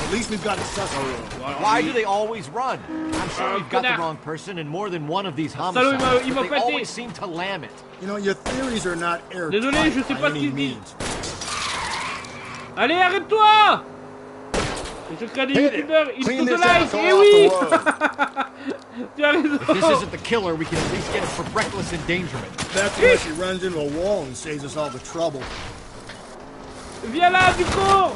At least we've got a suspect.
Why do they always run? I'm sure we've got the wrong person in more than one of these
Salaud,
homicides,
il m'a
but they
pété.
always seem to lam it.
You know, your theories are not airtight.
Désolé, je sais pas ce
by
qu'il
any
dit.
means.
Allez, arrête-toi. Je crée des youtubeurs, ils
Clean
sont de
this
like,
asshole
eh
off
oui.
the
Tu as raison.
If this isn't the killer, we can at least get it for reckless endangerment.
That's why she runs into a wall and saves us all the trouble.
Viens là, du con.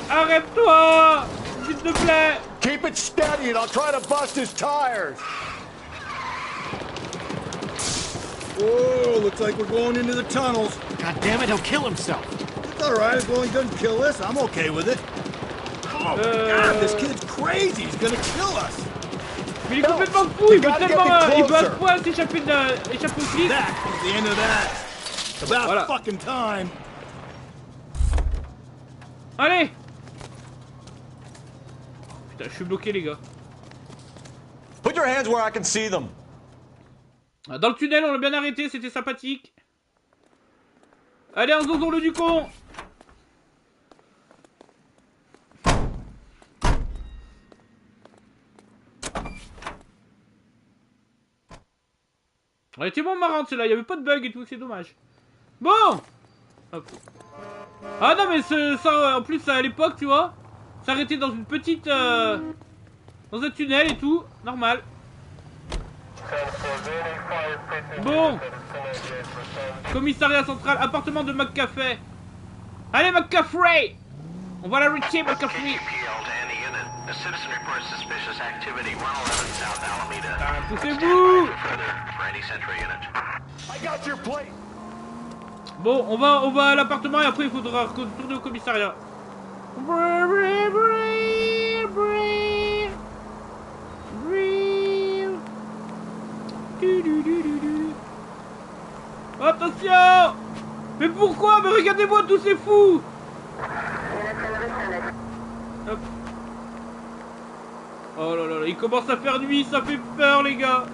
Arrête-toi, s'il te plaît.
Keep it steady and I'll try to bust his tires.
Whoa, looks like we're going into the tunnels.
God damn it, he'll kill himself.
It's all right, as long as he doesn't kill us, I'm okay with it. Oh, God, this kid's crazy. He's gonna kill us.
Mais il est complètement fou, il veut tellement... il veut à ce point s'échapper au clip.
That's the end of that. It's about fucking time.
Allez. Putain, je suis bloqué, les gars.
Put your hands where I can see them.
Dans le tunnel, on l'a bien arrêté, c'était sympathique. Allez, enzonzons-le du con. Elle était bon marrante celle-là, il n'y avait pas de bug et tout, c'est dommage. Bon. Hop. Ah non mais ça, en plus à l'époque, tu vois, s'arrêter dans une petite... dans un tunnel et tout, normal. Bon. Commissariat central, appartement de McCaffrey. Allez McCaffrey. On va l'arrêter McCaffrey. Poussez-vous. Bon, on va à l'appartement et après il faudra retourner au commissariat. Attention. Mais pourquoi? Mais regardez-moi tous ces fous. Hop. Oh là là, il commence à faire nuit, ça fait peur les gars.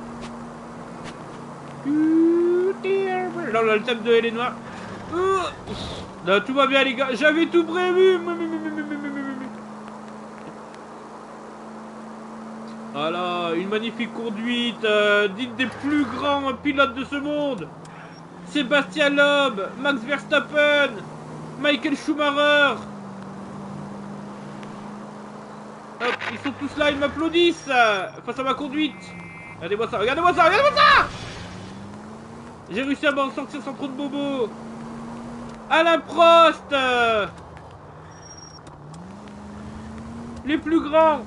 Là on a le thème de Elle est noire. Là tout va bien les gars, j'avais tout prévu. Voilà, une magnifique conduite, digne des plus grands pilotes de ce monde. Sébastien Loeb, Max Verstappen, Michael Schumacher. Hop, ils sont tous là, ils m'applaudissent face à ma conduite. Regardez-moi ça, regardez-moi ça, regardez-moi ça. J'ai réussi à m'en sortir sans trop de bobos. Alain Prost. Les plus grands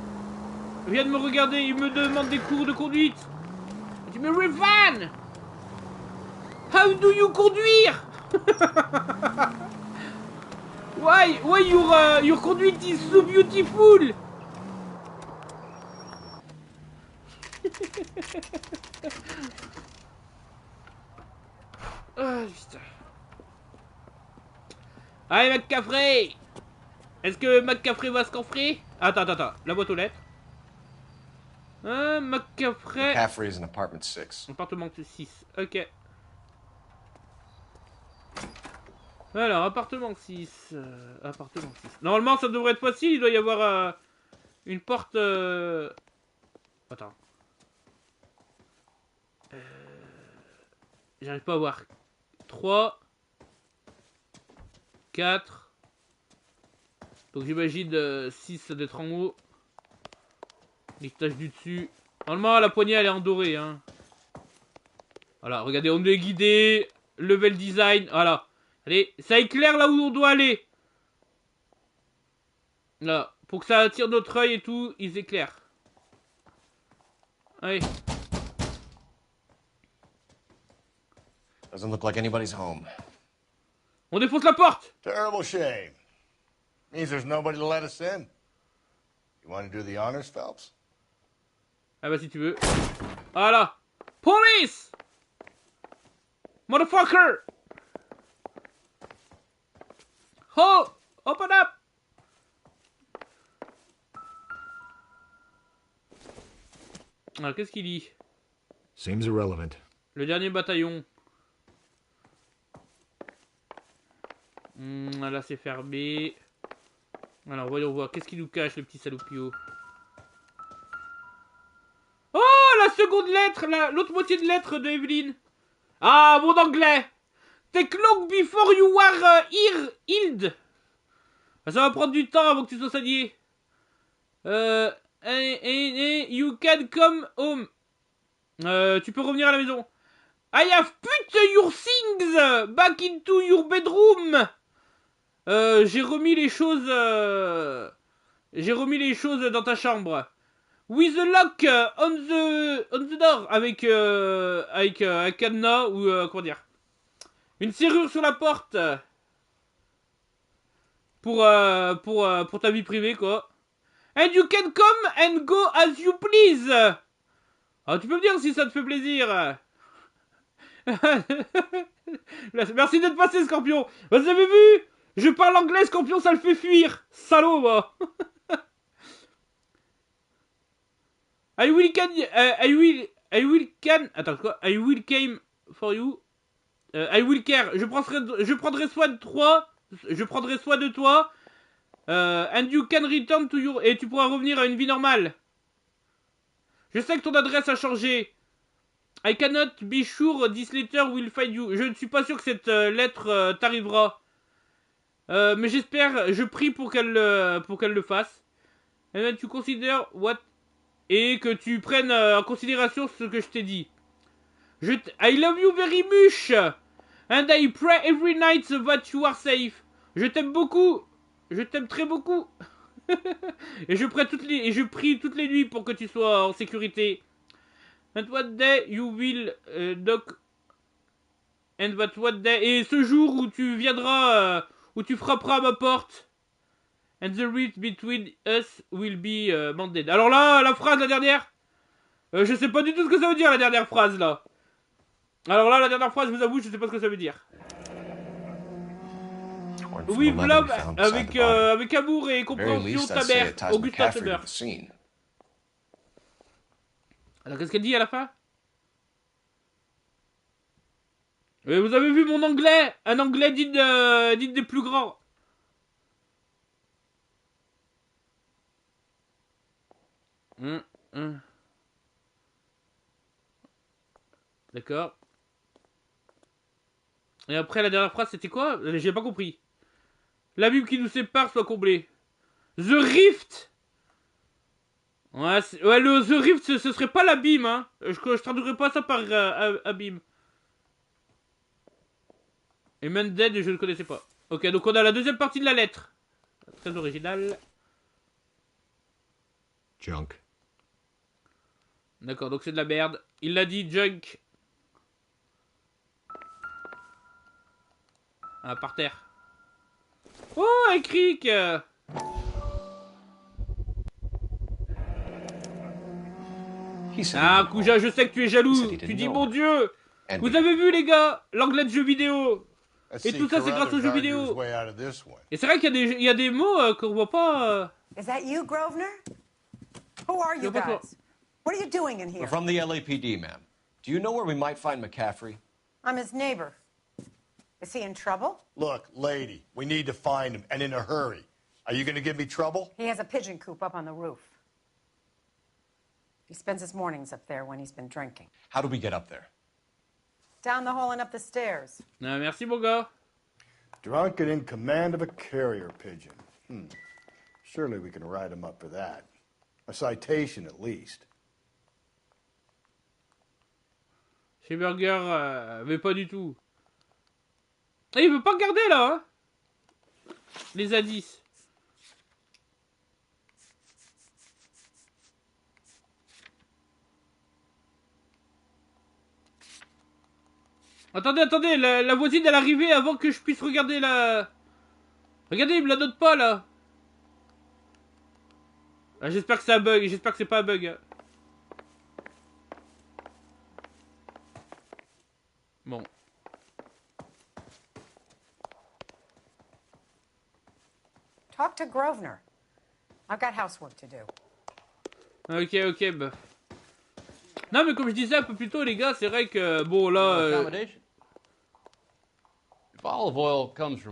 viennent me regarder, ils me demandent des cours de conduite. Je dis mais Revan, how do you conduire? Why your conduit is so beautiful? Ah putain. Allez McCaffrey. Est-ce que McCaffrey va se coffrer? Attends, la boîte aux lettres. McCaffrey.
McCaffrey is in apartment 6.
Appartement 6, ok. Alors, appartement 6. Appartement 6. Normalement, ça devrait être facile. Il doit y avoir une porte... Attends. J'arrive pas à voir. 3. 4. Donc j'imagine 6, ça doit être en haut. L'étage du dessus. Normalement, la poignée, elle est en doré. Hein. Voilà, regardez, on est guidé. Level design, voilà. Allez, ça éclaire là où on doit aller. Là, pour que ça attire notre œil et tout, ils éclairent. Allez.
Doesn't look like anybody's home.
On défonce la porte.
Terrible shame. Means there's nobody to let us in. You want to do the honors, Phelps?
Ah bah si tu veux. Voilà. Police! Motherfucker! Oh! Open up! Alors qu'est-ce qu'il dit?
Seems irrelevant.
Le dernier bataillon. Là c'est fermé. Alors voyons voir. Qu'est-ce qu'il nous cache le petit salopio? Oh! La seconde lettre! L'autre moitié de lettre de Evelyn. Ah, mon anglais! Take long before you are healed. Ça va prendre du temps avant que tu sois soigné. You can come home. Tu peux revenir à la maison. I have put your things back into your bedroom. J'ai remis les choses dans ta chambre. With a lock on the door. Avec un cadenas ou comment dire. Une serrure sur la porte. Pour ta vie privée, quoi. And you can come and go as you please. Ah, tu peux me dire si ça te fait plaisir. Merci d'être passé, Scorpion. Vous avez vu? Je parle anglais, Scorpion, ça le fait fuir. Salaud, moi. I will attends, quoi? I will came for you. I will care. Je prendrai soin de toi. Je prendrai soin de toi. And you can return to your... Et tu pourras revenir à une vie normale. Je sais que ton adresse a changé. I cannot be sure this letter will find you. Je ne suis pas sûr que cette lettre t'arrivera. Mais j'espère, je prie pour qu'elle le fasse. And then tu consider what... Et que tu prennes en considération ce que je t'ai dit. I love you very much. And I pray every night that you are safe. Je t'aime beaucoup. Je t'aime très beaucoup. Et je prie toutes les nuits pour que tu sois en sécurité. And what day you will knock. And that what day. Et ce jour où tu viendras, où tu frapperas à ma porte. And the rift between us will be mended. Alors là, la phrase, la dernière. Je sais pas du tout ce que ça veut dire, la dernière phrase, là. Alors là, la dernière phrase, je vous avoue, je sais pas ce que ça veut dire. With love, avec amour et compréhension, ta mère, Augustin se meurt. Alors, qu'est-ce qu'elle dit à la fin? Vous avez vu mon anglais? Un anglais dit des plus grands. D'accord. Et après, la dernière phrase, c'était quoi? J'ai pas compris. L'abîme qui nous sépare soit comblé. The Rift. Ouais, The Rift, ce serait pas l'abîme, hein. Je traduirais pas ça par abîme. Et Mended, je ne connaissais pas. Ok, donc on a la deuxième partie de la lettre. Très original.
Junk.
D'accord, donc c'est de la merde. Il l'a dit, junk. Ah, par terre. Oh, un cric. Ah, Kouja, je sais que tu es jaloux. Tu dis, mon Dieu. Vous avez vu, les gars, l'anglais de jeux vidéo. Et tout ça, c'est grâce aux jeux vidéo. Et c'est vrai qu'il y a des mots qu'on voit pas.
Is that you, Grosvenor? Who are you guys? What are you doing in here?
We're from the LAPD, ma'am. Do you know where we might find McCaffrey?
I'm his neighbor. Is he in trouble?
Look, lady, we need to find him, and in a hurry. Are you going to give me trouble?
He has a pigeon coop up on the roof. He spends his mornings up there when he's been drinking.
How do we get up there?
Down the hall and up the stairs.
Merci, mon gars.
Drunk and in command of a carrier pigeon. Surely we can write him up for that. A citation, at least.
Chez Burger, mais pas du tout. Et il veut pas garder là, hein, les indices. Attendez, la voisine elle est arrivée avant que je puisse regarder la... Regardez, il me la note pas là. Ah, j'espère que c'est un bug, j'espère que c'est pas un bug. Bon.
Talk to Grosvenor. I've got housework to do.
Ok, bah. Non, mais comme je disais un peu plus tôt, les gars, c'est vrai que, bon, là...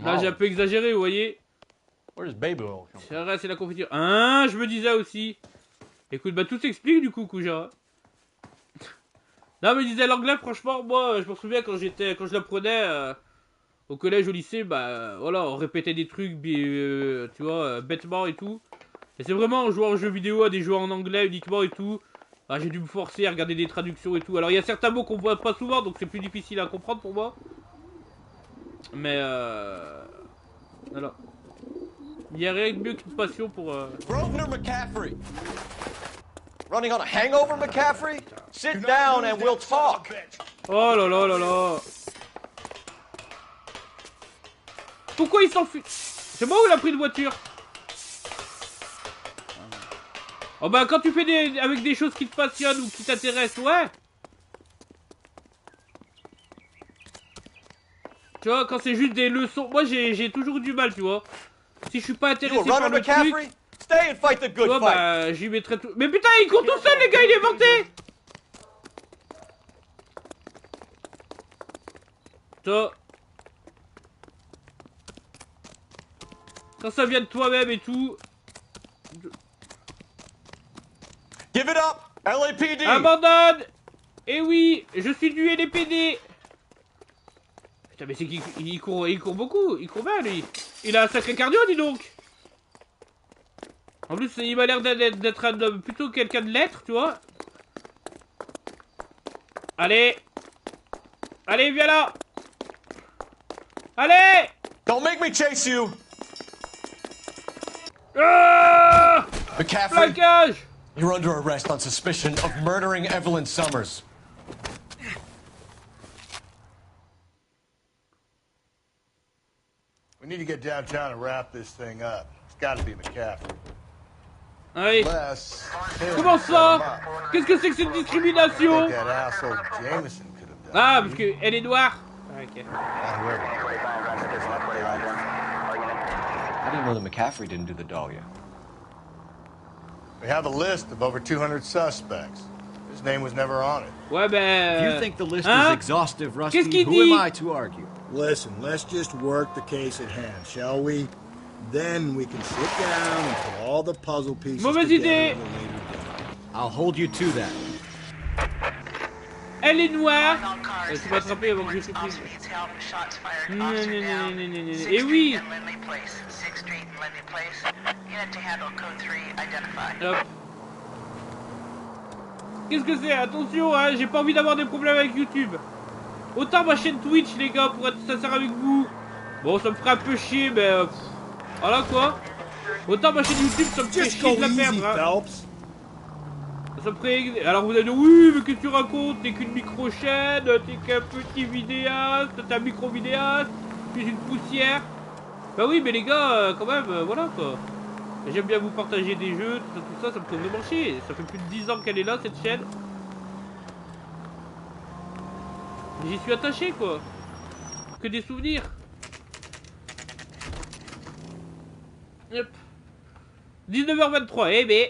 Là, j'ai un peu exagéré, vous voyez. C'est vrai, c'est la confiture. Hein, je me disais aussi. Écoute, bah, tout s'explique, du coup, Kouja. Non, mais je disais l'anglais, franchement, moi, je me souviens quand je l'apprenais au collège, au lycée, bah, voilà, on répétait des trucs, tu vois, bêtement et tout. Et c'est vraiment en jouant aux jeux vidéo à des jeux en anglais uniquement et tout. Ah, j'ai dû me forcer à regarder des traductions et tout. Alors, il y a certains mots qu'on voit pas souvent, donc c'est plus difficile à comprendre pour moi. Mais, voilà. Il y a rien de mieux qu'une passion pour...
Grosvenor McCaffrey!
Running on a hangover, McCaffrey? Sit down and we'll talk.
Oh là là là là. Pourquoi il s'enfuit? C'est moi ou il a pris une voiture? Oh bah quand tu fais avec des choses qui te passionnent ou qui t'intéressent, ouais. Tu vois, quand c'est juste des leçons, moi j'ai toujours du mal, tu vois. Si je suis pas intéressé par le truc,
stay and fight the good
tu vois,
fight.
bah j'y mettrai tout. Mais putain, il court tout seul, les gars, il est vanté. Toi. Quand ça vient de toi-même et tout.
Give it up, LAPD.
Abandonne. Eh oui, je suis du LAPD. Putain, mais c'est qu'il court beaucoup, il court bien lui. Il a un sacré cardio, dis donc. En plus, il m'a l'air d'être un homme, plutôt quelqu'un de l'être, tu vois. Allez. Allez, viens là. Allez.
Don't make me chase you.
Ah,
McCaffrey,
plaquage.
You're under arrest on suspicion of murdering Evelyn Summers.
We need to get downtown and wrap this thing up. It's got to be McCaffrey.
Allez. Comment ça? Qu'est-ce que c'est que cette discrimination? Ah, parce qu'elle est noire. Ah, ok.
How do you know that McCaffrey didn't do the Dahlia?
We have a list of over 200 suspects. His name was never on it.
Ouais, ben...
If you think the list is exhaustive, Rusty,
Qu'est-ce
who am I to argue?
Listen, let's just work the case at hand, shall we? Then we can sit down and put all the puzzle pieces
Mauvaise
together
idée.
at a later date.
I'll hold you to that.
Elle est noire. Elle s'est pas attrapée avant que je suis prise. Et oui. Hop. Qu'est-ce que c'est? Attention, hein, j'ai pas envie d'avoir des problèmes avec YouTube. Autant ma chaîne Twitch, les gars, pour être sincère avec vous. Bon, ça me ferait un peu chier, mais... voilà, quoi. Autant ma chaîne YouTube, ça me ferait chier de la perdre, hein.
Phelps.
Ça me ferait... Alors vous allez dire, oui, mais qu'est-ce que tu racontes? T'es qu'une micro-chaîne, t'es qu'un petit vidéaste, t'es un micro-vidéaste, tu es une poussière. Bah oui, mais les gars, quand même, voilà, quoi. J'aime bien vous partager des jeux, tout ça, ça me fait vraiment chier. Ça fait plus de 10 ans qu'elle est là, cette chaîne. J'y suis attaché, quoi. Que des souvenirs. Hop. 19h23, eh ben.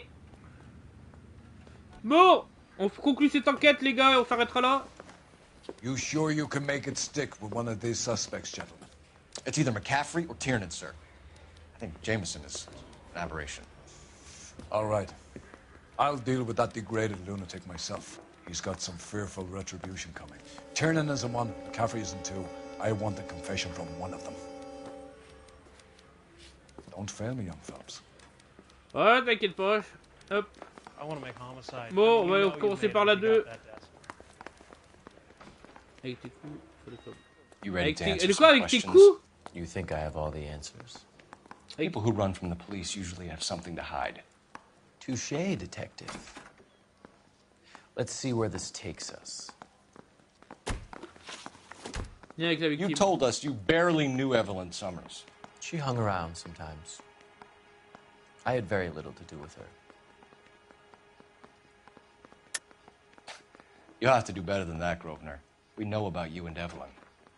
Bon, on conclut cette enquête, les gars, et on s'arrêtera là.
You sure you can make it stick with one of these suspects, gentlemen?
It's either McCaffrey or Tiernan, sir. I think Jameson is an aberration.
All right. I'll deal with that degraded lunatic myself. He's got some fearful retribution coming. Tiernan isn't one, McCaffrey isn't two. I want a confession from one of them. Don't fail me, young Phelps.
Ouais, t'inquiète pas. Hop. Bon, on va commencer par la 2. Avec tes coups, faut le top.
You ready to answer
quoi,
some
avec tes
questions?
coups?
You think I have all the answers?
People who run from the police usually have something to hide.
Touché, detective. Let's see where this takes us.
You told us you barely knew Evelyn Summers.
She hung around sometimes. I had very little to do with her.
You'll have to do better than that, Grosvenor. We know about you and Evelyn.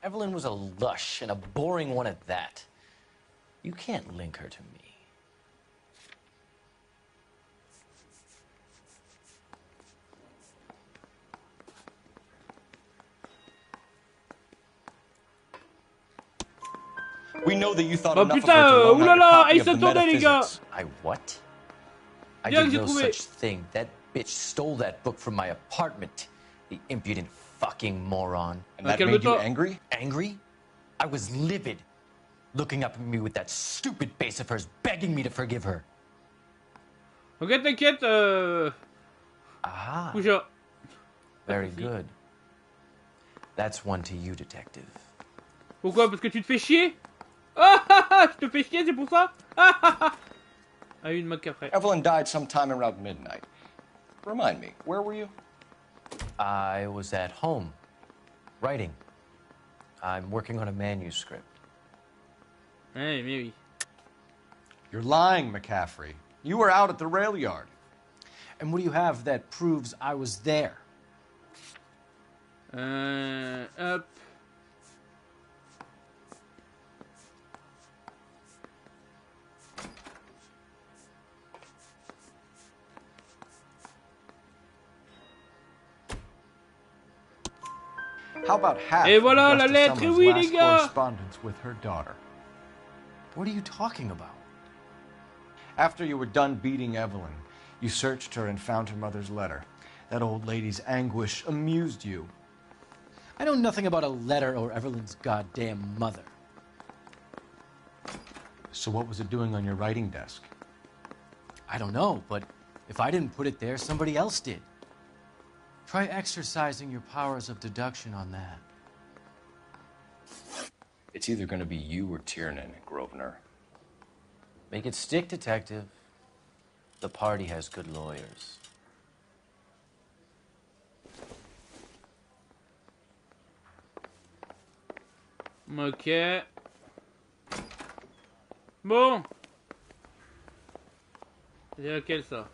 Evelyn was a lush, and a boring one at that. You can't link her to me.
We know that you thought
Oh
enough
putain,
of her to loan out a
oulala,
copy
il
of the
s'entendait, les gars.
metaphysics.
I what? I
Bien,
did
j'ai
no
trouvé.
such thing. That bitch stole that book from my apartment. The impudent fucking moron.
And that made you angry?
Angry? I was livid. Looking up at me with that stupid face of hers, begging me to forgive her.
Ok, t'inquiète,
Aha.
Bouge.
Very good. That's one to you, detective.
Pourquoi? Parce que tu te fais chier? Ah ah ah, je te fais chier, c'est pour ça? Ah ah ah. Ah, une moque après.
Evelyn died sometime around midnight. Remind me, where were you?
I was at home, writing. I'm working on a manuscript.
Hey, maybe.
You're lying, McCaffrey. You were out at the rail yard.
And what do you have that proves I was there?
Hop.
How about half
Et voilà
of
la
Augusta
lettre,
Summer's
oui
last
les gars.
correspondence with her daughter?
What are you talking about?
After you were done beating Evelyn, you searched her and found her mother's letter. That old lady's anguish amused you.
I know nothing about a letter or Evelyn's goddamn mother.
So what was it doing on your writing desk?
I don't know, but if I didn't put it there, somebody else did. Try exercising your powers of deduction on that.
It's either going to be you or Tiernan, Grosvenor.
Make it stick, detective. The party has good lawyers.
Ok. Bon. C'est laquelle ça?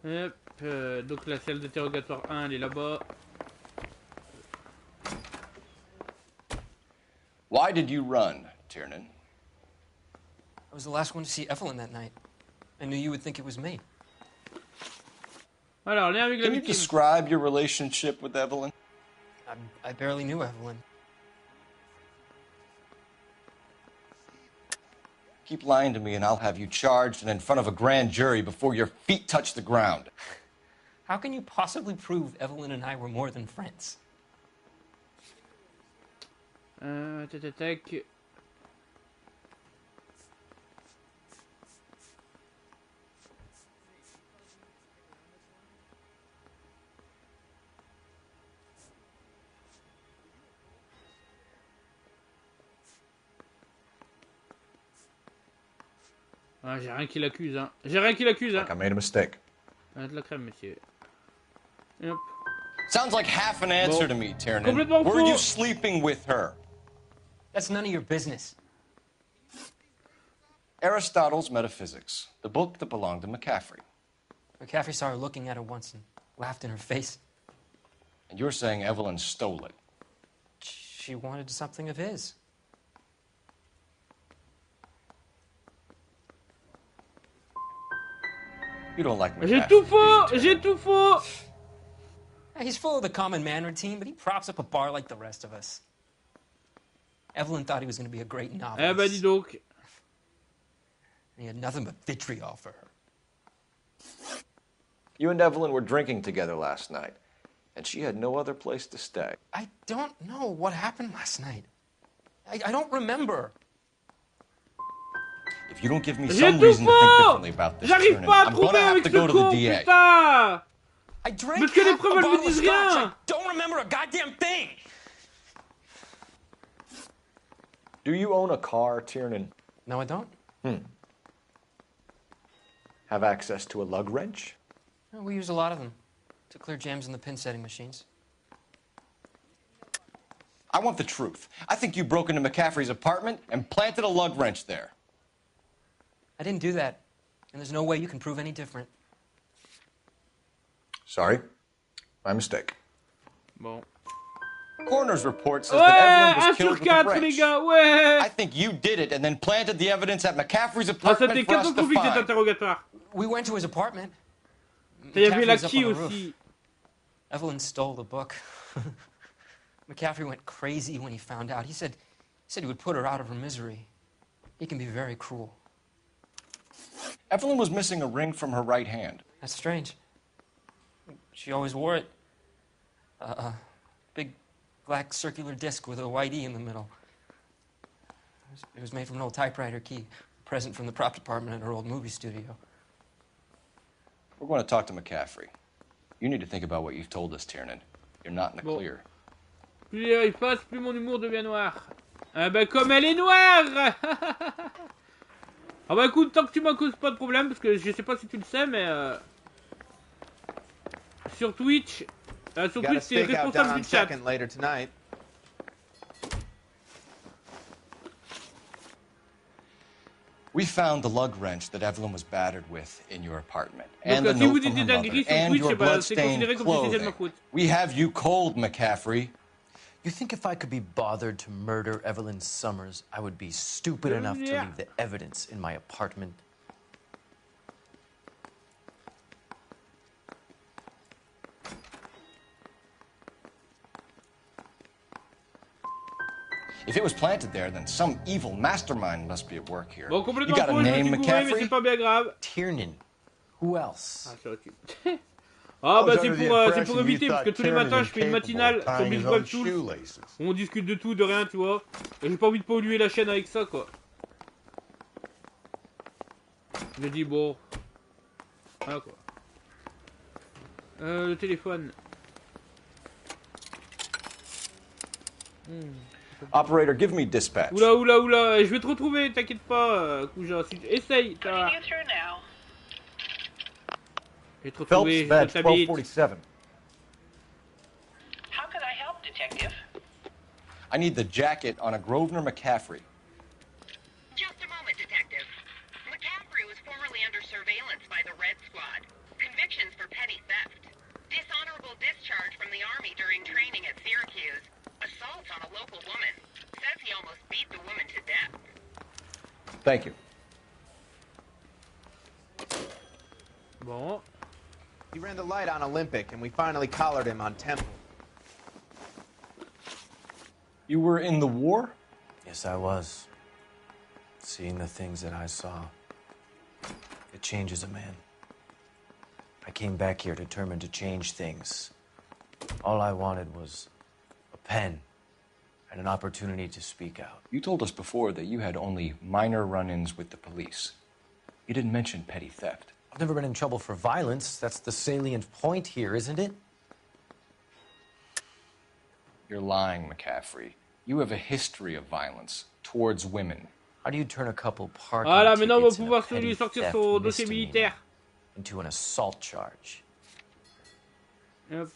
Hop, donc la salle d'interrogatoire 1, elle est là-bas.
Why did you run, Tiernan?
I was the last one to see Evelyn that night. I knew you would think it was me.
Alors, lien avec la
Can you
victime.
describe your relationship with Evelyn?
I barely knew Evelyn.
Keep lying to me and I'll have you charged and in front of a grand jury before your feet touch the ground.
How can you possibly prove Evelyn and I were more than friends?
Tac. Ah, j'ai rien qui l'accuse, hein. J'ai rien qui l'accuse, hein.
Like I made a mistake.
De la crème, monsieur. Et hop.
Sounds like half an answer to me, Tiernan.
Complètement
Were
faux.
you sleeping with her?
That's none of your business.
Aristotle's Metaphysics, the book that belonged to McCaffrey.
McCaffrey saw her looking at her once and laughed in her face.
And you're saying Evelyn stole it.
She wanted something of his.
You don't like McCaffrey.
J'ai tout faux! J'ai tout faux!
He's full of the common man routine, but he props up a bar like the rest of us. Evelyn thought he was going to be a great novelist.
Eh ben dis donc.
And he had nothing but vitriol for her.
You and Evelyn were drinking together last night, and she had no other place to stay.
I don't know what happened last night. I don't remember.
If you don't give me
J'ai
some
tout
reason to think
faux!
differently about this,
J'arrive
Tiernan,
pas à
I'm gonna
trouver
have
avec
to
ce
go to the
con,
DA.
putain!
I drank
Parce que les
half
preuves,
a
elles me
bottle of
disent
scotch.
rien!
I don't remember a goddamn thing.
Do you own a car, Tiernan?
No, I don't.
Have access to a lug wrench?
No, we use a lot of them to clear jams in the pin setting machines.
I want the truth. I think you broke into McCaffrey's apartment and planted a lug wrench there.
I didn't do that, and there's no way you can prove any different.
Sorry. My mistake.
Bon.
Coroner's report says
Ouais,
that Evelyn
1
was killed
sur
with a
4 les
wrench.
gars, ouais!
I think you did it and then planted the evidence at McCaffrey's
Ah, ça
apartment
t'est
for us to
catastrophique cet
find.
interrogatoire.
We went to his apartment.
Il y avait la
McCaffrey's up
qui
on the
aussi.
roof. Evelyn stole the book. McCaffrey went crazy when he found out. He said he would put her out of her misery. He can be very cruel.
Evelyn was missing a ring from her right hand.
That's strange. She always wore it. Big black circular disc with a white E in the middle. It was made from an old typewriter key, a present from the prop department at her old movie studio.
We're going to talk to McCaffrey. You need to think about what you've told us, Tiernan. You're not in the clear.
Plus les heures y passent, plus mon humour devient noir. Ah bah comme elle est noire. Ah bah écoute, tant que tu m'en causes pas de problème, parce que je sais pas si tu le sais, mais sur Twitch, t'es responsable du chat.
We found the lug wrench that Evelyn was battered with in your apartment, and
Donc
the
si vous
note
dites
from
des
her mother,
dingueries sur
and
Twitch,
your
c'est
blood-stained
considéré comme si c'était de ma
clothing.
faute.
We have you cold, McCaffrey.
You think if I could be bothered to murder Evelyn Summers, I would be stupid enough to leave the evidence in my apartment?
If it was planted there, then some evil mastermind must be at work here.
Bon,
You
complètement
got a
faux, je me
name,
suis gouré, mais c'est
McCaffrey?
pas bien grave.
Tiernan. Who else?
Ah, c'est ok. Ah bah c'est pour éviter, parce que tous les matins je fais une matinale sur Big Web Tools où on discute de tout, de rien, tu vois. Et j'ai pas envie de polluer la chaîne avec ça, quoi. Je dis bon. Voilà quoi. Le téléphone.
Operator, give me dispatch.
Oula, je vais te retrouver, t'inquiète pas, Kouja. Essaye, ça va. Je vais te retrouver, je
Phelps,
te
badge 1247.
How could I help, Detective?
I need the jacket on a Grosvenor McCaffrey.
Just a moment, Detective. McCaffrey was formerly under surveillance by the Red Squad. Convictions for petty theft. Dishonorable discharge from the Army during training at Syracuse. Assault on a local woman. Says he almost beat the woman to death.
Thank you.
Bon.
He ran the light on Olympic, and we finally collared him on Temple.
You were in the war?
Yes, I was. Seeing the things that I saw, it changes a man. I came back here determined to change things. All I wanted was a pen and an opportunity to speak out.
You told us before that you had only minor run-ins with the police. You didn't mention petty theft.
I've never been in trouble for violence. That's the salient point here, isn't it?
You're lying, McCaffrey. You have a history of violence towards women.
How do you turn a couple parking
Voilà, maintenant on va
tickets and a
pouvoir
petty
sortir
theft
son dossier
misdemeanor
militaire.
into an assault charge?
Hop.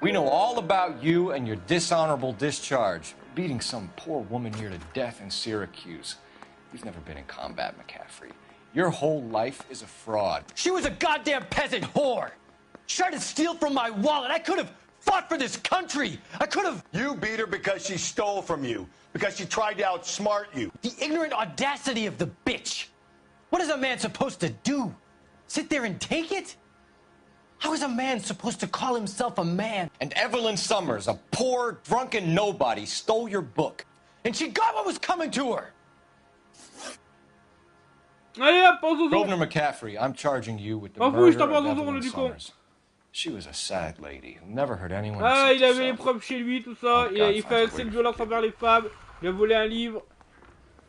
We know all about you and your dishonorable discharge, beating some poor woman here to death in Syracuse. You've never been in combat, McCaffrey. Your whole life is a fraud.
She was a goddamn peasant whore. She tried to steal from my wallet. I could have fought for this country. I could have...
You beat her because she stole from you, because she tried to outsmart you.
The ignorant audacity of the bitch. What is a man supposed to do? Sit there and take it? How is a man supposed to call himself a man?
And Evelyn Summers, a poor, drunken nobody, stole your book.
And she got what was coming to her.
Allez hop, en zozo.
Grosvenor McCaffrey, I'm charging you with the
M'en fous,
murder
je t'en
of
parle en
Evelyn
zozo, du con.
Summers. She was a sad lady who never hurt anyone
Ah,
except
il avait les
herself.
preuves chez lui, tout ça.
Oh,
Il fait accès de violence envers les femmes. Il a volé un livre.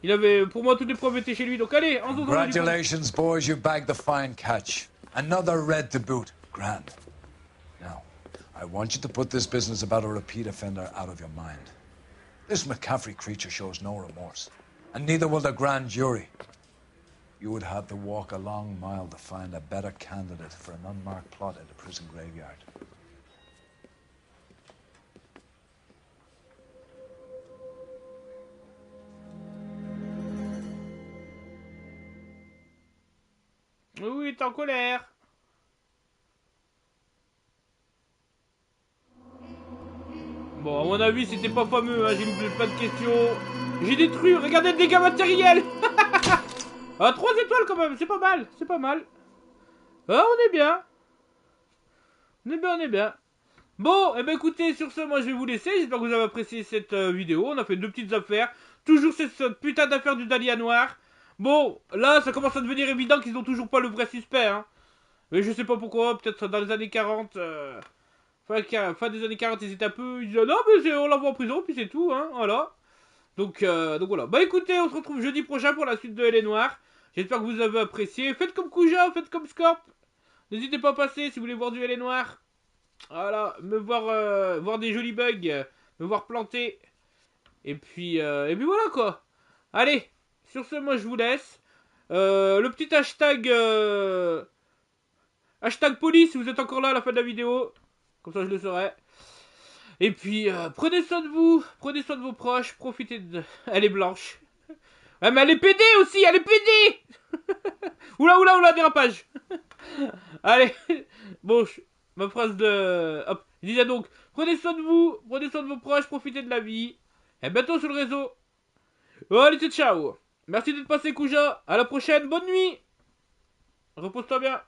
Il avait, pour moi, toutes les preuves étaient chez lui. Donc allez, en zozo.
Congratulations, boys, you bagged the fine catch. Another red to boot. Grand. Now, I want you to put this business about a repeat offender out of your mind. This McCaffrey creature shows no remorse, and neither will the grand jury. You would have to walk a long mile to find a better candidate for an unmarked plot in the prison graveyard.
Oui, il est en colère. Bon, à mon avis, c'était pas fameux, hein. J'ai eu plein de questions. J'ai détruit, regardez le dégât matériel. Ah, 3 étoiles quand même, c'est pas mal, c'est pas mal. Ah, on est bien. On est bien. Bon, et ben écoutez, sur ce, moi je vais vous laisser. J'espère que vous avez apprécié cette vidéo. On a fait 2 petites affaires. Toujours cette putain d'affaire du Dahlia Noir. Bon, là, ça commence à devenir évident qu'ils ont toujours pas le vrai suspect, hein. Mais je sais pas pourquoi, peut-être dans les années 40... Fin des années 40, ils étaient un peu... Ils disaient, non, mais on l'envoie en prison, puis c'est tout, hein, voilà. Donc voilà. Bah écoutez, on se retrouve jeudi prochain pour la suite de Elle est Noire. J'espère que vous avez apprécié. Faites comme Kouja, faites comme Scorp. N'hésitez pas à passer si vous voulez voir du Elle est Noire. Voilà, me voir, voir des jolis bugs, me voir planter. Et puis voilà quoi. Allez, sur ce, moi je vous laisse. Le petit hashtag... hashtag police si vous êtes encore là à la fin de la vidéo. Comme ça je le saurai. Et puis, prenez soin de vous. Prenez soin de vos proches. Profitez de... Elle est blanche. Ouais, mais elle est pédée aussi. Elle est pédée. Oula, dérapage. Allez. Bon, ma phrase de... Hop. Je disais donc, prenez soin de vous. Prenez soin de vos proches. Profitez de la vie. Et bientôt sur le réseau. Allez, ciao. Merci d'être passé, Kouja. À la prochaine. Bonne nuit. Repose-toi bien.